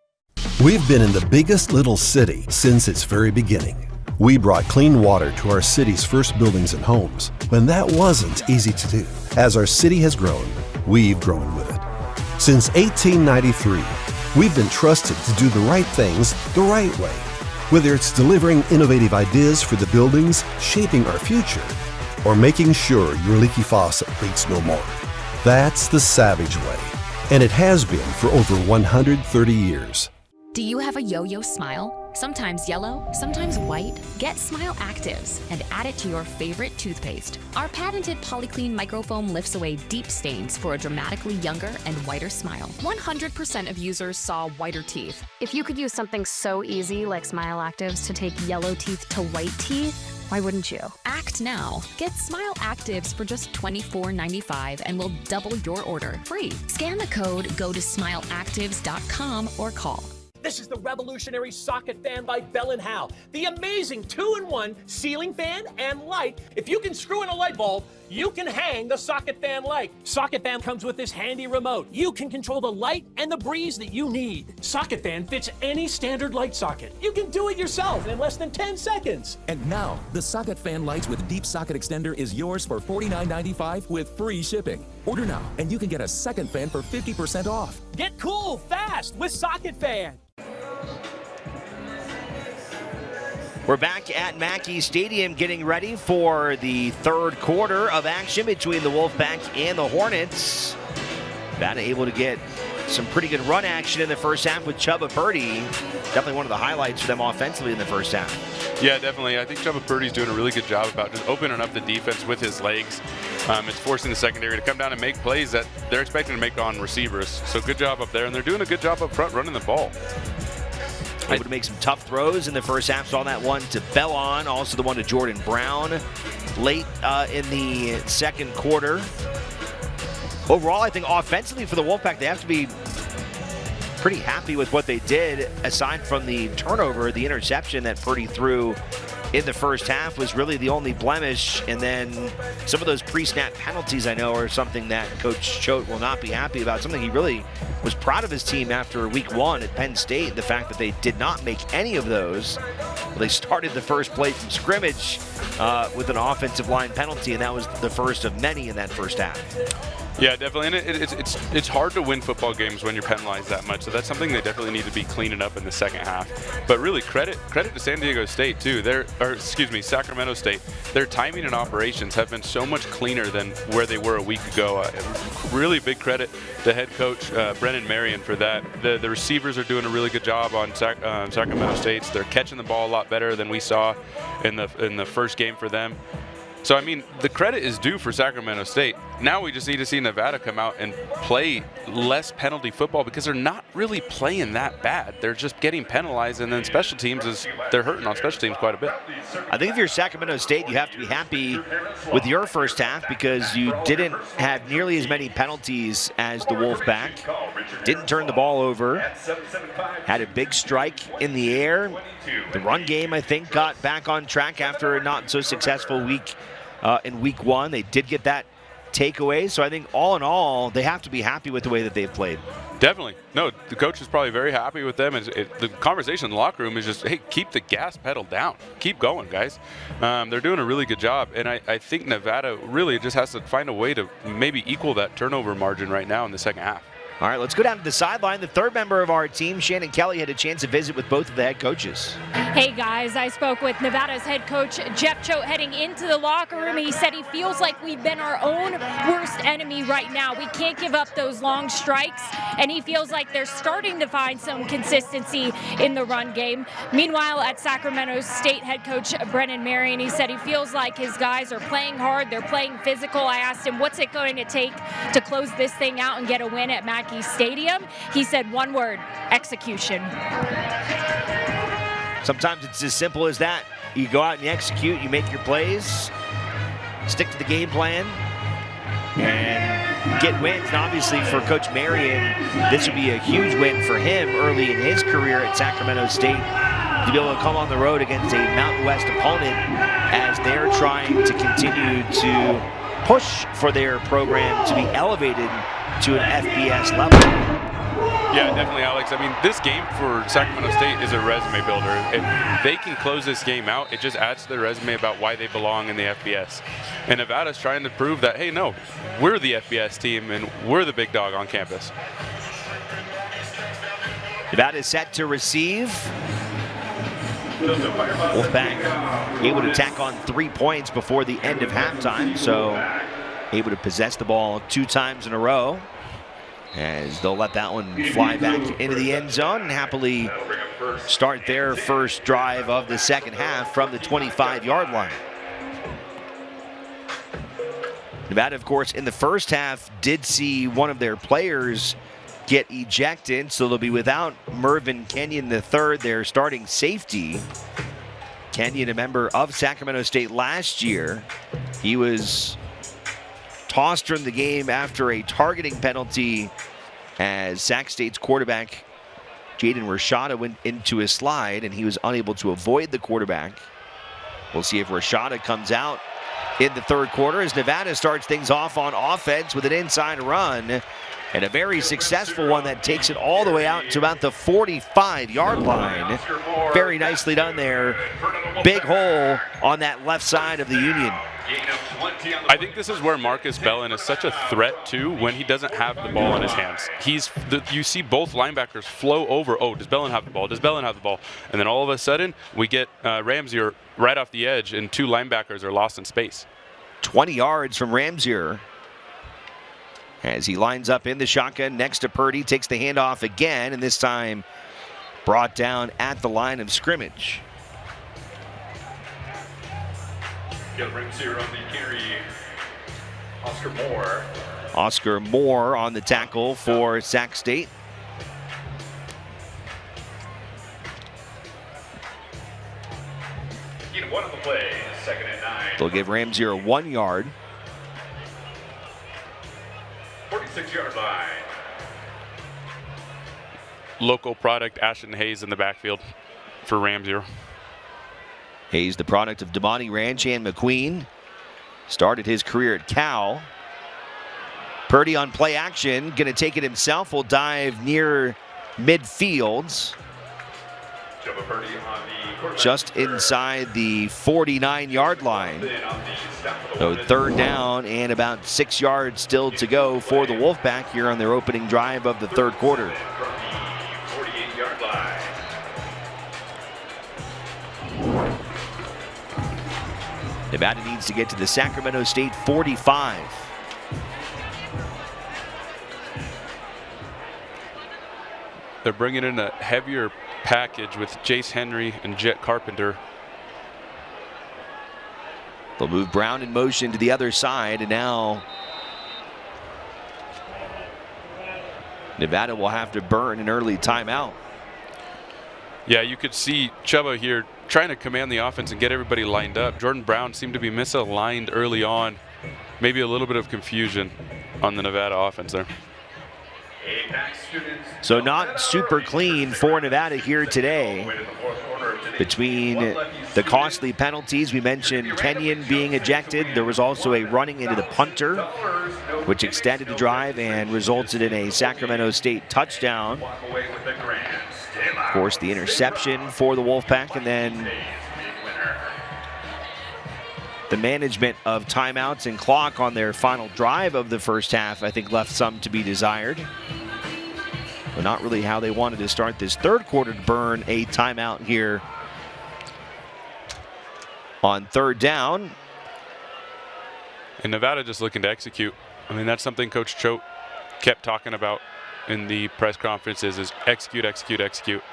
We've been in the biggest little city since its very beginning. We brought clean water to our city's first buildings and homes when that wasn't easy to do. As our city has grown, we've grown with it. Since 1893, we've been trusted to do the right things the right way. Whether it's delivering innovative ideas for the buildings, shaping our future, or making sure your leaky faucet leaks no more. That's the Savage way, and it has been for over 130 years. Do you have a yo-yo smile? Sometimes yellow, sometimes white? Get Smile Actives and add it to your favorite toothpaste. Our patented Polyclean microfoam lifts away deep stains for a dramatically younger and whiter smile. 100% of users saw whiter teeth. If you could use something so easy like Smile Actives to take yellow teeth to white teeth, why wouldn't you? Act now. Get Smile Actives for just $24.95 and we'll double your order free. Scan the code, go to smileactives.com or call. This is the revolutionary socket fan by Bell & Howell. The amazing 2-in-1 ceiling fan and light. If you can screw in a light bulb, you can hang the socket fan light. Socket fan comes with this handy remote. You can control the light and the breeze that you need. Socket fan fits any standard light socket. You can do it yourself in less than 10 seconds. And now, the socket fan lights with deep socket extender is yours for $49.95 with free shipping. Order now, and you can get a second fan for 50% off. Get cool fast with Socket Fan. We're back at Mackey Stadium getting ready for the third quarter of action between the Wolfpack and the Hornets. Nevada able to get some pretty good run action in the first half with Chubba Purdy. Definitely one of the highlights for them offensively in the first half. Yeah, definitely. I think Chubba Purdy's doing a really good job about just opening up the defense with his legs. It's forcing the secondary to come down and make plays that they're expecting to make on receivers. So good job up there, and they're doing a good job up front running the ball. Able to make some tough throws in the first half. Saw that one to Bellon, also the one to Jordan Brown late in the second quarter. Overall, I think offensively for the Wolfpack, they have to be pretty happy with what they did, aside from the turnover. The interception that Purdy threw in the first half was really the only blemish, and then some of those pre-snap penalties I know are something that Coach Choate will not be happy about. Something he really was proud of his team after week 1 at Penn State, the fact that they did not make any of those. They started the first play from scrimmage with an offensive line penalty, and that was the first of many in that first half. Yeah, definitely, and it's hard to win football games when you're penalized that much. So that's something they definitely need to be cleaning up in the second half. But really, credit to San Diego State too. Sacramento State. Their timing and operations have been so much cleaner than where they were a week ago. Really big credit to head coach Brennan Marion for that. The receivers are doing a really good job on Sacramento State. They're catching the ball a lot better than we saw in the first game for them. So, I mean, the credit is due for Sacramento State. Now we just need to see Nevada come out and play less penalty football because they're not really playing that bad. They're just getting penalized, and then special teams they're hurting on special teams quite a bit. I think if you're Sacramento State, you have to be happy with your first half because you didn't have nearly as many penalties as the Wolfpack. Didn't turn the ball over. Had a big strike in the air. The run game, I think, got back on track after a not so successful week in week 1. They did get that takeaway. So I think all in all, they have to be happy with the way that they've played. Definitely. No, the coach is probably very happy with them. The conversation in the locker room is just, hey, keep the gas pedal down. Keep going, guys. They're doing a really good job. And I think Nevada really just has to find a way to maybe equal that turnover margin right now in the second half. All right, let's go down to the sideline. The third member of our team, Shannon Kelly, had a chance to visit with both of the head coaches. Hey, guys, I spoke with Nevada's head coach, Jeff Choate, heading into the locker room. He said he feels like we've been our own worst enemy right now. We can't give up those long strikes, and he feels like they're starting to find some consistency in the run game. Meanwhile, at Sacramento State head coach Brennan Marion, he said he feels like his guys are playing hard, they're playing physical. I asked him, what's it going to take to close this thing out and get a win at Mackey Stadium? He said one word: execution. Sometimes it's as simple as that. You go out and you execute, you make your plays, stick to the game plan, and get wins. And obviously for Coach Marion, this would be a huge win for him early in his career at Sacramento State to be able to come on the road against a Mountain West opponent as they're trying to continue to push for their program to be elevated to an FBS level. Yeah, definitely, Alex. I mean, this game for Sacramento State is a resume builder. If they can close this game out, it just adds to their resume about why they belong in the FBS. And Nevada's trying to prove that, hey, no, we're the FBS team and we're the big dog on campus. Nevada is set to receive. Wolfpack able to tack on 3 points before the end of halftime, so able to possess the ball 2 times in a row, as they'll let that one fly back into the end zone and happily start their first drive of the second half from the 25-yard line. Nevada, of course, in the first half did see one of their players get ejected, so they'll be without Mervyn Kenyon III, their starting safety. Kenyon, a member of Sacramento State last year. He was tossed from the game after a targeting penalty as Sac State's quarterback Jaden Rashada went into a slide and he was unable to avoid the quarterback. We'll see if Rashada comes out in the third quarter as Nevada starts things off on offense with an inside run, and a very successful one that takes it all the way out to about the 45-yard line. Very nicely done there. Big hole on that left side of the Union. I think this is where Marcus Bellin is such a threat too when he doesn't have the ball in his hands. You see both linebackers flow over. Oh, does Bellin have the ball? Does Bellin have the ball? And then all of a sudden, we get Ramsier right off the edge, and 2 linebackers are lost in space. 20 yards from Ramsier as he lines up in the shotgun next to Purdy, takes the handoff again, and this time brought down at the line of scrimmage. Got Ramsier on the carry. Oscar Moore on the tackle for Sac State. One on the play, 2nd and 9. They'll give Ramsey 1 yard. 46-yard line. Local product, Ashton Hayes in the backfield for Ramsey. Hayes, the product of Damani Ranch and McQueen. Started his career at Cal. Purdy on play action, gonna take it himself, will dive near midfield. Just inside the 49-yard line. So 3rd down and about 6 yards still to go for the Wolfpack here on their opening drive of the 3rd quarter. Nevada needs to get to the Sacramento State 45. They're bringing in a heavier package with Jace Henry and Jet Carpenter. They'll move Brown in motion to the other side, and now Nevada will have to burn an early timeout. Yeah, you could see Chubba here trying to command the offense and get everybody lined up. Jordan Brown seemed to be misaligned early on. Maybe a little bit of confusion on the Nevada offense there. So not super clean for Nevada here today. Between the costly penalties, we mentioned Kenyon being ejected. There was also a running into the punter, which extended the drive and resulted in a Sacramento State touchdown. Of course, the interception for the Wolfpack, and then the management of timeouts and clock on their final drive of the first half, I think, left some to be desired. But not really how they wanted to start this 3rd quarter to burn a timeout here on 3rd down. And Nevada just looking to execute. I mean, that's something Coach Choate kept talking about in the press conferences is execute, execute, execute.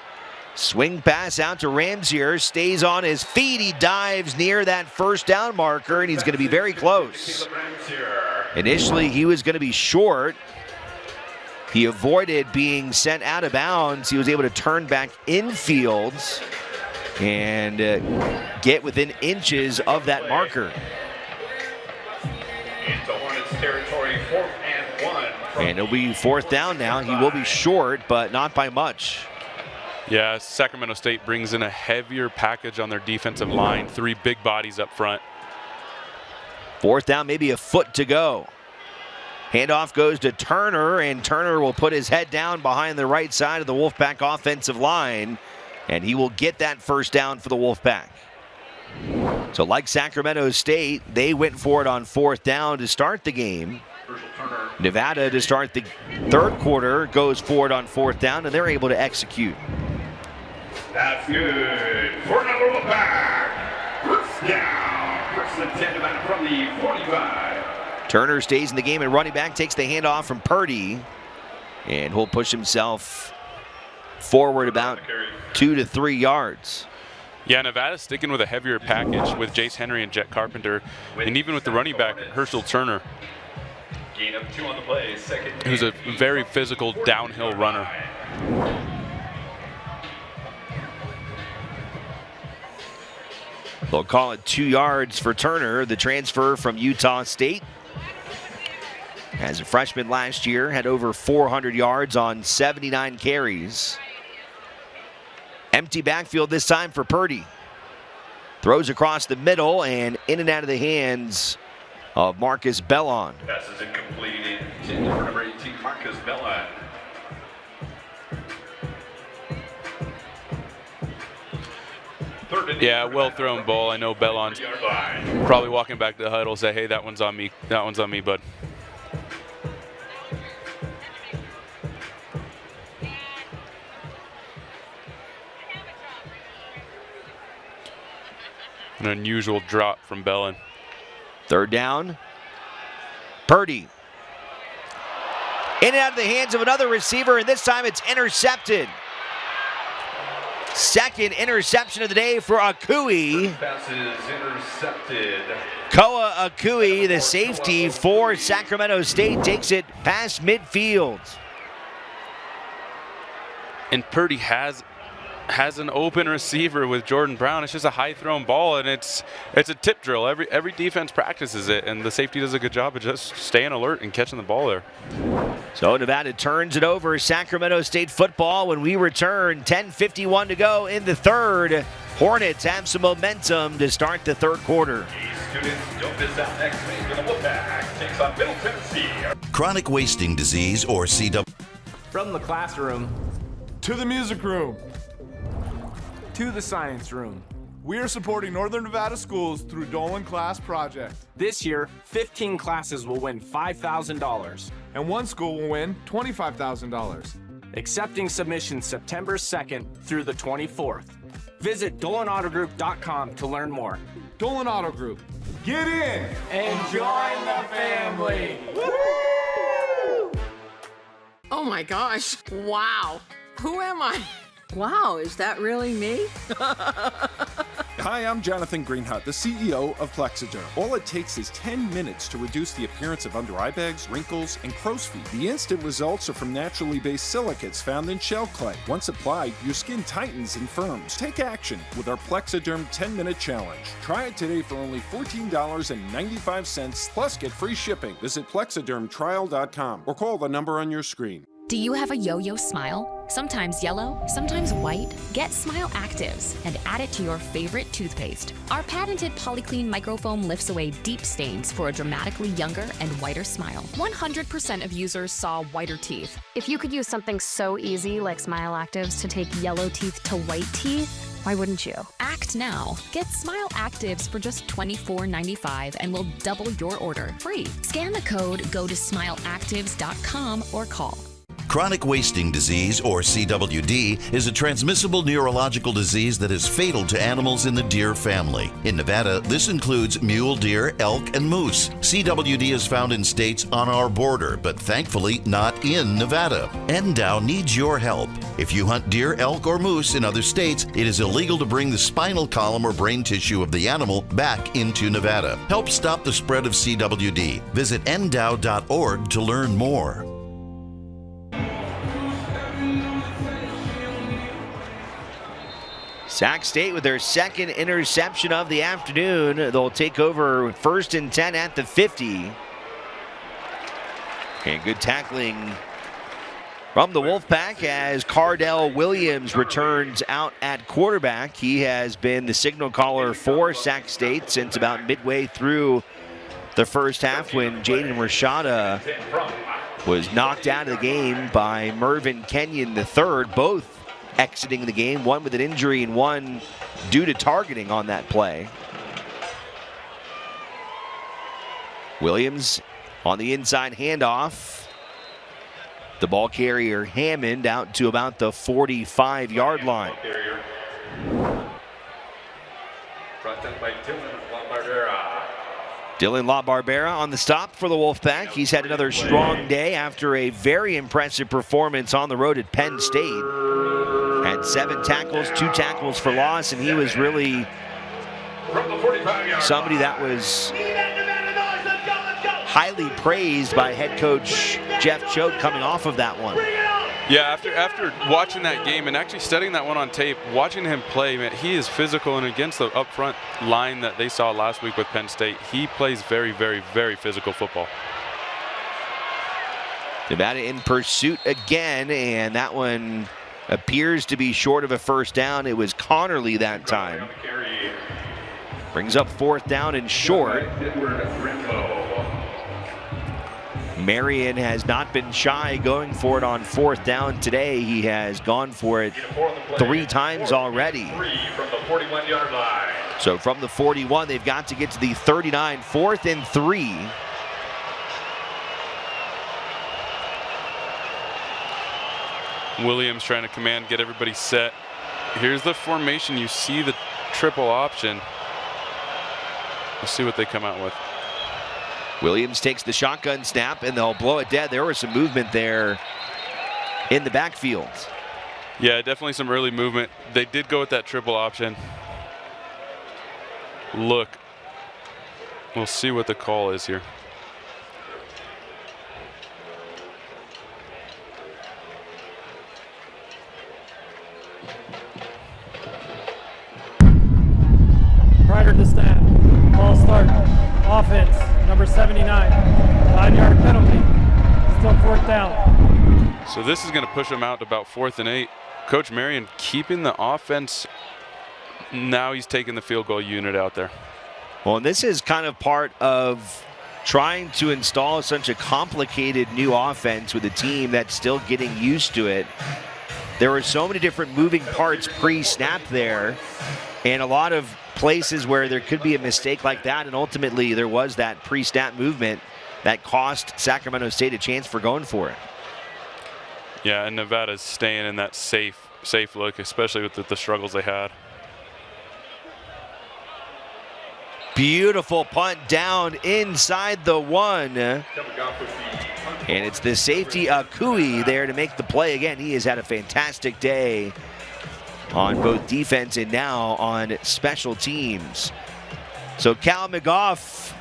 Swing pass out to Ramsier, stays on his feet. He dives near that 1st down marker, and he's going to be very close. Initially, he was going to be short. He avoided being sent out of bounds. He was able to turn back infield and get within inches of that marker. Into Hornets territory, 4th and 1. And it'll be 4th down now. He will be short, but not by much. Yeah, Sacramento State brings in a heavier package on their defensive line. 3 big bodies up front. 4th down, maybe a foot to go. Handoff goes to Turner, and Turner will put his head down behind the right side of the Wolfpack offensive line, and he will get that 1st down for the Wolfpack. So like Sacramento State, they went for it on 4th down to start the game. Nevada, to start the 3rd quarter, goes for it on 4th down, and they're able to execute. That's good for another Wolfpack. 1st down. 1st and 10 Nevada from the 45. Turner stays in the game, and running back takes the handoff from Purdy, and he'll push himself forward about 2 to 3 yards. Yeah, Nevada's sticking with a heavier package with Jace Henry and Jet Carpenter, and even with the running back, Herschel Turner, Gain of 2 on the play, 2nd. who's a very physical downhill runner. They'll call it 2 yards for Turner, the transfer from Utah State. As a freshman last year, had over 400 yards on 79 carries. Empty backfield this time for Purdy. Throws across the middle and in and out of the hands of Marcus Bellon. Pass is incomplete to number 18, Marcus Bellon. Yeah, well thrown ball. I know Bellon's probably walking back to the huddle, say, hey, that one's on me. That one's on me, bud. An unusual drop from Bellon. 3rd down. Purdy. In and out of the hands of another receiver, and this time it's intercepted. 2nd interception of the day for Akui. Pass is intercepted. Koa Akui, the safety for Sacramento State, takes it past midfield. And Purdy has an open receiver with Jordan Brown. It's just a high-thrown ball, and it's a tip drill. Every defense practices it, and the safety does a good job of just staying alert and catching the ball there. So Nevada turns it over. Sacramento State football when we return. 10:51 to go in the third. Hornets have some momentum to start the third quarter. Students, don't miss out next week when the Wolfpack takes on Middle Tennessee. Chronic wasting disease, or CW. From the classroom to the music room to the science room, we are supporting Northern Nevada schools through Dolan Class Project. This year, 15 classes will win $5,000. And one school will win $25,000. Accepting submissions September 2nd through the 24th. Visit DolanAutoGroup.com to learn more. Dolan Auto Group. Get in and join the family. Woo! Oh my gosh. Wow. Who am I? Wow, is that really me? Hi, I'm Jonathan Greenhut, the CEO of Plexiderm. All it takes is 10 minutes to reduce the appearance of under eye bags, wrinkles, and crow's feet. The instant results are from naturally based silicates found in shell clay. Once applied, your skin tightens and firms. Take action with our Plexiderm 10-minute challenge. Try it today for only $14.95 plus get free shipping. Visit plexidermtrial.com or call the number on your screen. Do you have a yo-yo smile? Sometimes yellow, sometimes white? Get Smile Actives and add it to your favorite toothpaste. Our patented Polyclean microfoam lifts away deep stains for a dramatically younger and whiter smile. 100% of users saw whiter teeth. If you could use something so easy like Smile Actives to take yellow teeth to white teeth, why wouldn't you? Act now. Get Smile Actives for just $24.95 and we'll double your order free. Scan the code, go to smileactives.com or call. Chronic wasting disease, or CWD, is a transmissible neurological disease that is fatal to animals in the deer family. In Nevada, this includes mule deer, elk, and moose. CWD is found in states on our border, but thankfully not in Nevada. NDOW needs your help. If you hunt deer, elk, or moose in other states, it is illegal to bring the spinal column or brain tissue of the animal back into Nevada. Help stop the spread of CWD. Visit ndow.org to learn more. Sac State with their second interception of the afternoon. They'll take over 1st and 10 at the 50. And good tackling from the Wolfpack as Cardell Williams returns out at quarterback. He has been the signal caller for Sac State since about midway through the first half when Jaden Rashada was knocked out of the game by Mervyn Kenyon III. Both exiting the game, one with an injury and one due to targeting on that play. Williams on the inside handoff. The ball carrier Hammond out to about the 45-yard line. Dylan LaBarbera on the stop for the Wolfpack. He's had another strong day after a very impressive performance on the road at Penn State. Had 7 tackles, 2 tackles for loss, and he was really somebody that was highly praised by head coach Jeff Choate coming off of that one. Yeah, after watching that game and actually studying that one on tape, watching him play, man, he is physical, and against the up front line that they saw last week with Penn State, he plays very, very, very physical football. Nevada in pursuit again, and that one appears to be short of a first down. It was Connerly that time. Brings up 4th down and short. Marion has not been shy going for it on 4th down today. He has gone for it 3 times already. So from the 41, they've got to get to the 39, 4th and 3. Williams trying to command, get everybody set. Here's the formation. You see the triple option. We'll see what they come out with. Williams takes the shotgun snap, and they'll blow it dead. There was some movement there in the backfield. Yeah, definitely some early movement. They did go with that triple option. Look, We'll see what the call is here. Prior to stand, ball start, offense, number 79, 5-yard penalty, still 4th down. So this is going to push him out to about 4th and 8. Coach Marion keeping the offense. Now he's taking the field goal unit out there. Well, this is kind of part of trying to install such a complicated new offense with a team that's still getting used to it. There were so many different moving parts pre-snap there, and a lot of places where there could be a mistake like that, and ultimately there was that pre-snap movement that cost Sacramento State a chance for going for it. Yeah, and Nevada's staying in that safe look, especially with the struggles they had. Beautiful punt down inside the 1. And it's the safety Akui there to make the play again. He has had a fantastic day on both defense and now on special teams. So Cal McGough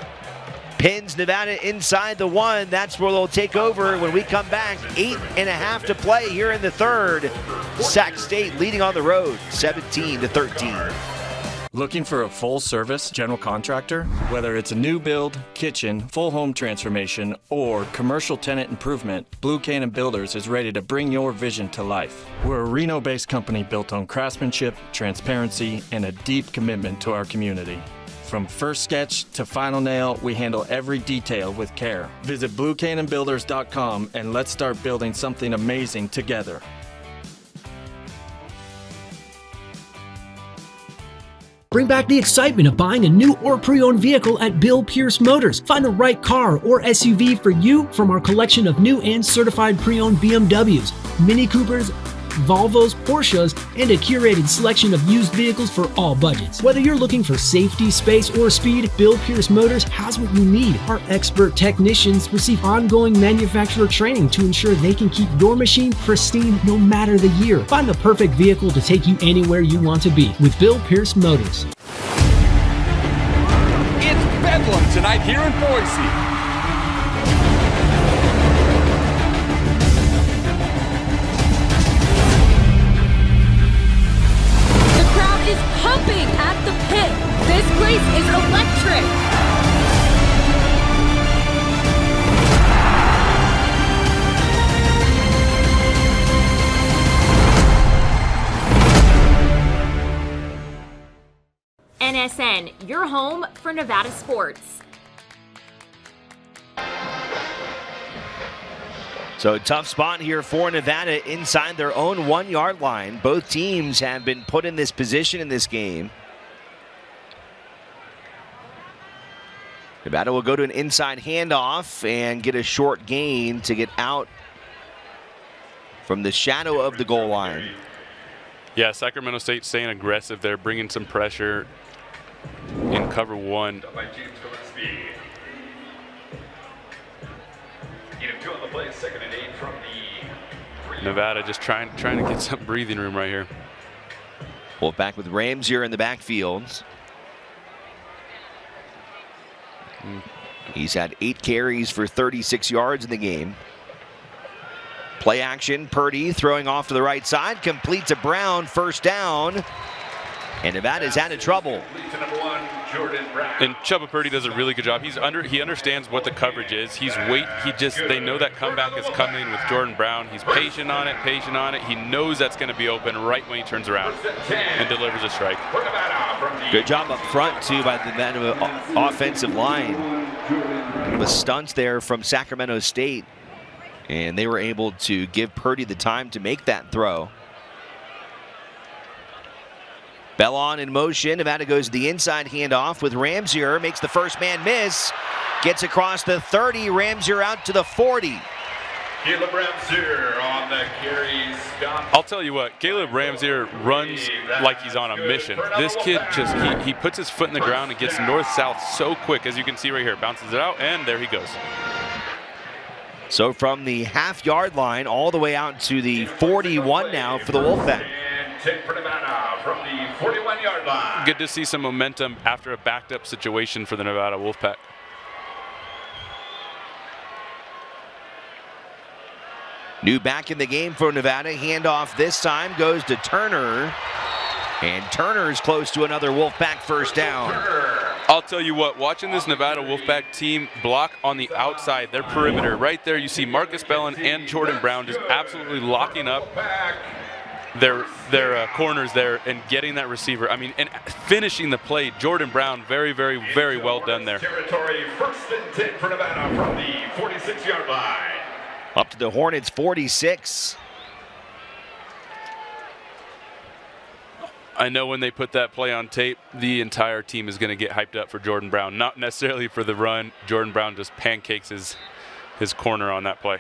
pins Nevada inside the 1. That's where they'll take over when we come back. 8.5 to play here in the 3rd. Sac State leading on the road, 17-13. Looking for a full-service general contractor? Whether it's a new build, kitchen, full home transformation, or commercial tenant improvement, Blue Cannon Builders is ready to bring your vision to life. We're a Reno-based company built on craftsmanship, transparency, and a deep commitment to our community. From first sketch to final nail, we handle every detail with care. Visit BlueCannonBuilders.com and let's start building something amazing together. Bring back the excitement of buying a new or pre-owned vehicle at Bill Pierce Motors. Find the right car or SUV for you from our collection of new and certified pre-owned BMWs, Mini Coopers, Volvos, Porsches, and a curated selection of used vehicles for all budgets. Whether you're looking for safety, space, or speed, Bill Pierce Motors has what you need. Our expert technicians receive ongoing manufacturer training to ensure they can keep your machine pristine no matter the year. Find the perfect vehicle to take you anywhere you want to be with Bill Pierce Motors. It's Bedlam tonight here in Boise. Is pumping at the pit. This place is electric. NSN, your home for Nevada sports. So tough spot here for Nevada inside their own 1-yard line. Both teams have been put in this position in this game. Nevada will go to an inside handoff and get a short gain to get out from the shadow of the goal line. Yeah, Sacramento State staying aggressive there, bringing some pressure in cover 1. Nevada just trying to get some breathing room right here. Wolfpack with Ramsier in the backfield. He's had 8 carries for 36 yards in the game. Play action, Purdy throwing off to the right side, complete to Brown, first down. And Nevada's out of trouble. And Chubba Purdy does a really good job. He understands what the coverage is. They know that comeback is coming with Jordan Brown. He's patient on it. He knows that's going to be open right when he turns around and delivers a strike. Good job up front too by the Nevada offensive line. The stunts there from Sacramento State, and they were able to give Purdy the time to make that throw. Bellon in motion. Nevada goes to the inside handoff with Ramsier. Makes the first man miss. Gets across the 30. Ramsier out to the 40. Caleb Ramsier on the carries. I'll tell you what, Caleb Ramsier runs like he's on a mission. This kid he puts his foot in the ground and gets north-south so quick, as you can see right here. Bounces it out, and there he goes. So from the half-yard line all the way out to the 41 now for the Wolfpack. And 10 for Nevada. from the 41-yard line. Good to see some momentum after a backed-up situation for the Nevada Wolfpack. New back in the game for Nevada. Handoff this time goes to Turner. And Turner's close to another Wolfpack first down. I'll tell you what, watching this Nevada Wolfpack team block on the outside, their perimeter, right there you see Marcus Bellin and Jordan Brown just absolutely locking up their corners there and getting that receiver. I mean, and finishing the play. Jordan Brown, very, very, very well done there. Territory, 1st and 10 for Nevada from the 46-yard line. Up to the Hornets, 46. I know when they put that play on tape, the entire team is going to get hyped up for Jordan Brown. Not necessarily for the run. Jordan Brown just pancakes his corner on that play.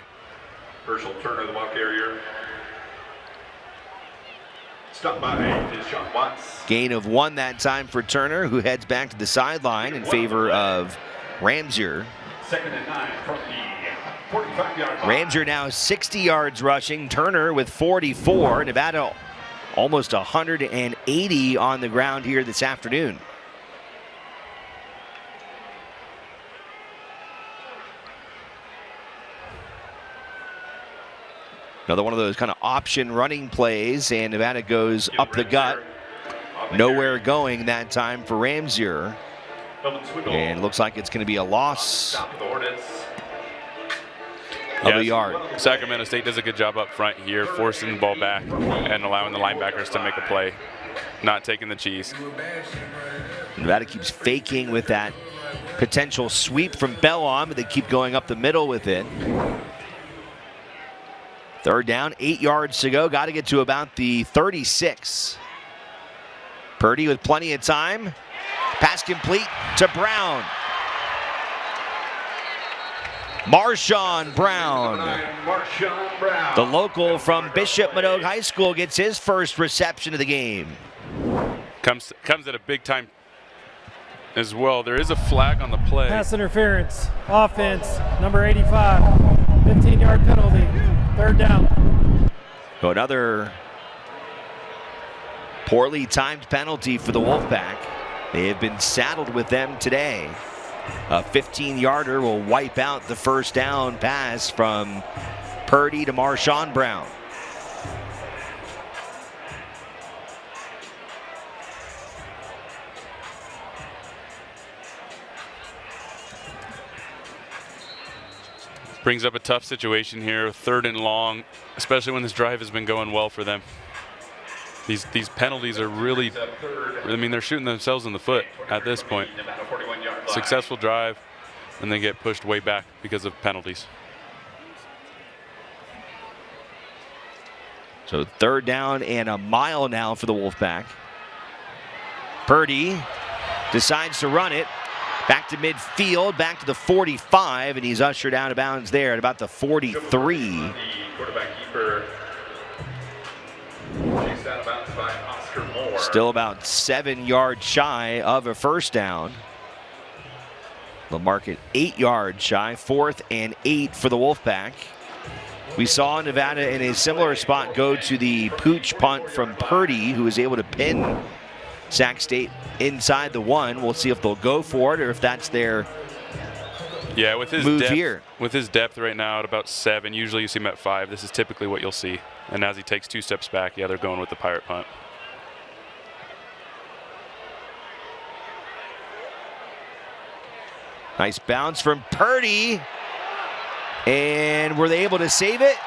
Herschel Turner, the ball carrier. Stopped by Deshaun Watts. Gain of 1 that time for Turner, who heads back to the sideline in favor of Ramsier. 2nd and 9 from the 45-yard line. Ramsier now 60 yards rushing. Turner with 44. Nevada almost 180 on the ground here this afternoon. Another one of those kind of option running plays, and Nevada goes up the gut. Nowhere going that time for Ramsier. And looks like it's going to be a loss of a yard. Sacramento State does a good job up front here, forcing the ball back and allowing the linebackers to make a play, not taking the cheese. Nevada keeps faking with that potential sweep from Bellon, but they keep going up the middle with it. 3rd down, 8 yards to go. Got to get to about the 36. Purdy with plenty of time. Pass complete to Brown. Marshawn Brown. The local from Bishop Manogue High School gets his first reception of the game. Comes at a big time as well. There is a flag on the play. Pass interference, offense, number 85, 15-yard penalty, 3rd down. So another poorly timed penalty for the Wolfpack. They have been saddled with them today. A 15-yarder will wipe out the first down pass from Purdy to Marshawn Brown. Brings up a tough situation here, 3rd and long, especially when this drive has been going well for them. These penalties are really, I mean, they're shooting themselves in the foot at this point. Successful drive, and they get pushed way back because of penalties. So 3rd down and a mile now for the Wolfpack. Purdy decides to run it. Back to midfield, back to the 45, and he's ushered out of bounds there at about the 43. Quarterback keeper. Chased out of bounds by Oscar Moore. Still about 7 yards shy of a first down. They'll mark it 8 yards shy, 4th and 8 for the Wolfpack. We saw Nevada in a similar spot go to the pooch punt from Purdy, who was able to pin Sac State inside the 1. We'll see if they'll go for it or if that's their with his move depth, here. With his depth right now at about 7, usually you see him at 5. This is typically what you'll see. And as he takes 2 steps back, they're going with the pirate punt. Nice bounce from Purdy. And were they able to save it?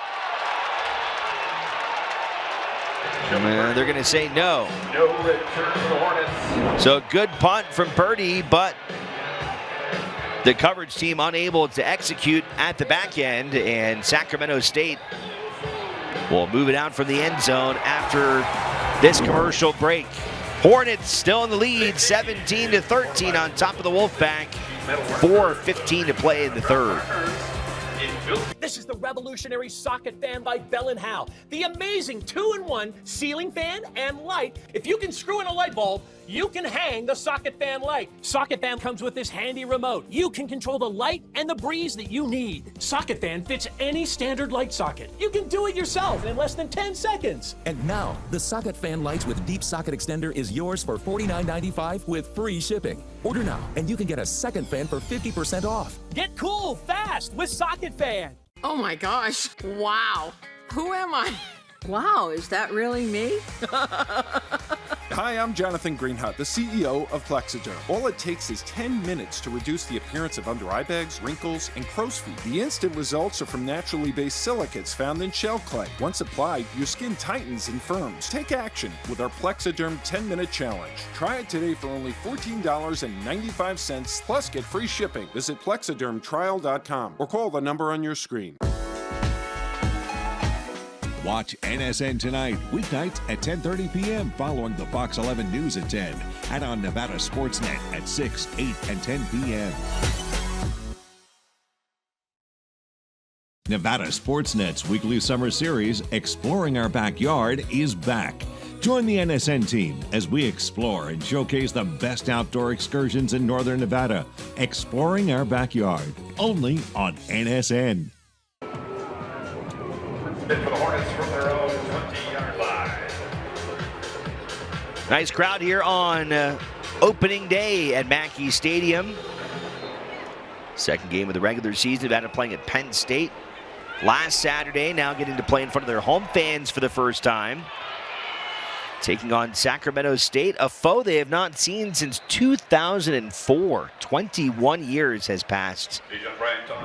They're going to say no. No return for the Hornets. So good punt from Purdy, but the coverage team unable to execute at the back end, and Sacramento State will move it out from the end zone after this commercial break. Hornets still in the lead, 17-13 on top of the Wolfpack. 4:15 to play in the 3rd. This is the revolutionary socket fan by Bell & Howell. The amazing 2-in-1 ceiling fan and light. If you can screw in a light bulb, you can hang the socket fan light. Socket fan comes with this handy remote. You can control the light and the breeze that you need. Socket fan fits any standard light socket. You can do it yourself in less than 10 seconds. And now, the socket fan lights with deep socket extender is yours for $49.95 with free shipping. Order now, and you can get a second fan for 50% off. Get cool fast with Socket Fan. Oh my gosh. Wow. Who am I? Wow, is that really me? Hi, I'm Jonathan Greenhut, the CEO of Plexiderm. All it takes is 10 minutes to reduce the appearance of under eye bags, wrinkles, and crow's feet. The instant results are from naturally based silicates found in shell clay. Once applied, your skin tightens and firms. Take action with our Plexiderm 10-minute challenge. Try it today for only $14.95 plus get free shipping. Visit plexidermtrial.com or call the number on your screen. Watch NSN Tonight, weeknights at 10:30 p.m. following the Fox 11 News at 10 and on Nevada Sportsnet at 6, 8, and 10 p.m. Nevada Sportsnet's weekly summer series, Exploring Our Backyard, is back. Join the NSN team as we explore and showcase the best outdoor excursions in northern Nevada. Exploring Our Backyard, only on NSN. For the Hornets from their own 20-yard line. Nice crowd here on opening day at Mackey Stadium. Second game of the regular season. Nevada playing at Penn State last Saturday. Now getting to play in front of their home fans for the first time. Taking on Sacramento State, a foe they have not seen since 2004. 21 years has passed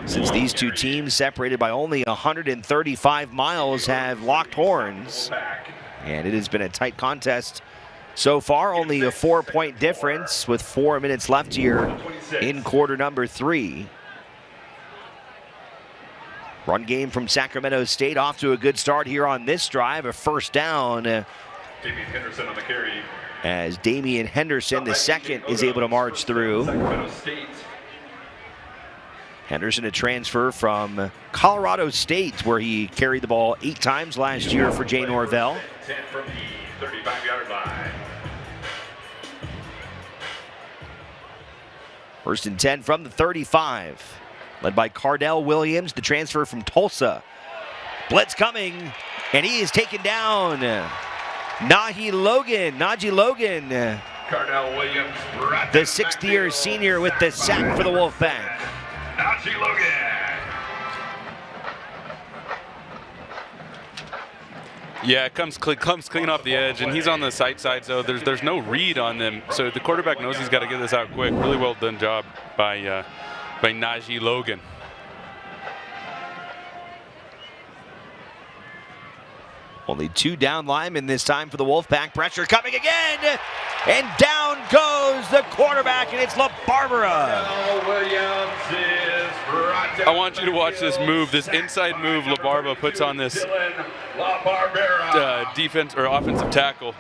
since these two teams, separated by only 135 miles, have locked horns. And it has been a tight contest so far, only a 4-point difference with 4 minutes left here in quarter number 3. Run game from Sacramento State off to a good start here on this drive, a first down. Damian Henderson on the carry. As Damian Henderson, the second, is able to march through. Henderson, a transfer from Colorado State, where he carried the ball 8 times last year for Jay Norvell. 10 from the 35-yard line. First and 10 from the 35. Led by Cardell Williams, the transfer from Tulsa. Blitz coming, and he is taken down. Najee Logan. Cardell Williams, the 6th-year senior with the sack for the Wolfpack. Najee Logan. Yeah, it comes clean off the edge, and he's on the side, so there's no read on them. So the quarterback knows he's got to get this out quick. Really well done job by Najee Logan. Only 2 down linemen this time for the Wolfpack. Pressure coming again, and down goes the quarterback, and it's LaBarbera. I want you to watch this move, this inside move LaBarbera puts on this defense or offensive tackle.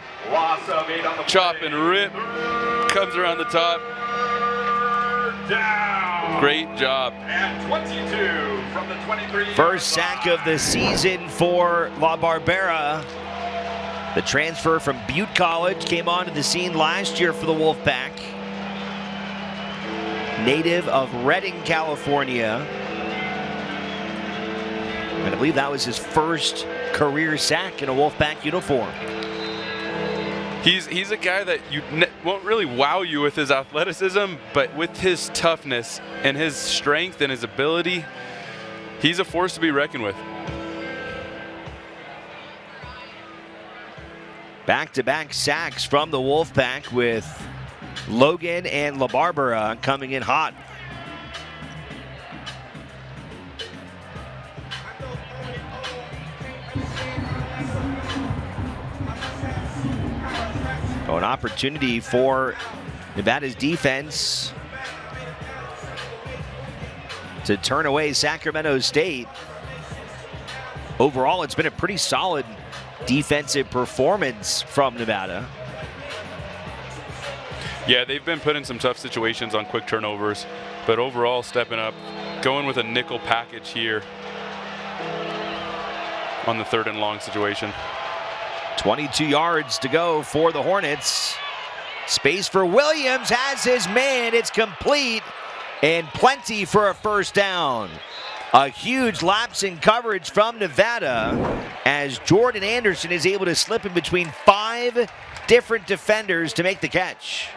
Chop and rip, comes around the top. Great job. And 22 from the 23. First sack of the season for LaBarbera. The transfer from Butte College came onto the scene last year for the Wolfpack. Native of Redding, California. And I believe that was his first career sack in a Wolfpack uniform. He's a guy that won't really wow you with his athleticism, but with his toughness and his strength and his ability, he's a force to be reckoned with. Back-to-back sacks from the Wolfpack with Logan and LaBarbera coming in hot. So an opportunity for Nevada's defense to turn away Sacramento State. Overall, it's been a pretty solid defensive performance from Nevada. Yeah, they've been put in some tough situations on quick turnovers, but overall stepping up going with a nickel package here on the 3rd and long situation. 22 yards to go for the Hornets. Space for Williams, has his man, it's complete, and plenty for a first down. A huge lapse in coverage from Nevada as Jordan Anderson is able to slip in between 5 different defenders to make the catch.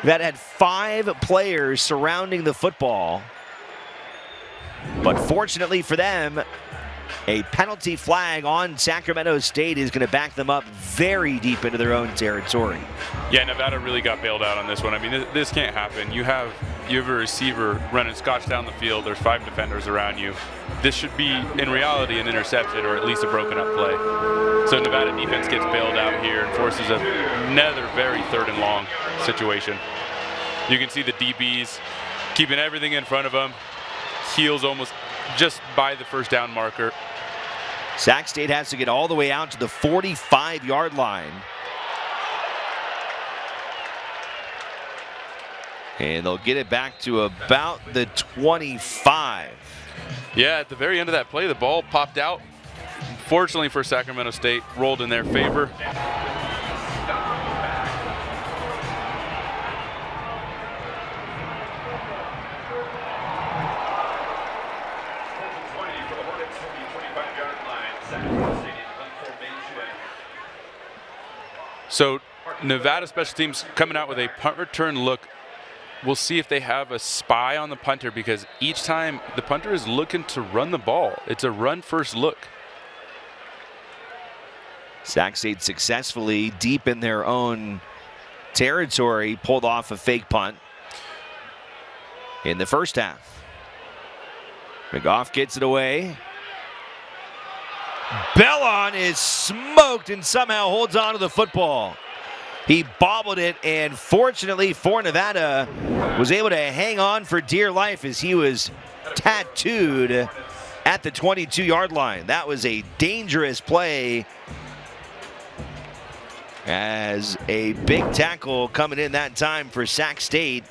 Nevada had 5 players surrounding the football, but fortunately for them, a penalty flag on Sacramento State is going to back them up very deep into their own territory. Yeah, Nevada really got bailed out on this one. I mean, this can't happen. You have a receiver running scotch down the field. There's 5 defenders around you. This should be, in reality, an interception or at least a broken up play. So Nevada defense gets bailed out here and forces another very 3rd and long situation. You can see the DBs keeping everything in front of them. Heels almost just by the first down marker. Sac State has to get all the way out to the 45-yard line. And they'll get it back to about the 25. Yeah, at the very end of that play, the ball popped out. Fortunately for Sacramento State, rolled in their favor. So Nevada special teams coming out with a punt return look. We'll see if they have a spy on the punter, because each time the punter is looking to run the ball. It's a run first look. Sac State successfully deep in their own territory pulled off a fake punt in the first half. McGough gets it away. Bellon is smoked and somehow holds on to the football. He bobbled it, and fortunately for Nevada, was able to hang on for dear life as he was tattooed at the 22-yard line. That was a dangerous play, as a big tackle coming in that time for Sac State.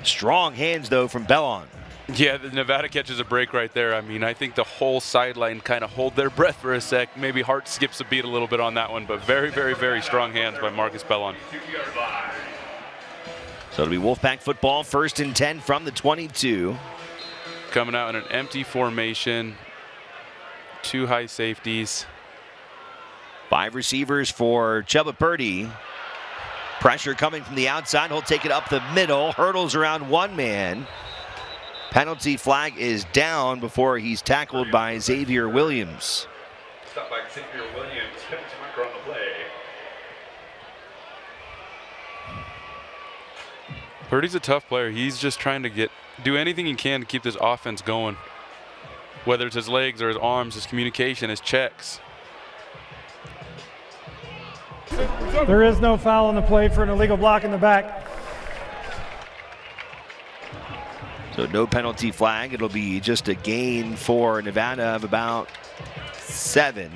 Strong hands, though, from Bellon. Yeah, the Nevada catches a break right there. I mean, I think the whole sideline kind of hold their breath for a sec. Maybe heart skips a beat a little bit on that one, but very, very, very strong hands by Marcus Bellon. So it'll be Wolfpack football, 1st and 10 from the 22. Coming out in an empty formation, 2 high safeties. 5 receivers for Chubba Purdy. Pressure coming from the outside. He'll take it up the middle, hurdles around 1 man. Penalty flag is down before he's tackled by Xavier Williams. Stopped by Xavier Williams. Penalty marker on the play. Purdy's a tough player. He's just trying to do anything he can to keep this offense going. Whether it's his legs or his arms, his communication, his checks. There is no foul on the play for an illegal block in the back. So no penalty flag. It'll be just a gain for Nevada of about 7.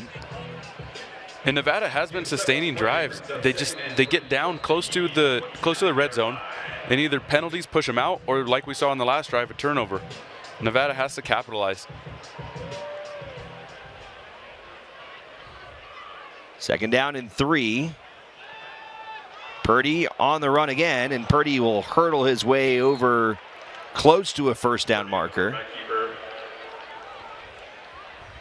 And Nevada has been sustaining drives. They get down close to the red zone, and either penalties push them out, or like we saw in the last drive, a turnover. Nevada has to capitalize. 2nd down and 3. Purdy on the run again, and Purdy will hurdle his way over close to a first down marker.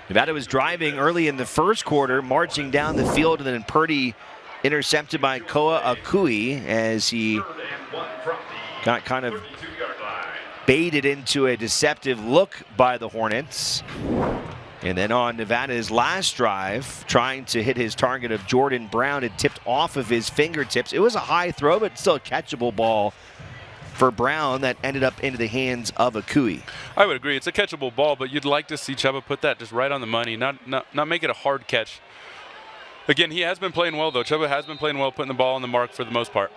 Nevada was driving early in the first quarter, marching down the field, and then Purdy intercepted by Koa Akui as he got kind of baited into a deceptive look by the Hornets. And then on Nevada's last drive, trying to hit his target of Jordan Brown, it tipped off of his fingertips. It was a high throw, but still a catchable ball for Brown that ended up into the hands of Akui. I would agree. It's a catchable ball, but you'd like to see Chubba put that just right on the money, not make it a hard catch. Again, he has been playing well, though. Chubba has been playing well, putting the ball on the mark for the most part.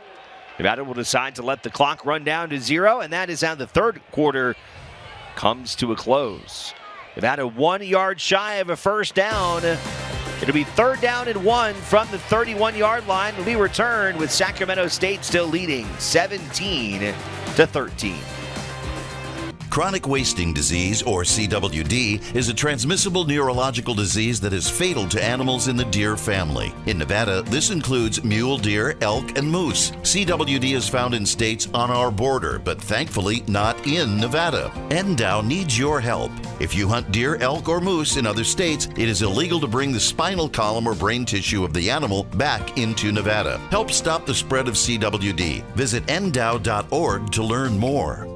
Nevada will decide to let the clock run down to 0, and that is how the 3rd quarter comes to a close. Nevada 1 yard shy of a first down. It'll be 3rd down and 1 from the 31-yard line. We return with Sacramento State still leading 17-0. 13. Chronic wasting disease, or CWD, is a transmissible neurological disease that is fatal to animals in the deer family. In Nevada, this includes mule deer, elk, and moose. CWD is found in states on our border, but thankfully not in Nevada. NDOW needs your help. If you hunt deer, elk, or moose in other states, it is illegal to bring the spinal column or brain tissue of the animal back into Nevada. Help stop the spread of CWD. Visit ndow.org to learn more.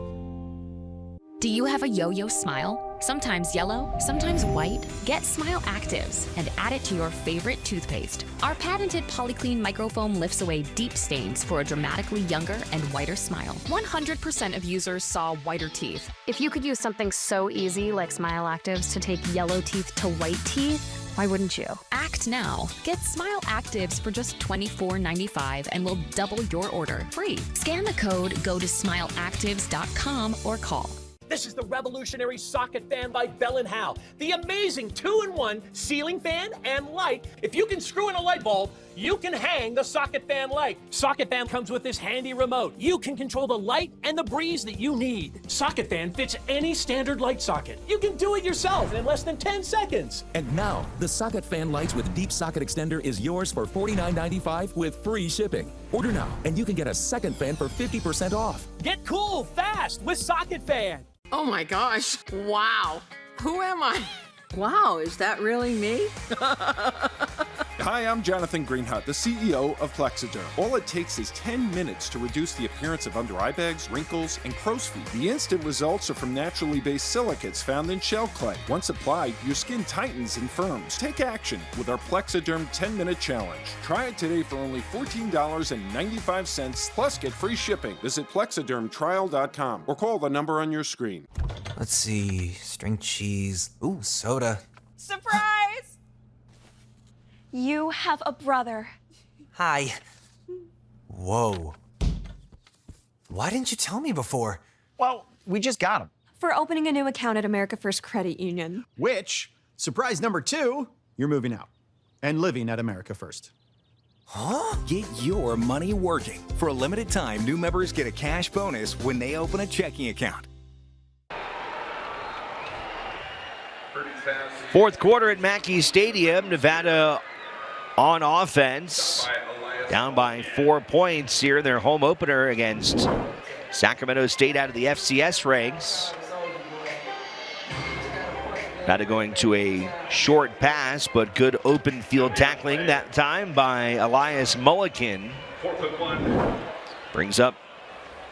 Do you have a yo-yo smile? Sometimes yellow, sometimes white? Get Smile Actives and add it to your favorite toothpaste. Our patented Polyclean microfoam lifts away deep stains for a dramatically younger and whiter smile. 100% of users saw whiter teeth. If you could use something so easy like Smile Actives to take yellow teeth to white teeth, why wouldn't you? Act now. Get Smile Actives for just $24.95 and we'll double your order free. Scan the code, go to smileactives.com or call. This is the revolutionary socket fan by Bell & Howell. The amazing 2-in-1 ceiling fan and light. If you can screw in a light bulb, you can hang the socket fan light. Socket fan comes with this handy remote. You can control the light and the breeze that you need. Socket fan fits any standard light socket. You can do it yourself in less than 10 seconds. And now, the Socket Fan Lights with Deep Socket Extender is yours for $49.95 with free shipping. Order now, and you can get a second fan for 50% off. Get cool fast with Socket Fan. Oh my gosh, wow. Who am I? Wow, is that really me? Hi, I'm Jonathan Greenhut, the CEO of Plexiderm. All it takes is 10 minutes to reduce the appearance of under eye bags, wrinkles, and crow's feet. The instant results are from naturally based silicates found in shell clay. Once applied, your skin tightens and firms. Take action with our Plexiderm 10-minute challenge. Try it today for only $14.95, plus get free shipping. Visit plexidermtrial.com or call the number on your screen. Let's see, string cheese, ooh, soda. Surprise! You have a brother. Hi. Whoa. Why didn't you tell me before? Well, we just got him. For opening a new account at America First Credit Union. Which, surprise number 2, you're moving out and living at America First. Huh? Get your money working. For a limited time, new members get a cash bonus when they open a checking account. Fourth quarter at Mackey Stadium. Nevada on offense. Down by 4 points here. Their home opener against Sacramento State out of the FCS ranks. Nevada going to a short pass, but good open field tackling that time by Elias Mulliken. Brings up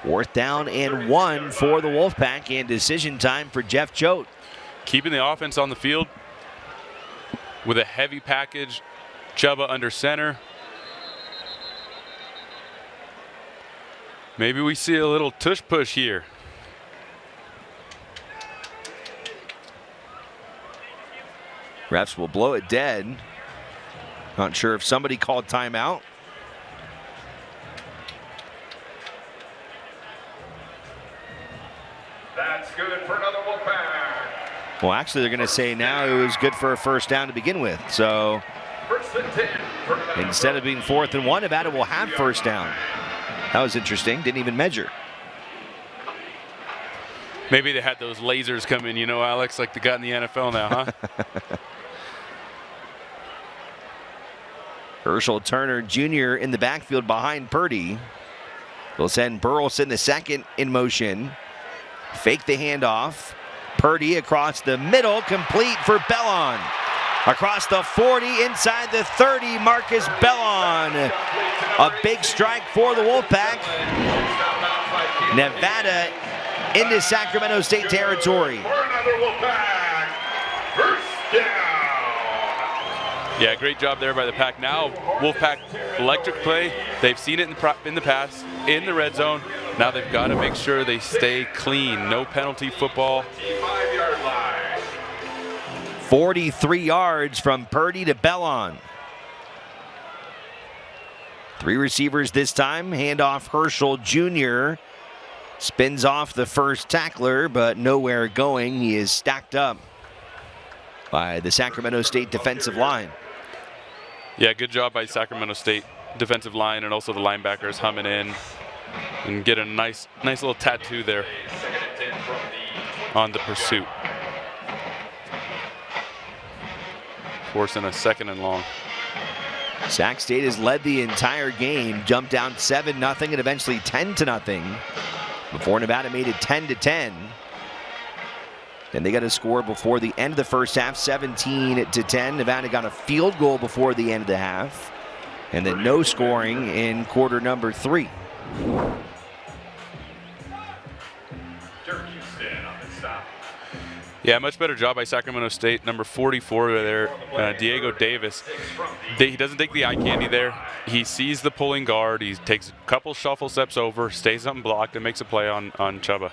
4th down and 1 for the Wolfpack, and decision time for Jeff Choate. Keeping the offense on the field with a heavy package. Chuba under center. Maybe we see a little tush push here. Refs will blow it dead. Not sure if somebody called timeout. That's good for another Wolfpack. Well, actually, they're going to say now it was good for a first down to begin with. So instead of being 4th and 1, Nevada will have first down. That was interesting. Didn't even measure. Maybe they had those lasers come in, you know, Alex, like they got in the NFL now, huh? Herschel Turner Jr. in the backfield behind Purdy. They'll send Burleson the second in motion. Fake the handoff. Purdy across the middle, complete for Bellon. Across the 40, inside the 30, Marcus Bellon. A big strike for the Wolfpack. Nevada into Sacramento State territory. Yeah, great job there by the Pack. Now, Wolfpack electric play. They've seen it in the past, in the red zone. Now they've got to make sure they stay clean. No penalty football. 43 yards from Purdy to Bellon. 3 receivers this time. Handoff Herschel Jr. Spins off the first tackler, but nowhere going. He is stacked up by the Sacramento State defensive line. Yeah, good job by Sacramento State defensive line, and also the linebackers humming in. and get a nice little tattoo there on the pursuit. Forcing a 2nd and long. Sac State has led the entire game, jumped down 7-0 and eventually 10-0 before Nevada made it 10-10. Then they got a score before the end of the first half, 17-10. Nevada got a field goal before the end of the half, and then no scoring in quarter number 3. Yeah, much better job by Sacramento State. Number 44 there, Diego Davis. He doesn't take the eye candy there. He sees the pulling guard. He takes a couple shuffle steps over, stays unblocked, and makes a play on Chuba.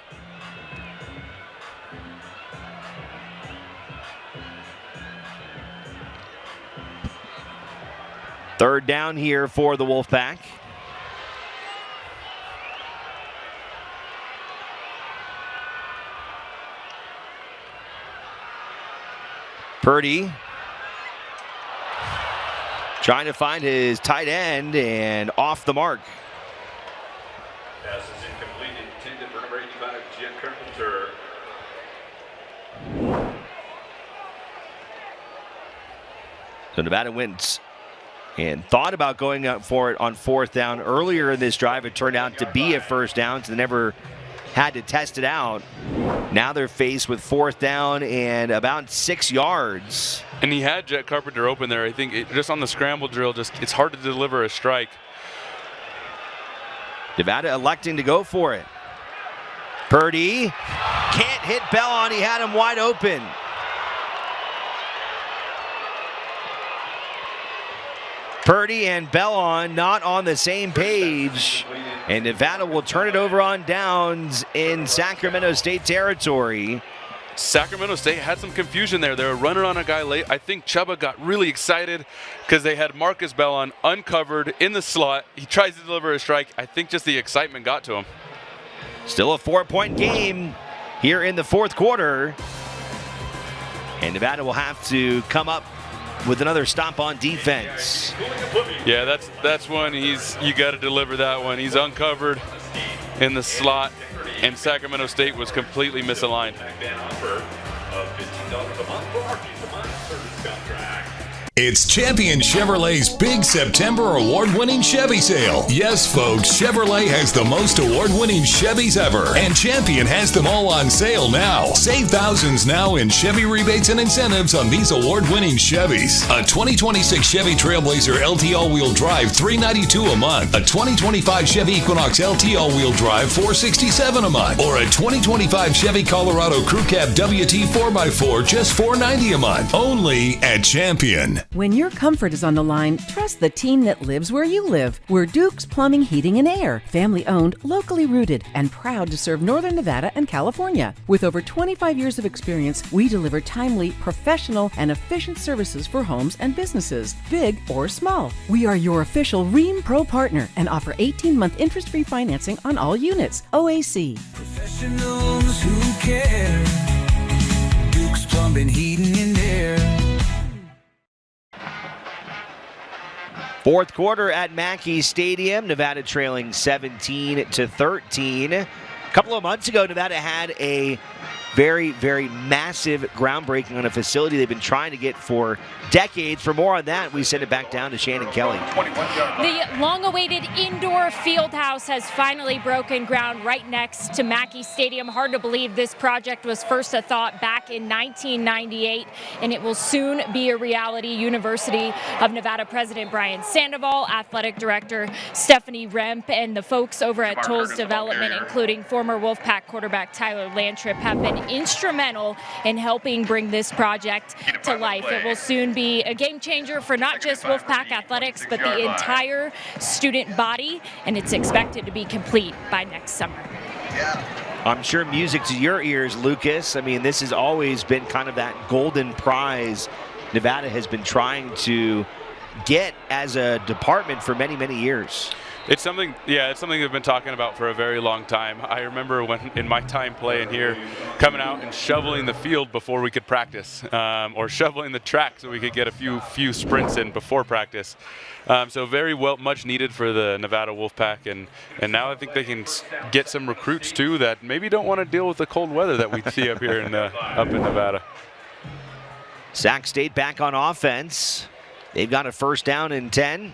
Third down here for the Wolfpack. Purdy trying to find his tight end and off the mark. Pass is incomplete, intended for number 85, Jet Carpenter. So Nevada wins and thought about going up for it on 4th down earlier in this drive. It turned out to be a 1st down, so they never had to test it out. Now they're faced with 4th down and about 6 yards. And he had Jet Carpenter open there. I think just on the scramble drill, it's hard to deliver a strike. Nevada electing to go for it. Purdy can't hit Bellon. He had him wide open. Purdy and Bellon not on the same page, and Nevada will turn it over on downs in Sacramento State territory. Sacramento State had some confusion there. They were running on a guy late. I think Chuba got really excited because they had Marcus Bellon uncovered in the slot. He tries to deliver a strike. I think just the excitement got to him. Still a 4-point game here in the 4th quarter, and Nevada will have to come up with another stop on defense. Yeah, that's one you got to deliver that one. He's uncovered in the slot, and Sacramento State was completely misaligned. It's Champion Chevrolet's big September award-winning Chevy sale. Yes, folks, Chevrolet has the most award-winning Chevys ever, and Champion has them all on sale now. Save thousands now in Chevy rebates and incentives on these award-winning Chevys. A 2026 Chevy Trailblazer LT all-wheel drive, $392 a month. A 2025 Chevy Equinox LT all-wheel drive, $467 a month. Or a 2025 Chevy Colorado Crew Cab WT 4x4, just $490 a month. Only at Champion. When your comfort is on the line, trust the team that lives where you live. We're Duke's Plumbing, Heating, and Air. Family owned, locally rooted, and proud to serve Northern Nevada and California. With over 25 years of experience, we deliver timely, professional, and efficient services for homes and businesses, big or small. We are your official Ream Pro partner and offer 18-month interest-free financing on all units. OAC. Professionals who care. Duke's Plumbing, Heating, and Air. 4th quarter at Mackey Stadium. Nevada trailing 17-13. A couple of months ago, Nevada had a very, very massive groundbreaking on a facility they've been trying to get for decades. For more on that, we send it back down to Shannon Kelly. The long-awaited indoor field house has finally broken ground right next to Mackey Stadium. Hard to believe this project was first a thought back in 1998, and it will soon be a reality. University of Nevada President Brian Sandoval, Athletic Director Stephanie Remp, and the folks over at Tolles Development, including former Wolfpack quarterback Tyler Lantrip, have been instrumental in helping bring this project to life. It will soon be a game changer for not just Wolfpack athletics, but the entire student body, and it's expected to be complete by next summer. I'm sure music to your ears, Lucas. I mean, this has always been kind of that golden prize Nevada has been trying to get as a department for many, many years. It's something they've been talking about for a very long time. I remember when, in my time playing here, coming out and shoveling the field before we could practice, or shoveling the track so we could get a few sprints in before practice. So very much needed for the Nevada Wolfpack, and now I think they can get some recruits too that maybe don't want to deal with the cold weather that we see up here up in Nevada. Sac State back on offense. They've got a first down and 10.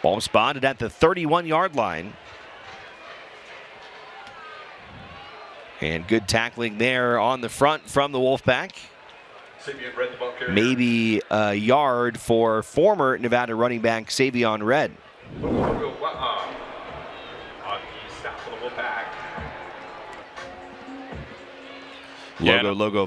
Ball spotted at the 31-yard line. And good tackling there on the front from the Wolfpack. Maybe a yard for former Nevada running back Savion Red. Logo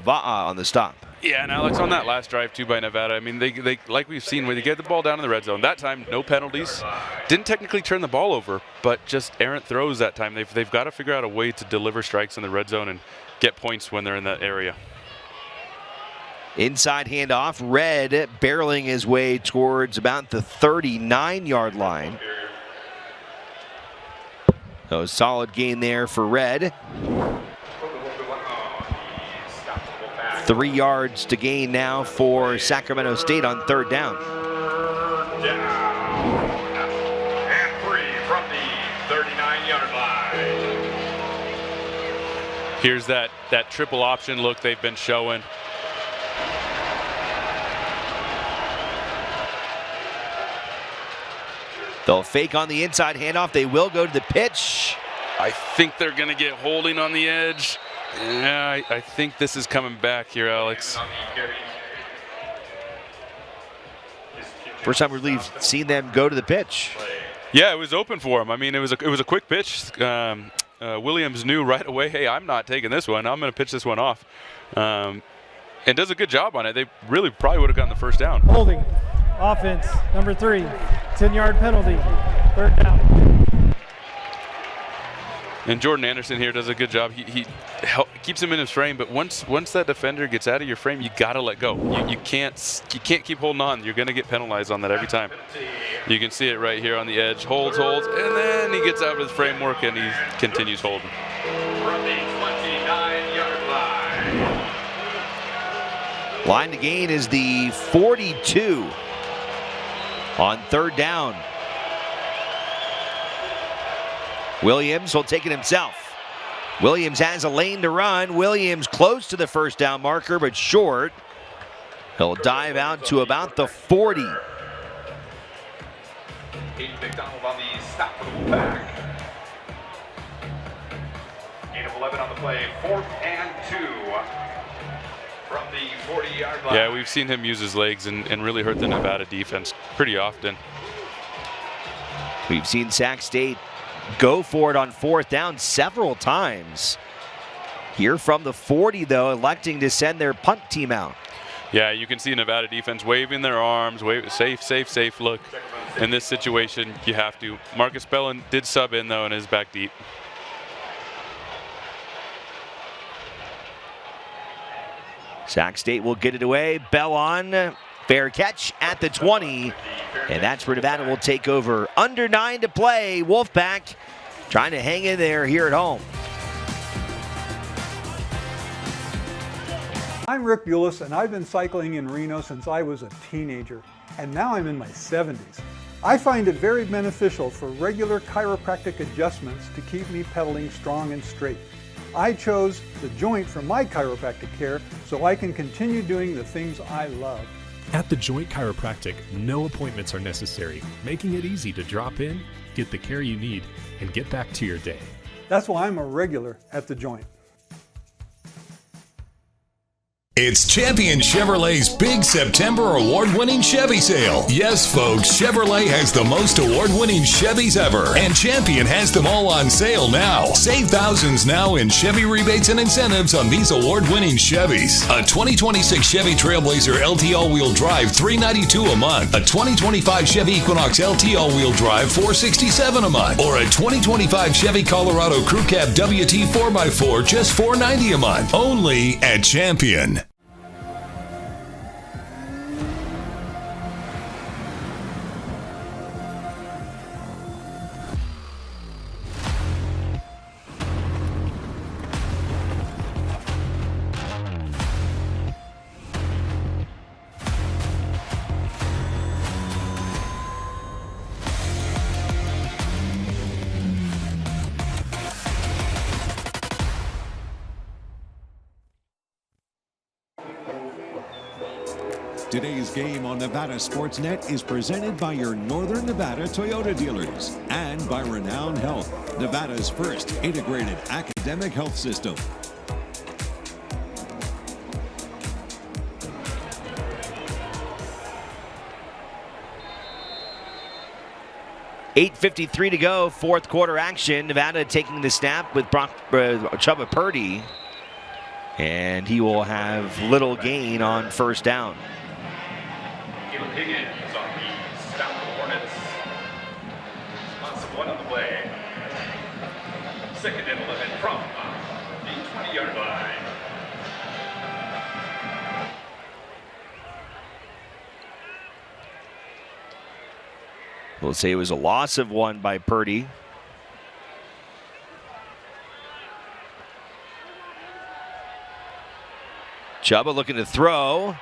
Va'a on the stop. Yeah, and Alex, on that last drive too by Nevada, I mean, they like we've seen, when they get the ball down in the red zone, that time no penalties, didn't technically turn the ball over, but just errant throws that time. They've got to figure out a way to deliver strikes in the red zone and get points when they're in that area. Inside handoff, Red barreling his way towards about the 39-yard line. So solid gain there for Red. 3 yards to gain now for Sacramento State on third down. And 3 from the 39-yard line. Here's that triple option look they've been showing. They'll fake on the inside handoff. They will go to the pitch. I think they're going to get holding on the edge. Yeah, I think this is coming back here, Alex. First time we've seen them go to the pitch. Yeah, it was open for him. I mean, it was a quick pitch. Williams knew right away, hey, I'm not taking this one. I'm going to pitch this one off. And does a good job on it. They really probably would have gotten the first down. Holding. Offense, number 3. 10-yard penalty. Third down. And Jordan Anderson here does a good job. He keeps him in his frame, but once that defender gets out of your frame, you gotta let go. You can't keep holding on. You're gonna get penalized on that every time. You can see it right here on the edge. Holds, and then he gets out of his framework and he continues holding. From the 29-yard line. Line to gain is the 42 on third down. Williams will take it himself. Williams has a lane to run. Williams close to the first down marker, but short. He'll dive out to about the 40. Hayden McDonald on the stop for the Wolfpack. Gain of 11 on the play, 4th and 2 from the 40-yard line. Yeah, we've seen him use his legs and really hurt the Nevada defense pretty often. We've seen Sac State go for it on 4th down several times. Here from the 40, though, electing to send their punt team out. Yeah, you can see Nevada defense waving their arms, safe look. In this situation, you have to. Marcus Bellin did sub in, though, and is back deep. Sac State will get it away. Bellon, fair catch at the 20. And that's where Nevada will take over. Under 9 to play. Wolfpack trying to hang in there here at home. I'm Rick Bulis, and I've been cycling in Reno since I was a teenager, and now I'm in my 70s. I find it very beneficial for regular chiropractic adjustments to keep me pedaling strong and straight. I chose The Joint for my chiropractic care so I can continue doing the things I love. At The Joint Chiropractic, no appointments are necessary, making it easy to drop in, get the care you need, and get back to your day. That's why I'm a regular at The Joint. It's Champion Chevrolet's big September award-winning Chevy sale. Yes, folks, Chevrolet has the most award-winning Chevys ever, and Champion has them all on sale now. Save thousands now in Chevy rebates and incentives on these award-winning Chevys. A 2026 Chevy Trailblazer LT all-wheel drive, $392 a month. A 2025 Chevy Equinox LT all-wheel drive, $467 a month. Or a 2025 Chevy Colorado Crew Cab WT 4x4, just $490 a month. Only at Champion. Today's game on Nevada Sportsnet is presented by your Northern Nevada Toyota dealers and by Renown Health, Nevada's first integrated academic health system. .8:53 to go, fourth quarter action. Nevada taking the snap with Chubba Purdy. And he will have little gain on first down. Caleb Higgins on the Stout Hornets. Lots of one on the play. Second and 11 from the 20-yard line. We'll say it was a loss of one by Purdy. Chubba looking to throw.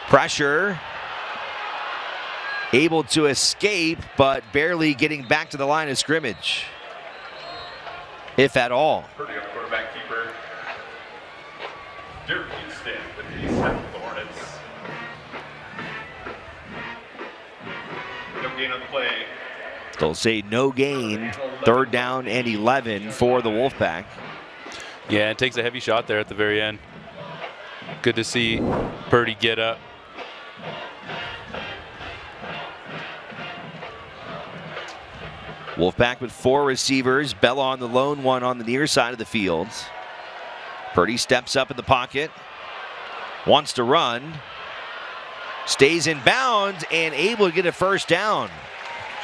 Pressure. Able to escape, but barely getting back to the line of scrimmage, if at all. Purdy on the quarterback keeper. Derek Houston with the snap of the Hornets. No gain on the play. They'll say no gain. Third down and 11 for the Wolfpack. Yeah, it takes a heavy shot there at the very end. Good to see Purdy get up. Wolfpack with 4 receivers. Bella on the lone one on the near side of the field. Purdy steps up in the pocket. Wants to run. Stays in bounds and able to get a first down.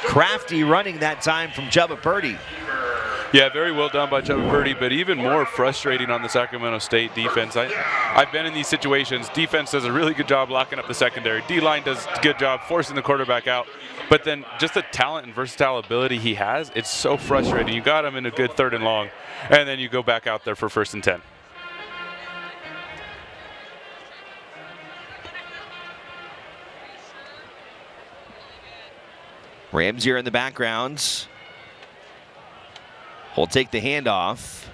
Crafty running that time from Chubba Purdy. Yeah, very well done by Chubba Purdy, but even more frustrating on the Sacramento State defense. I've been in these situations. Defense does a really good job locking up the secondary. D-line does a good job forcing the quarterback out. But then just the talent and versatile ability he has, it's so frustrating. You got him in a good third and long, and then you go back out there for first and 10. Ramsey in the background. Will take the handoff.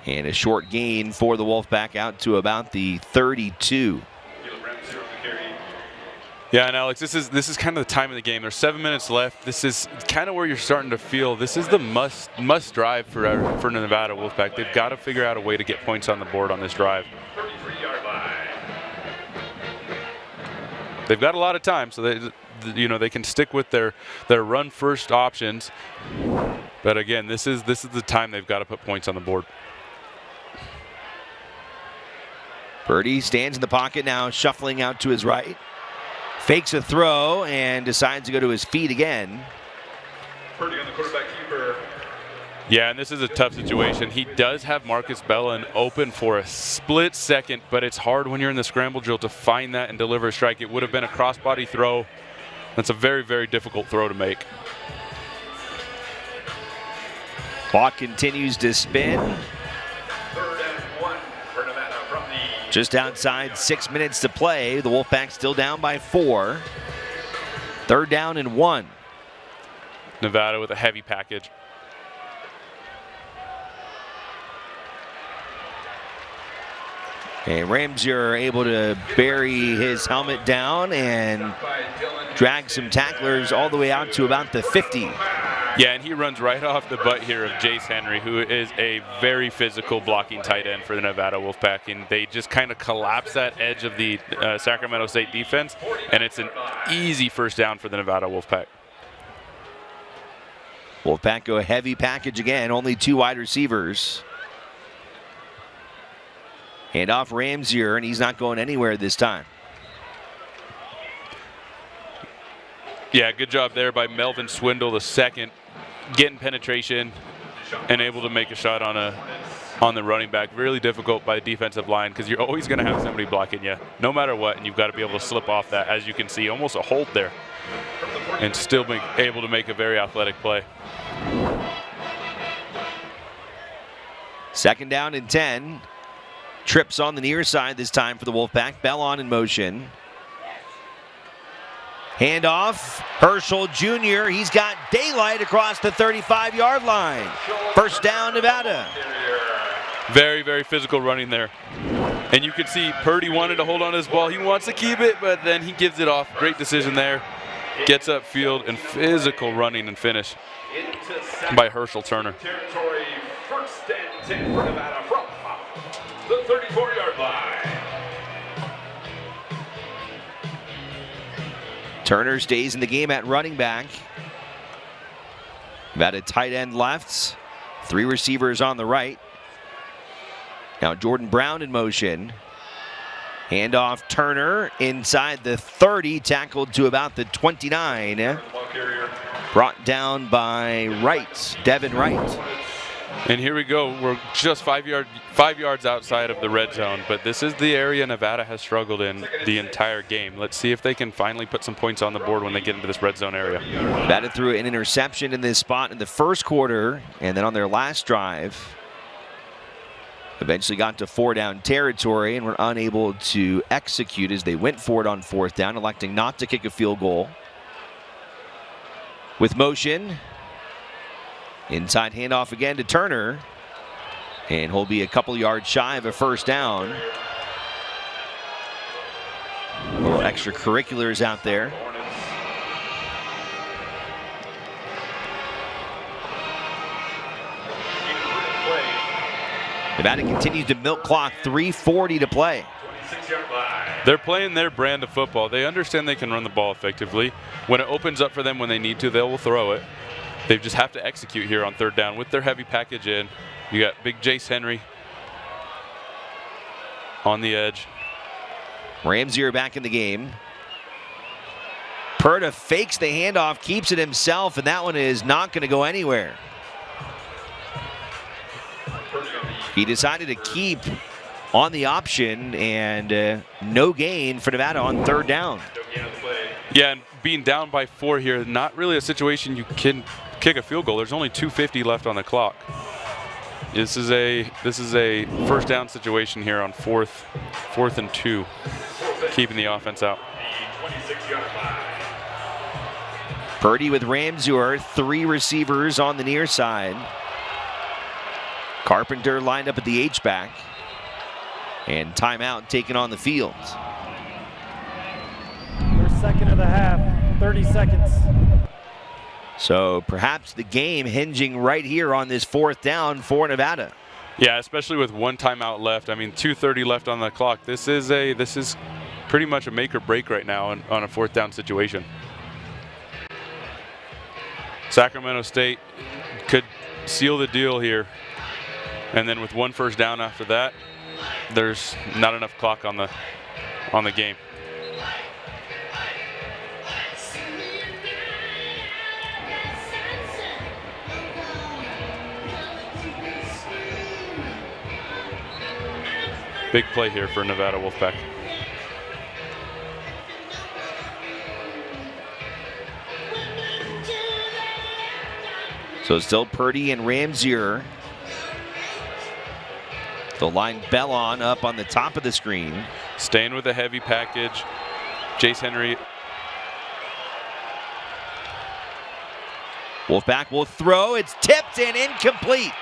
And a short gain for the Wolfpack out to about the 32. Yeah, and Alex, this is kind of the time of the game. There's 7 minutes left. This is kind of where you're starting to feel this is the must drive for Nevada Wolfpack. They've got to figure out a way to get points on the board on this drive. 33-yard line. They've got a lot of time, so they can stick with their run first options. But again, this is the time they've got to put points on the board. Purdy stands in the pocket now, shuffling out to his right. Fakes a throw and decides to go to his feet again. Purdy on the quarterback keeper. Yeah, and this is a tough situation. He does have Marcus Bellin open for a split second, but it's hard when you're in the scramble drill to find that and deliver a strike. It would have been a crossbody throw. That's a very, very difficult throw to make. Clock continues to spin. Third and 1 for Nevada from the Just outside 6 minutes to play. The Wolfpack still down by 4. Third down and 1. Nevada with a heavy package. And Ramsey able to bury his helmet down and drag some tacklers all the way out to about the 50. Yeah, and he runs right off the butt here of Jace Henry, who is a very physical blocking tight end for the Nevada Wolfpack, and they just kind of collapse that edge of the Sacramento State defense, and it's an easy first down for the Nevada Wolfpack. Wolfpack go heavy package again, only 2 wide receivers. Hand off Ramsey, and he's not going anywhere this time. Yeah, good job there by Melvin Swindle, the second, getting penetration and able to make a shot on the running back. Really difficult by the defensive line because you're always going to have somebody blocking you, no matter what, and you've got to be able to slip off that. As you can see, almost a hold there, and still able to make a very athletic play. Second down and 10. Trips on the near side this time for the Wolfpack. Bell on in motion. Handoff. Herschel Jr. He's got daylight across the 35-yard line. First down, Nevada. Very, very physical running there. And you can see Purdy wanted to hold on to his ball. He wants to keep it, but then he gives it off. Great decision there. Gets upfield and physical running and finish by Herschel Turner. Territory, first and 10 for Nevada from the 34-yard line. Turner stays in the game at running back. Nevada tight end left. 3 receivers on the right. Now Jordan Brown in motion. Handoff Turner inside the 30, tackled to about the 29. Brought down by Wright, Devin Wright. And here we go. We're just 5 yards outside of the red zone, but this is the area Nevada has struggled in the entire game. Let's see if they can finally put some points on the board when they get into this red zone area. Nevada threw an interception in this spot in the first quarter, and then on their last drive, eventually got to 4-down territory and were unable to execute as they went for it on 4th down, electing not to kick a field goal. With motion, inside handoff again to Turner, and he'll be a couple yards shy of a first down. A little extracurriculars out there. Nevada continues to milk clock, 3:40 to play. They're playing their brand of football. They understand they can run the ball effectively. When it opens up for them when they need to, they will throw it. They just have to execute here on 3rd down with their heavy package in. You got big Jace Henry on the edge. Ramsey are back in the game. Purda fakes the handoff, keeps it himself, and that one is not going to go anywhere. He decided to keep on the option, and no gain for Nevada on 3rd down. Yeah, and being down by 4 here, not really a situation you can kick a field goal. There's only 2:50 left on the clock. This is a first down situation here on 4th and 2, keeping the offense out. Purdy with Ramsey, 3 receivers on the near side. Carpenter lined up at the H-back. And timeout taken on the field. Their second of the half, 30 seconds. So perhaps the game hinging right here on this 4th down for Nevada. Yeah, especially with 1 timeout left. I mean, 2:30 left on the clock. This is pretty much a make or break right now on a 4th down situation. Sacramento State could seal the deal here. And then with 1 first down after that, there's not enough clock on the game. Big play here for Nevada Wolfpack. So still Purdy and Ramsey. They'll line Bellon up on the top of the screen. Staying with a heavy package. Jace Henry. Wolfpack will throw. It's tipped and incomplete.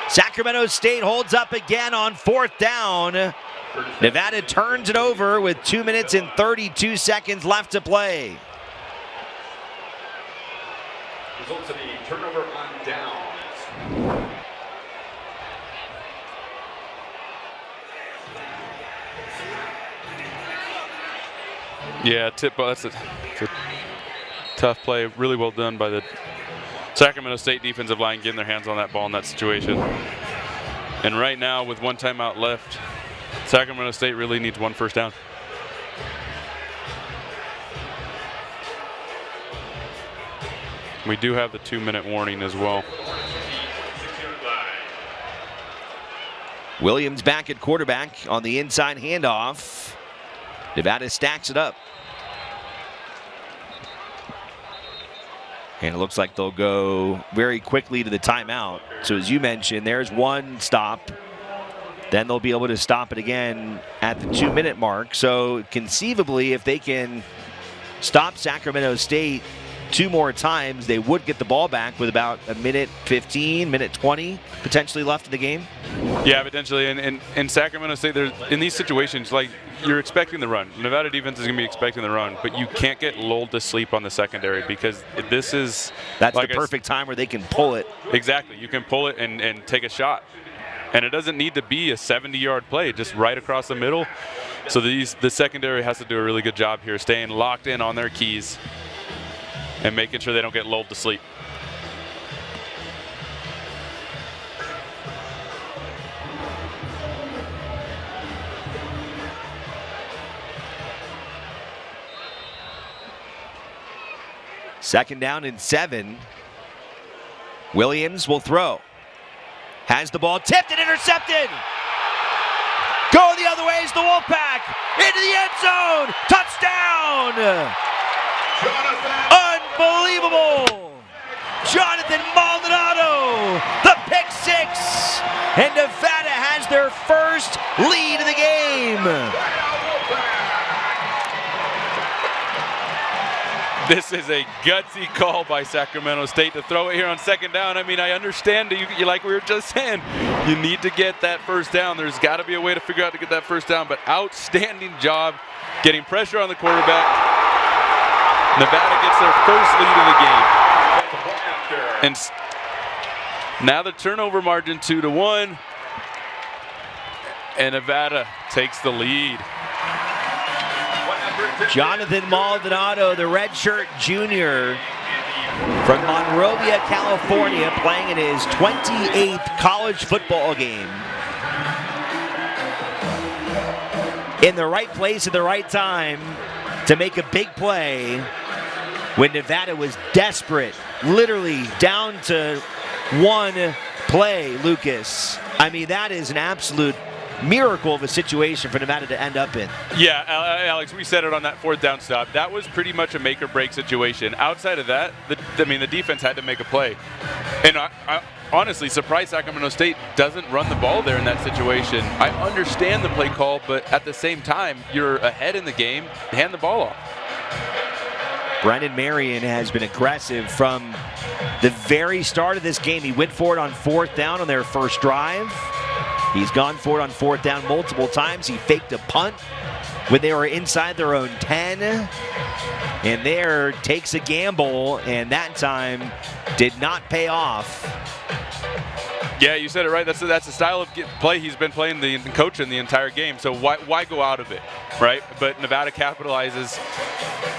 Sacramento State holds up again on 4th down. Nevada turns it over with 2 minutes and 32 seconds left to play. Results of the turnover on downs. Yeah, tip ball. That's a tough play. Really well done by the Sacramento State defensive line, getting their hands on that ball in that situation. And right now, with 1 timeout left, Sacramento State really needs 1 first down. We do have the 2-minute warning as well. Williams back at quarterback on the inside handoff. Nevada stacks it up. And it looks like they'll go very quickly to the timeout. So as you mentioned, there's 1 stop. Then they'll be able to stop it again at the 2-minute mark. So conceivably, if they can stop Sacramento State 2 more times, they would get the ball back with about a minute 15, minute 20 potentially left in the game. Yeah, potentially. And in Sacramento State, in these situations, like, you're expecting the run. Nevada defense is going to be expecting the run, but you can't get lulled to sleep on the secondary because this is... That's like the perfect time where they can pull it. Exactly. You can pull it and take a shot. And it doesn't need to be a 70-yard play, just right across the middle. So the secondary has to do a really good job here, staying locked in on their keys and making sure they don't get lulled to sleep. Second down and 7. Williams will throw. Has the ball tipped and intercepted. Going the other way is the Wolfpack. Into the end zone. Touchdown. Unbelievable. Jonathan Maldonado. The pick 6. And Nevada has their first lead of the game. This is a gutsy call by Sacramento State to throw it here on second down. I mean, I understand, you like we were just saying, you need to get that first down. There's got to be a way to figure out to get that first down, but outstanding job getting pressure on the quarterback. Nevada gets their first lead of the game. And now the turnover margin 2-1, and Nevada takes the lead. Jonathan Maldonado, the redshirt junior from Monrovia, California, playing in his 28th college football game. In the right place at the right time to make a big play when Nevada was desperate, literally down to one play, Lucas. I mean, that is an absolute miracle of a situation for Nevada to end up in. Yeah, Alex, we said it on that fourth down stop. That was pretty much a make or break situation. Outside of that, the defense had to make a play. And I honestly surprised Sacramento State doesn't run the ball there in that situation. I understand the play call, but at the same time, you're ahead in the game, hand the ball off. Brendan Marion has been aggressive from the very start of this game. He went for it on fourth down on their first drive. He's gone for it on fourth down multiple times. He faked a punt when they were inside their own 10. And there takes a gamble, and that time did not pay off. Yeah, you said it right. That's the style of play he's been playing and coaching the entire game. So why go out of it, right? But Nevada capitalizes,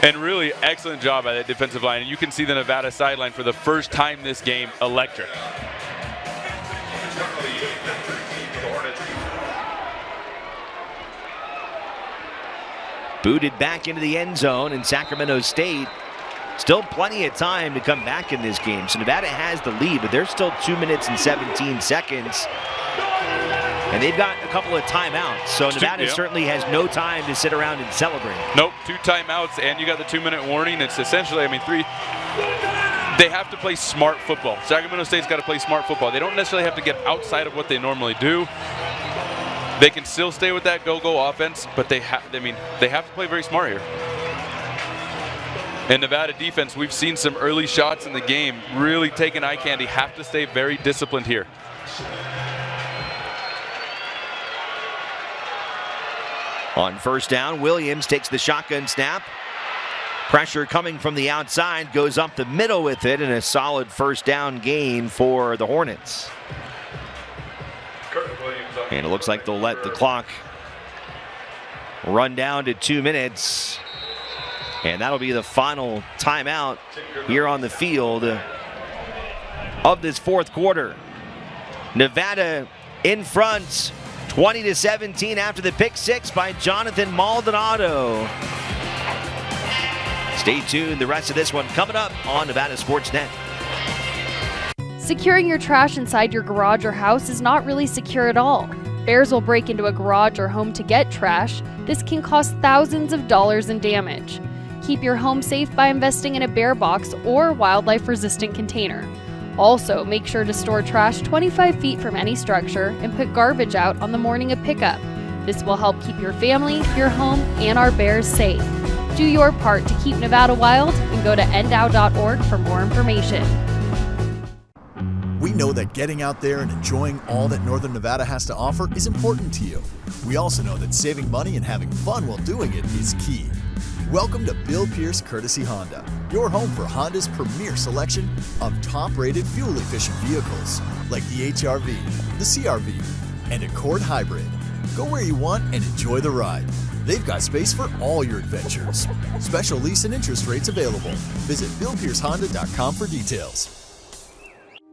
and really excellent job by that defensive line. And you can see the Nevada sideline for the first time this game electric. Booted back into the end zone, and Sacramento State still plenty of time to come back in this game. So Nevada has the lead, but there's still 2 minutes and 17 seconds. And they've got a couple of timeouts. So Nevada certainly has no time to sit around and celebrate. Nope, 2 timeouts, and you got the 2-minute warning. It's essentially, 3. They have to play smart football. Sacramento State's got to play smart football. They don't necessarily have to get outside of what they normally do. They can still stay with that go-go offense, but they have to play very smart here. And Nevada defense, we've seen some early shots in the game, really taking eye candy. Have to stay very disciplined here. On first down, Williams takes the shotgun snap. Pressure coming from the outside, goes up the middle with it, and a solid first down gain for the Hornets. And it looks like they'll let the clock run down to 2 minutes. And that'll be the final timeout here on the field of this fourth quarter. Nevada in front, 20-17 after the pick 6 by Jonathan Maldonado. Stay tuned, the rest of this one coming up on Nevada Sports Net. Securing your trash inside your garage or house is not really secure at all. Bears will break into a garage or home to get trash. This can cost thousands of dollars in damage. Keep your home safe by investing in a bear box or wildlife-resistant container. Also, make sure to store trash 25 feet from any structure and put garbage out on the morning of pickup. This will help keep your family, your home, and our bears safe. Do your part to keep Nevada wild and go to endow.org for more information. We know that getting out there and enjoying all that Northern Nevada has to offer is important to you. We also know that saving money and having fun while doing it is key. Welcome to Bill Pierce Courtesy Honda, your home for Honda's premier selection of top-rated fuel-efficient vehicles like the HR-V, the CR-V, and Accord Hybrid. Go where you want and enjoy the ride. They've got space for all your adventures. Special lease and interest rates available. Visit BillPierceHonda.com for details.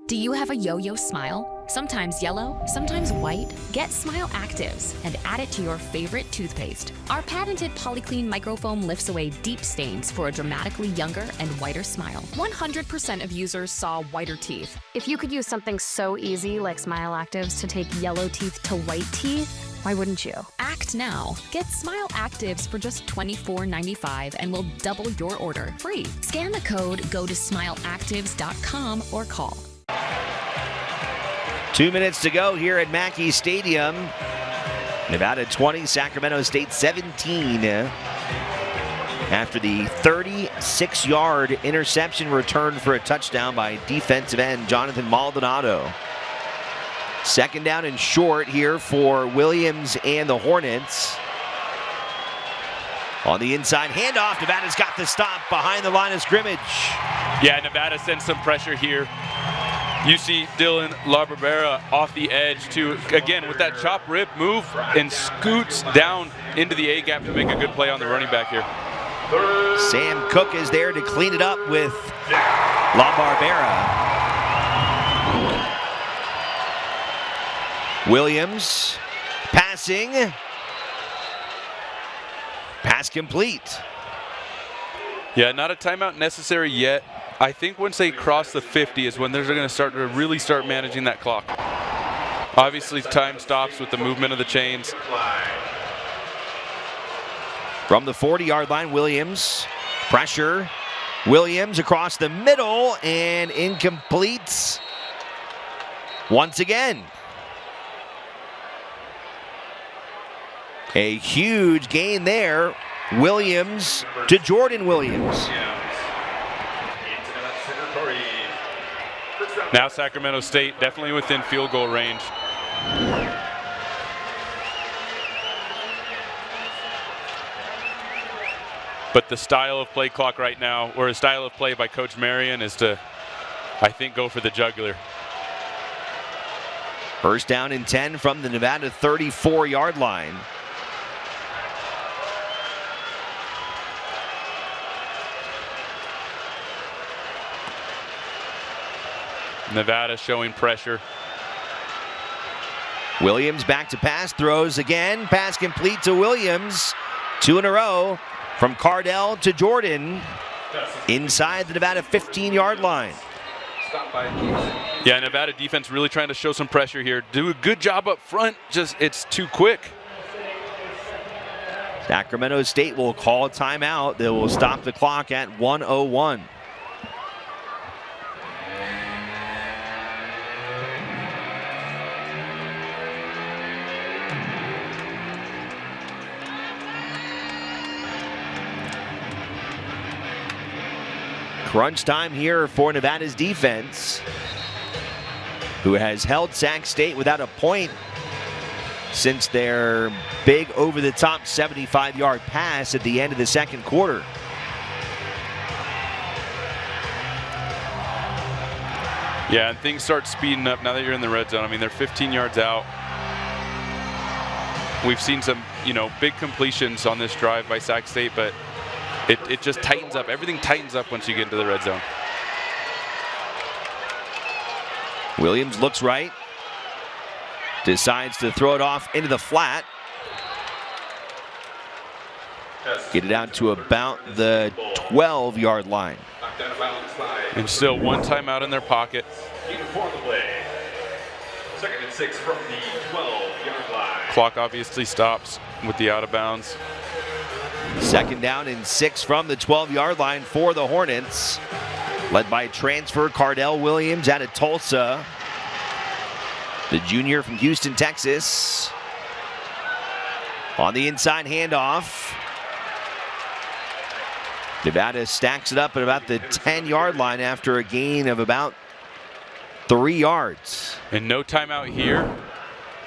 Do you have a yo-yo smile? Sometimes yellow, sometimes white? Get Smile Actives and add it to your favorite toothpaste. Our patented Polyclean microfoam lifts away deep stains for a dramatically younger and whiter smile. 100% of users saw whiter teeth. If you could use something so easy like Smile Actives to take yellow teeth to white teeth, why wouldn't you? Act now. Get Smile Actives for just $24.95 and we'll double your order free. Scan the code, go to smileactives.com or call. 2 minutes to go here at Mackey Stadium. Nevada 20, Sacramento State 17. After the 36-yard interception return for a touchdown by defensive end Jonathan Maldonado. Second down and short here for Williams and the Hornets. On the inside handoff, Nevada's got the stop behind the line of scrimmage. Yeah, Nevada sends some pressure here. You see Dylan LaBarbera off the edge to, again, with that chop rip move and scoots down into the A-gap to make a good play on the running back here. Sam Cook is there to clean it up with LaBarbera. Williams passing. Pass complete. Yeah, not a timeout necessary yet. I think once they cross the 50 is when they're going to really start managing that clock. Obviously, time stops with the movement of the chains. From the 40-yard line, Williams. Pressure. Williams across the middle and incomplete. Once again. A huge gain there. Williams to Jordan Williams. Now Sacramento State definitely within field goal range. But the style of play clock right now, or a style of play by Coach Marion, is to, I think, go for the jugular. First down and 10 from the Nevada 34-yard line. Nevada showing pressure. Williams back to pass, throws again. Pass complete to Williams. 2 in a row from Cardell to Jordan inside the Nevada 15-yard line. Yeah, Nevada defense really trying to show some pressure here. Do a good job up front, just it's too quick. Sacramento State will call a timeout. They will stop the clock at 1:01. Crunch time here for Nevada's defense, who has held Sac State without a point since their big over-the-top 75-yard pass at the end of the second quarter. Yeah, and things start speeding up now that you're in the red zone. I mean, they're 15 yards out. We've seen some, big completions on this drive by Sac State, but it just tightens up. Everything tightens up once you get into the red zone. Williams looks right. Decides to throw it off into the flat. Get it out to about the 12-yard line. And still one timeout in their pocket. Second and 6 from the 12-yard line. Clock obviously stops with the out of bounds. Second down and 6 from the 12-yard line for the Hornets. Led by transfer Cardell Williams out of Tulsa. The junior from Houston, Texas. On the inside handoff. Nevada stacks it up at about the 10-yard line after a gain of about 3 yards. And no timeout here.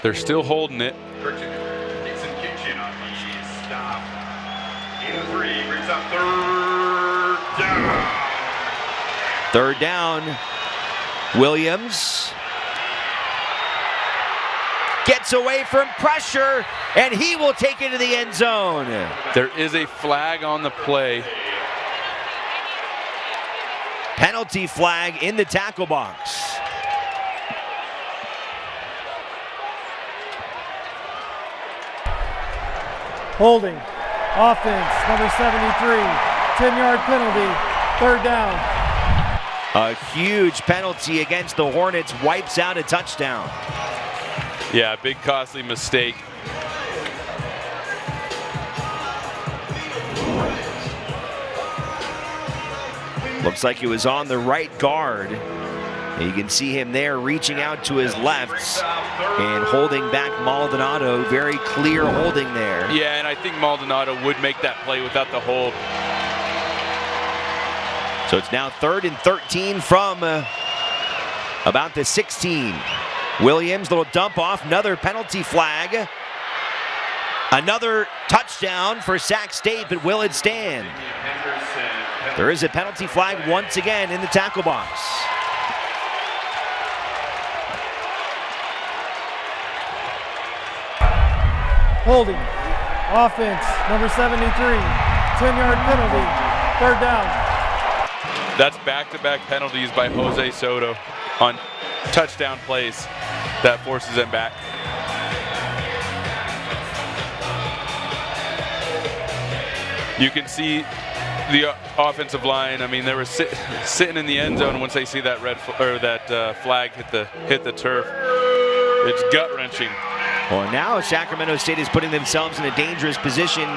They're still holding it. Dixon Kitchen on the stop. Gain of 3, brings up 3rd down. 3rd down. Williams gets away from pressure, and he will take it to the end zone. There is a flag on the play. Penalty flag in the tackle box. Holding. Offense, number 73. 10-yard penalty. 3rd down. A huge penalty against the Hornets wipes out a touchdown. Yeah, big costly mistake. Looks like it was on the right guard. You can see him there reaching out to his left and holding back Maldonado. Very clear holding there. Yeah, and I think Maldonado would make that play without the hold. So it's now 3rd and 13 from about the 16. Williams, little dump off, another penalty flag. Another touchdown for Sac State, but will it stand? There is a penalty flag once again in the tackle box. Holding. Offense, number 73. 10-yard penalty. 3rd down. That's back-to-back penalties by Jose Soto on touchdown plays. That forces him back. You can see the offensive line. I mean, they were sitting in the end zone once they see that flag hit the turf. It's gut-wrenching. Well, now Sacramento State is putting themselves in a dangerous position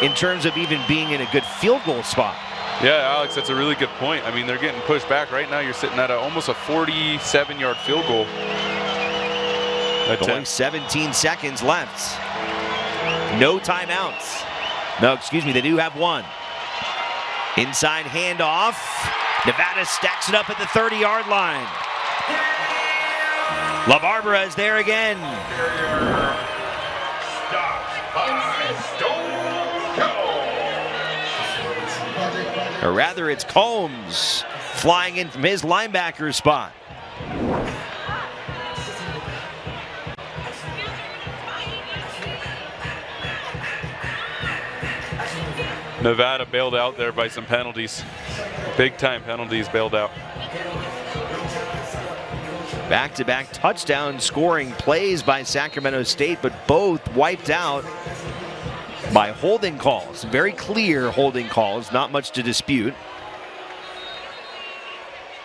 in terms of even being in a good field goal spot. Yeah, Alex, that's a really good point. I mean, they're getting pushed back. Right now, you're sitting at almost a 47-yard field goal. Only 17 seconds left. No timeouts. No, excuse me, they do have one. Inside handoff. Nevada stacks it up at the 30-yard line. LaBarbera is there again. Or rather, it's Combs flying in from his linebacker spot. Nevada bailed out there by some penalties. Big-time penalties bailed out. Back-to-back touchdown scoring plays by Sacramento State, but both wiped out by holding calls. Very clear holding calls, not much to dispute.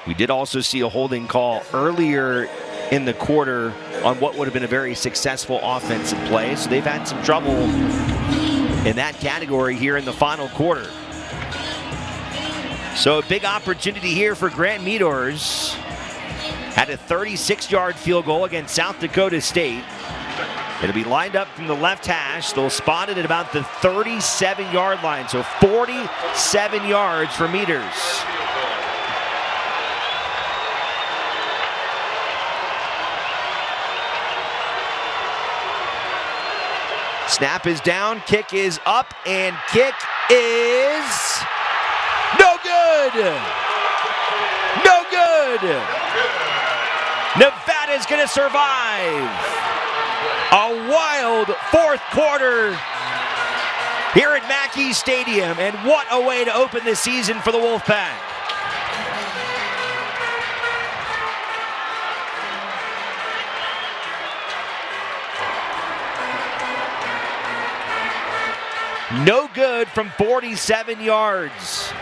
We did also see a holding call earlier in the quarter on what would have been a very successful offensive play. So they've had some trouble in that category here in the final quarter. So a big opportunity here for Grant Meadors. Had a 36-yard field goal against South Dakota State. It'll be lined up from the left hash. They'll spot it at about the 37-yard line. So 47 yards for Meadors. Snap is down, kick is up, and kick is no good. No good. Nevada's going to survive. A wild fourth quarter here at Mackey Stadium, and what a way to open the season for the Wolfpack. No good from 47 yards.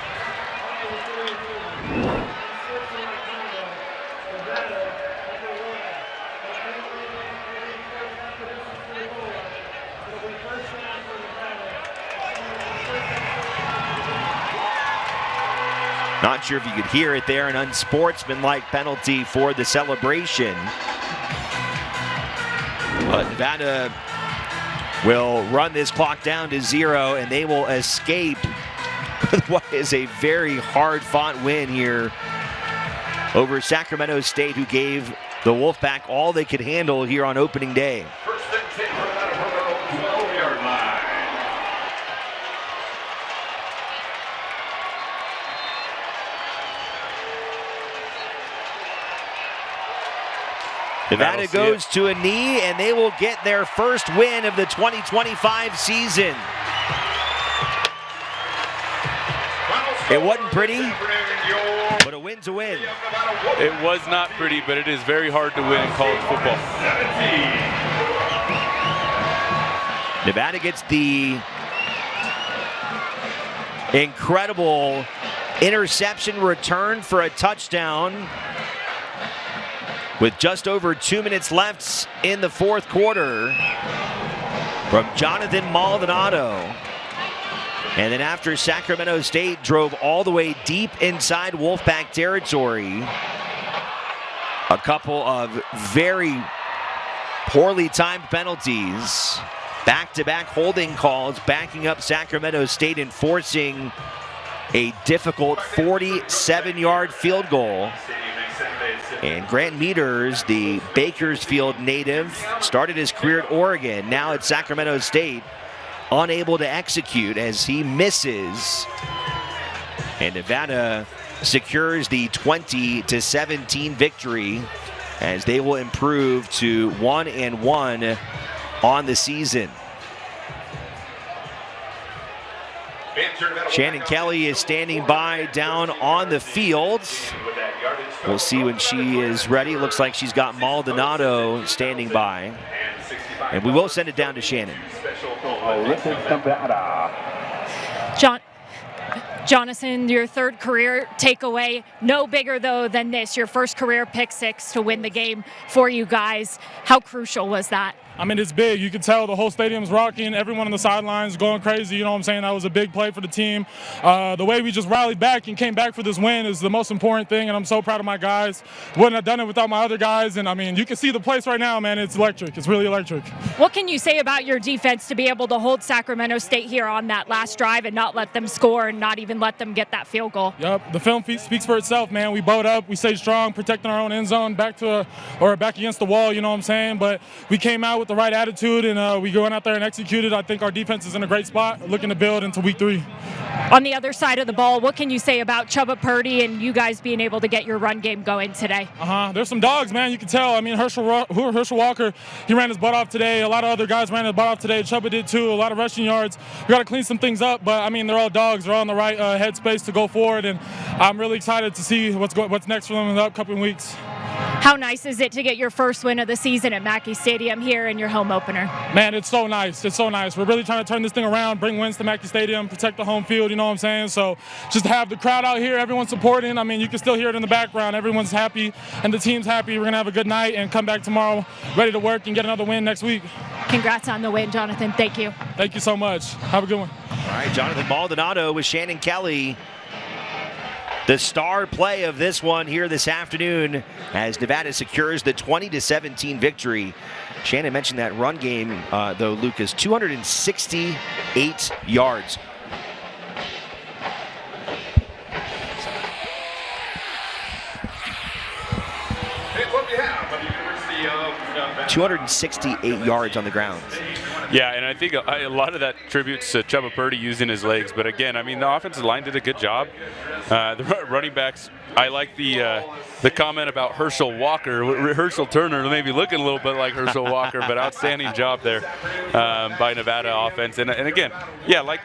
Not sure if you could hear it there, an unsportsmanlike penalty for the celebration. But Nevada will run this clock down to 0, and they will escape with what is a very hard-fought win here over Sacramento State, who gave the Wolfpack all they could handle here on opening day. First and 10 for Nevada from their own 12-yard line. Nevada goes to a knee, and they will get their first win of the 2025 season. It wasn't pretty, but a win's a win. It was not pretty, but it is very hard to win in college football. Nevada gets the incredible interception return for a touchdown with just over 2 minutes left in the fourth quarter from Jonathan Maldonado. And then after Sacramento State drove all the way deep inside Wolfpack territory, a couple of very poorly timed penalties, back-to-back holding calls backing up Sacramento State and forcing a difficult 47-yard field goal. And Grant Meters, the Bakersfield native, started his career at Oregon, now at Sacramento State, unable to execute as he misses. And Nevada secures the 20-17 victory as they will improve to 1-1 on the season. Shannon Kelly is standing by down on the field. We'll see when she is ready. Looks like she's got Maldonado standing by. And we will send it down to Shannon. Jonathan, your third career takeaway, no bigger though than this, your first career pick six to win the game for you guys. How crucial was that? I mean, it's big. You can tell the whole stadium's rocking. Everyone on the sidelines going crazy. You know what I'm saying? That was a big play for the team. The way we just rallied back and came back for this win is the most important thing, and I'm so proud of my guys. Wouldn't have done it without my other guys, and I mean, you can see the place right now, man. It's electric. It's really electric. What can you say about your defense to be able to hold Sacramento State here on that last drive and not let them score and not even let them get that field goal? Yep, the film speaks for itself, man. We bowed up, we stayed strong, protecting our own end zone, back against the wall, you know what I'm saying? But we came out with the right attitude, and we going out there and executed. I think our defense is in a great spot, looking to build into week 3. On the other side of the ball, what can you say about Chubba Purdy and you guys being able to get your run game going today? There's some dogs, man. You can tell. I mean, Herschel Walker, he ran his butt off today. A lot of other guys ran his butt off today. Chubba did too. A lot of rushing yards. We got to clean some things up, but I mean, they're all dogs. They're all in the right headspace to go forward, and I'm really excited to see what's next for them in the upcoming weeks. How nice is it to get your first win of the season at Mackey Stadium here in your home opener? Man, it's so nice. It's so nice. We're really trying to turn this thing around, bring wins to Mackey Stadium, protect the home field, you know what I'm saying? So just to have the crowd out here, everyone supporting. I mean, you can still hear it in the background. Everyone's happy, and the team's happy. We're going to have a good night and come back tomorrow ready to work and get another win next week. Congrats on the win, Jonathan. Thank you. Thank you so much. Have a good one. All right, Jonathan Maldonado with Shannon Kelly. The star play of this one here this afternoon as Nevada secures the 20-17 victory. Shannon mentioned that run game, though, Lucas, 268 yards. It's what we have from the University of Nevada. 268 yards on the ground. Yeah, and I think a lot of that tributes to Chubba Purdy using his legs. But again, I mean, the offensive line did a good job. The running backs, I like the comment about Herschel Walker. Herschel Turner maybe looking a little bit like Herschel Walker, but outstanding job there by Nevada offense. And again, yeah, like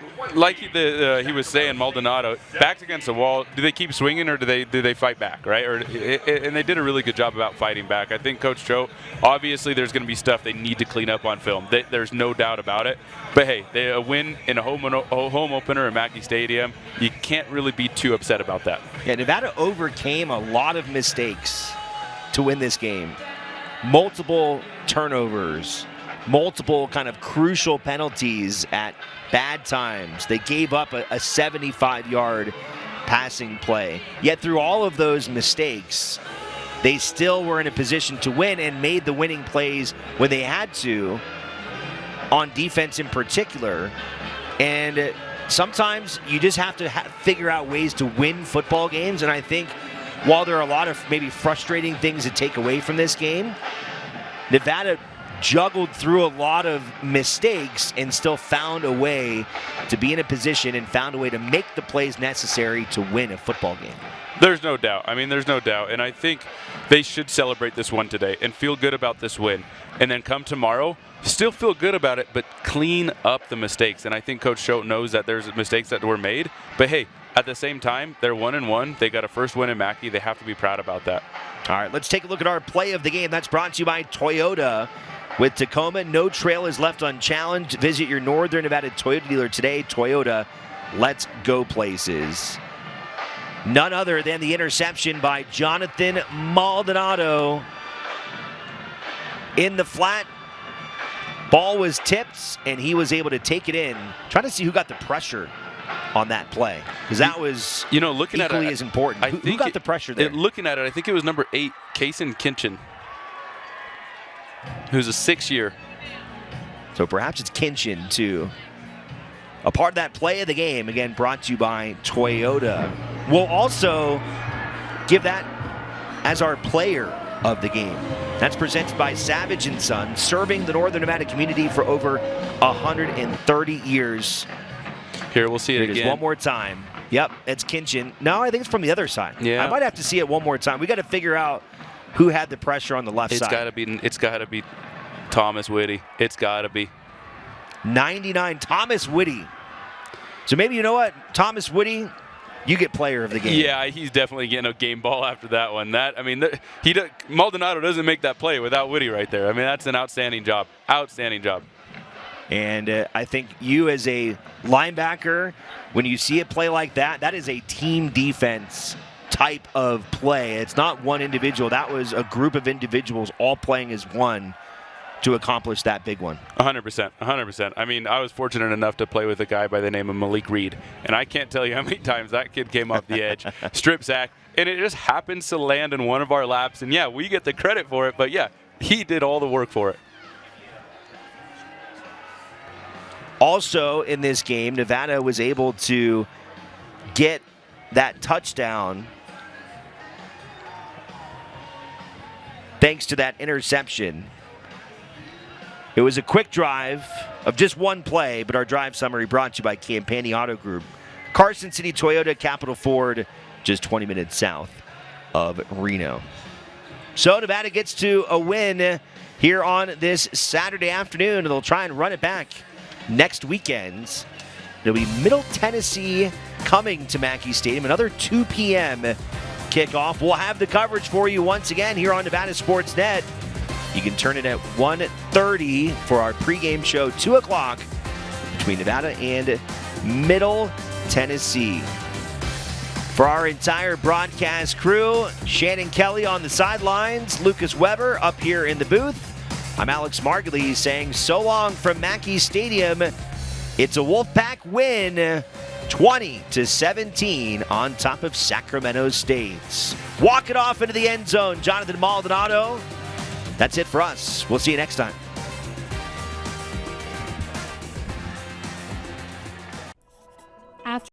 he was saying, Maldonado, backed against the wall, do they keep swinging or do they fight back, right? And they did a really good job about fighting back. I think Coach Cho, obviously there's going to be stuff they need to clean up on film. There's no doubt about it. But hey, a win in a home opener at Mackey Stadium, you can't really be too upset about that. Yeah, Nevada overcame a lot of mistakes to win this game. Multiple turnovers, multiple kind of crucial penalties at bad times. They gave up a 75-yard passing play. Yet through all of those mistakes, they still were in a position to win and made the winning plays when they had to, on defense in particular. And sometimes you just have to figure out ways to win football games, and I think while there are a lot of maybe frustrating things to take away from this game, Nevada juggled through a lot of mistakes and still found a way to be in a position and found a way to make the plays necessary to win a football game. There's no doubt. I mean, there's no doubt. And I think they should celebrate this one today and feel good about this win. And then come tomorrow, still feel good about it, but clean up the mistakes. And I think Coach Choate knows that there's mistakes that were made. But hey, at the same time, they're 1-1. They got a first win in Mackey. They have to be proud about that. All right, let's take a look at our play of the game. That's brought to you by Toyota. With Tacoma, no trail is left unchallenged. Visit your Northern Nevada Toyota dealer today. Toyota, let's go places. None other than the interception by Jonathan Maldonado. In the flat, ball was tipped, and he was able to take it in. Trying to see who got the pressure on that play, because that was looking equally at it, as important. Who got the pressure there? Looking at it, I think it was number 8, Kaysen Kinchin, who's a 6-year. So perhaps it's Kinchin, too. A part of that play of the game, again, brought to you by Toyota. We'll also give that as our player of the game. That's presented by Savage & Son, serving the Northern Nevada community for over 130 years. Here, we'll see it again. One more time. Yep, it's Kinchin. No, I think it's from the other side. Yeah. I might have to see it one more time. We got to figure out who had the pressure on the left side. It's got to be Thomas Whitty. It's got to be 99, Thomas Whitty. So maybe, you know what, Thomas Whitty, you get player of the game. Yeah, he's definitely getting a game ball after that one. Maldonado doesn't make that play without Whitty right there. I mean, that's an outstanding job. Outstanding job. And I think you as a linebacker, when you see a play like that, that is a team defense type of play. It's not one individual. That was a group of individuals all playing as one to accomplish that big one. 100%, 100%. I mean, I was fortunate enough to play with a guy by the name of Malik Reed, and I can't tell you how many times that kid came off the edge, strip sack, and it just happens to land in one of our laps, and yeah, we get the credit for it, but yeah, he did all the work for it. Also in this game, Nevada was able to get that touchdown thanks to that interception. It was a quick drive of just one play, but our drive summary brought to you by Campani Auto Group. Carson City Toyota, Capital Ford, just 20 minutes south of Reno. So Nevada gets to a win here on this Saturday afternoon, and they'll try and run it back next weekend. It'll be Middle Tennessee coming to Mackey Stadium, another 2 p.m. kickoff. We'll have the coverage for you once again here on Nevada Sports Net. You can turn it at 1:30 for our pregame show, 2 o'clock between Nevada and Middle Tennessee. For our entire broadcast crew, Shannon Kelly on the sidelines, Lucas Weber up here in the booth. I'm Alex Margulies saying so long from Mackey Stadium. It's a Wolfpack win, 20-17 on top of Sacramento State. Walk it off into the end zone, Jonathan Maldonado. That's it for us. We'll see you next time.